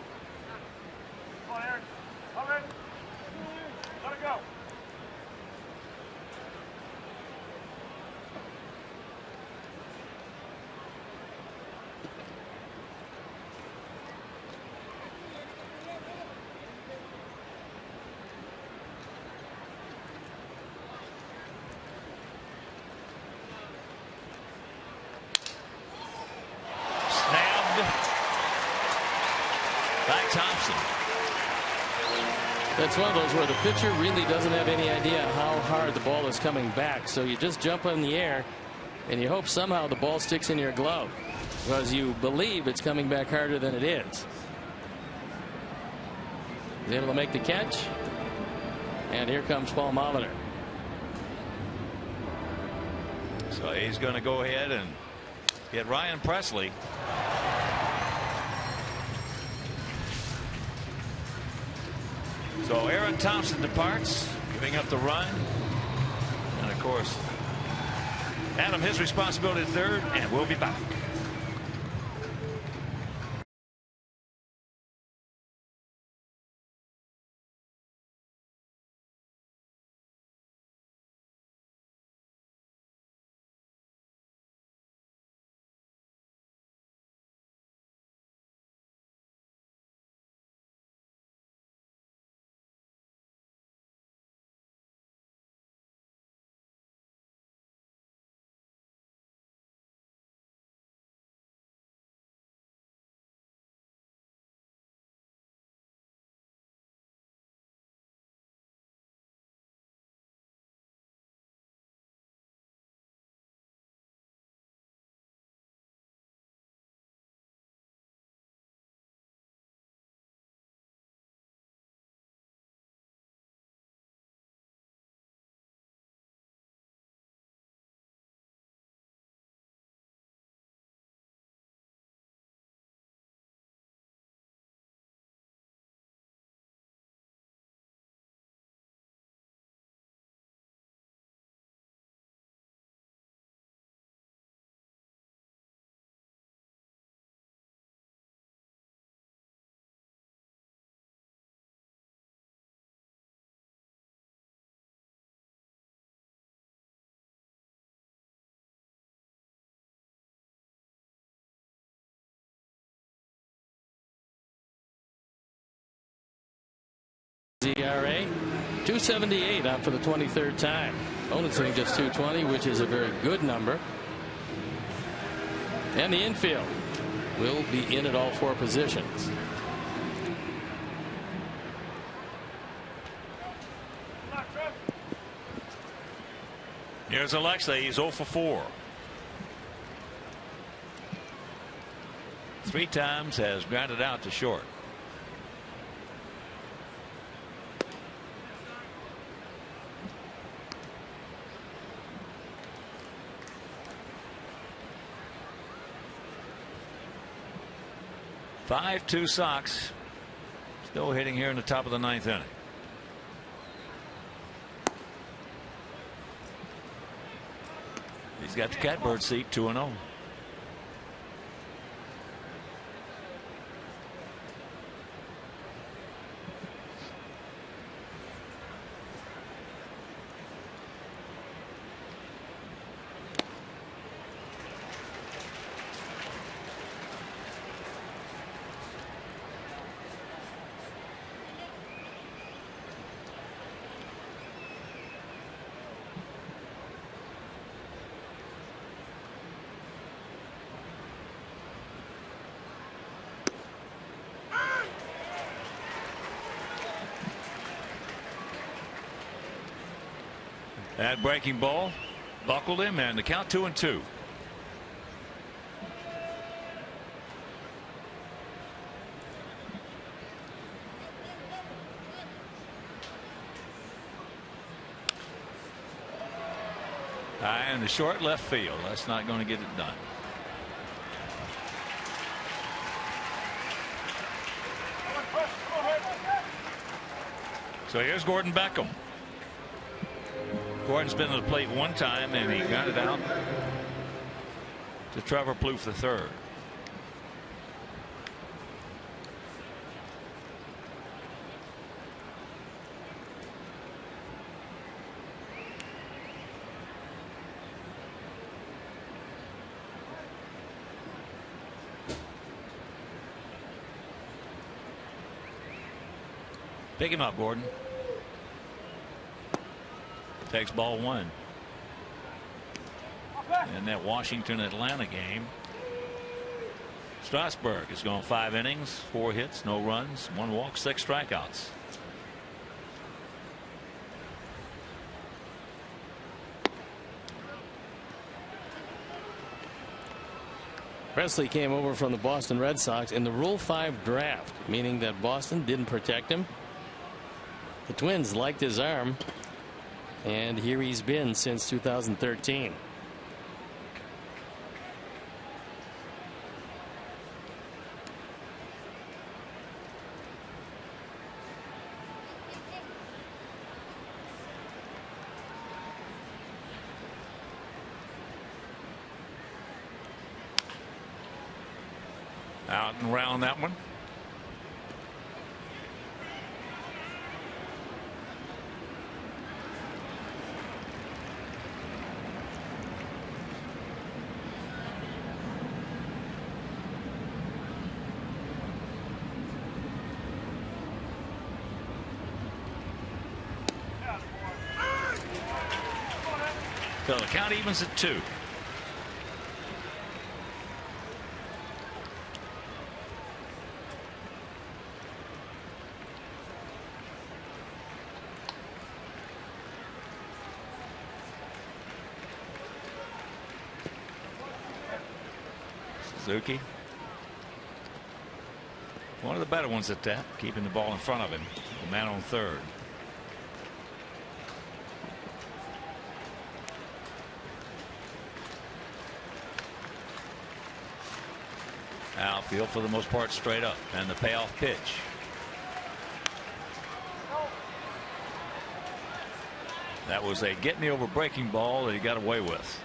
Come on, Aaron. All right. Let it go. by Thompson. That's one of those where the pitcher really doesn't have any idea how hard the ball is coming back. So you just jump in the air and you hope somehow the ball sticks in your glove because you believe it's coming back harder than it is. He's able to make the catch. And here comes Paul Molitor. So he's going to go ahead and get Ryan Presley. So Aaron Thompson departs, giving up the run. And of course, Adam, his responsibility at third, and we'll be back. ERA 2.78 out for the 23rd time. Opponent's hitting just 2.20, which is a very good number. And the infield will be in at all four positions. Here's Alexei. He's 0 for 4. 3 times has grounded out to short. Five-2 Sox. Still hitting here in the top of the 9th inning. He's got the catbird seat, 2-0. That breaking ball buckled him, and the count 2-2. And the short left field. That's not going to get it done. So here's Gordon Beckham. Gordon's been to the plate one time, and he got it out to Trevor Plouffe III. Pick him up, Gordon. Takes ball 1. In that Washington-Atlanta game, Strasburg has gone 5 innings, 4 hits, no runs, 1 walk, 6 strikeouts. Presley came over from the Boston Red Sox in the Rule 5 draft, meaning that Boston didn't protect him. The Twins liked his arm, and here he's been since 2013. Out and around that one. So the count evens at 2. Suzuki, one of the better ones at that, keeping the ball in front of him. The man on third. Outfield for the most part straight up, and the payoff pitch. That was a get me over breaking ball that he got away with.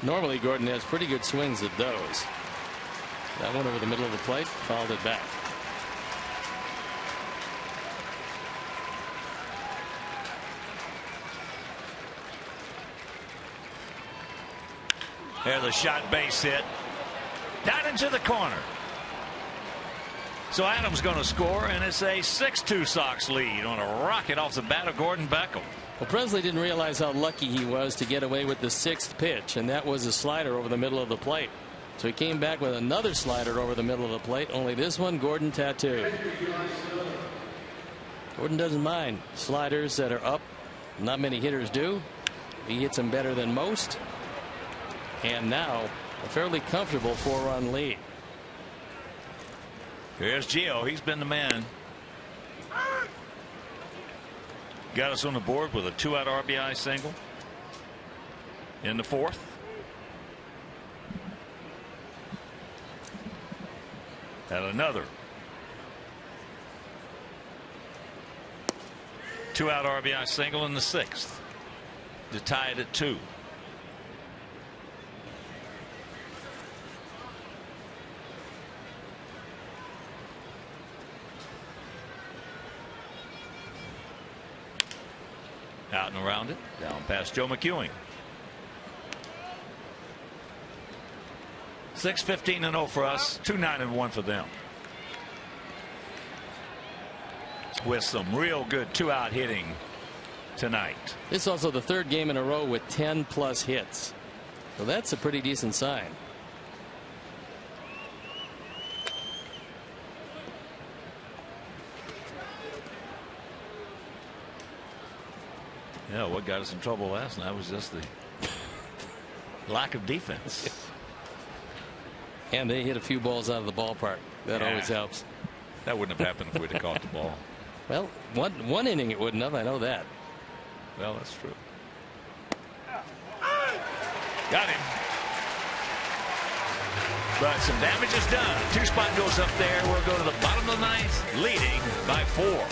Normally Gordon has pretty good swings at those. That one over the middle of the plate, fouled it back. There's a shot base hit down into the corner. So Adams going to score, and it's a 6-2 Sox lead on a rocket off the bat of Gordon Beckham. Well, Presley didn't realize how lucky he was to get away with the 6th pitch, and that was a slider over the middle of the plate. So he came back with another slider over the middle of the plate, only this one Gordon tattooed. Gordon doesn't mind sliders that are up. Not many hitters do. He hits them better than most. And now a fairly comfortable 4-run lead. Here's Gio. He's been the man. Got us on the board with a 2-out RBI single in the 4th. And another 2-out RBI single in the 6th to tie it at 2. Out and around it, down past Joe McEwing. 6-15-0 for us, 2-9-1 for them. With some real good 2-out hitting tonight. It's also the 3rd game in a row with 10+ hits. So that's a pretty decent sign. Yeah, what got us in trouble last night was just the lack of defense. And they hit a few balls out of the ballpark. That always helps. That wouldn't have happened if we'd have caught the ball. Well, one inning it wouldn't have. I know that. Well, that's true. Got him. But some damage is done. 2-spot goes up there. We'll go to the bottom of the 9th, leading by 4.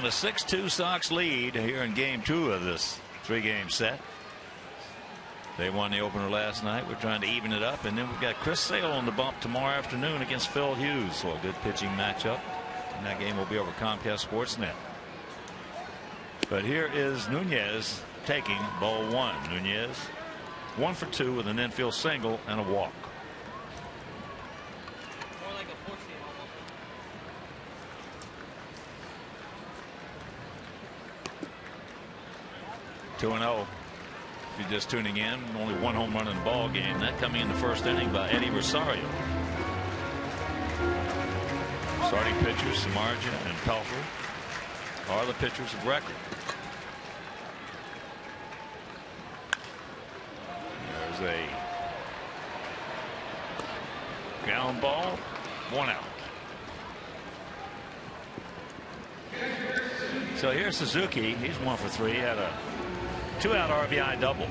A 6-2 Sox lead here in game 2 of this 3-game set. They won the opener last night. We're trying to even it up, and then we've got Chris Sale on the bump tomorrow afternoon against Phil Hughes. So a good pitching matchup, and that game will be over Comcast Sportsnet. But here is Nunez taking ball 1. Nunez 1 for 2 with an infield single and a walk. 2-0. If you're just tuning in, only 1 home run in the ball game. That coming in the first inning by Eddie Rosario. Starting pitchers Samardzija and Pelfrey are the pitchers of record. There's a ground ball, 1 out. So here's Suzuki. He's 1 for 3. Had a 2-out RBI double.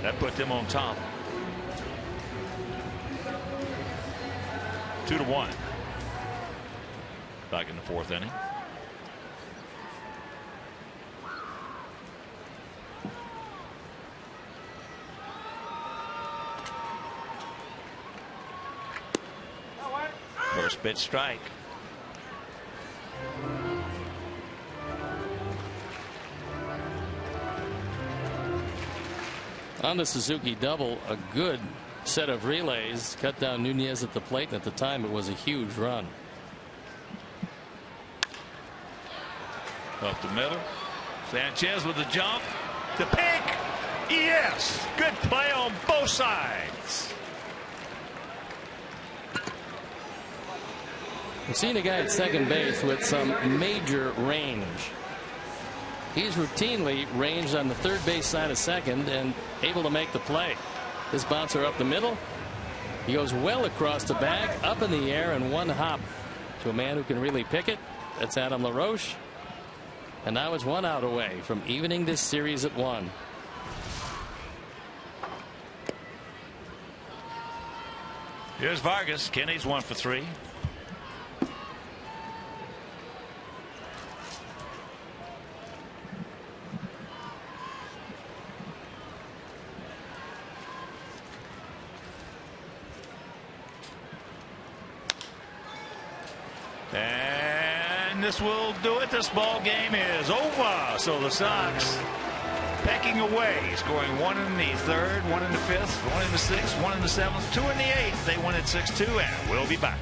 That put them on top. 2-1. Back in the 4th inning. First pitch strike. On the Suzuki double, a good set of relays cut down Nunez at the plate, and at the time it was a huge run. Up the middle. Sanchez with the jump. The pick. Yes. Good play on both sides. We've seen a guy at second base with some major range. He's routinely ranged on the third base side of second and able to make the play. This bouncer up the middle. He goes well across the bag, up in the air, and 1 hop to a man who can really pick it. That's Adam LaRoche. And now it's 1 out away from evening this series at 1. Here's Vargas. Kenny's 1 for 3. And this will do it. This ball game is over. So the Sox pecking away, scoring 1 in the 3rd, 1 in the 5th, 1 in the 6th, 1 in the 7th, 2 in the 8th. They win at 6-2, and we'll be back.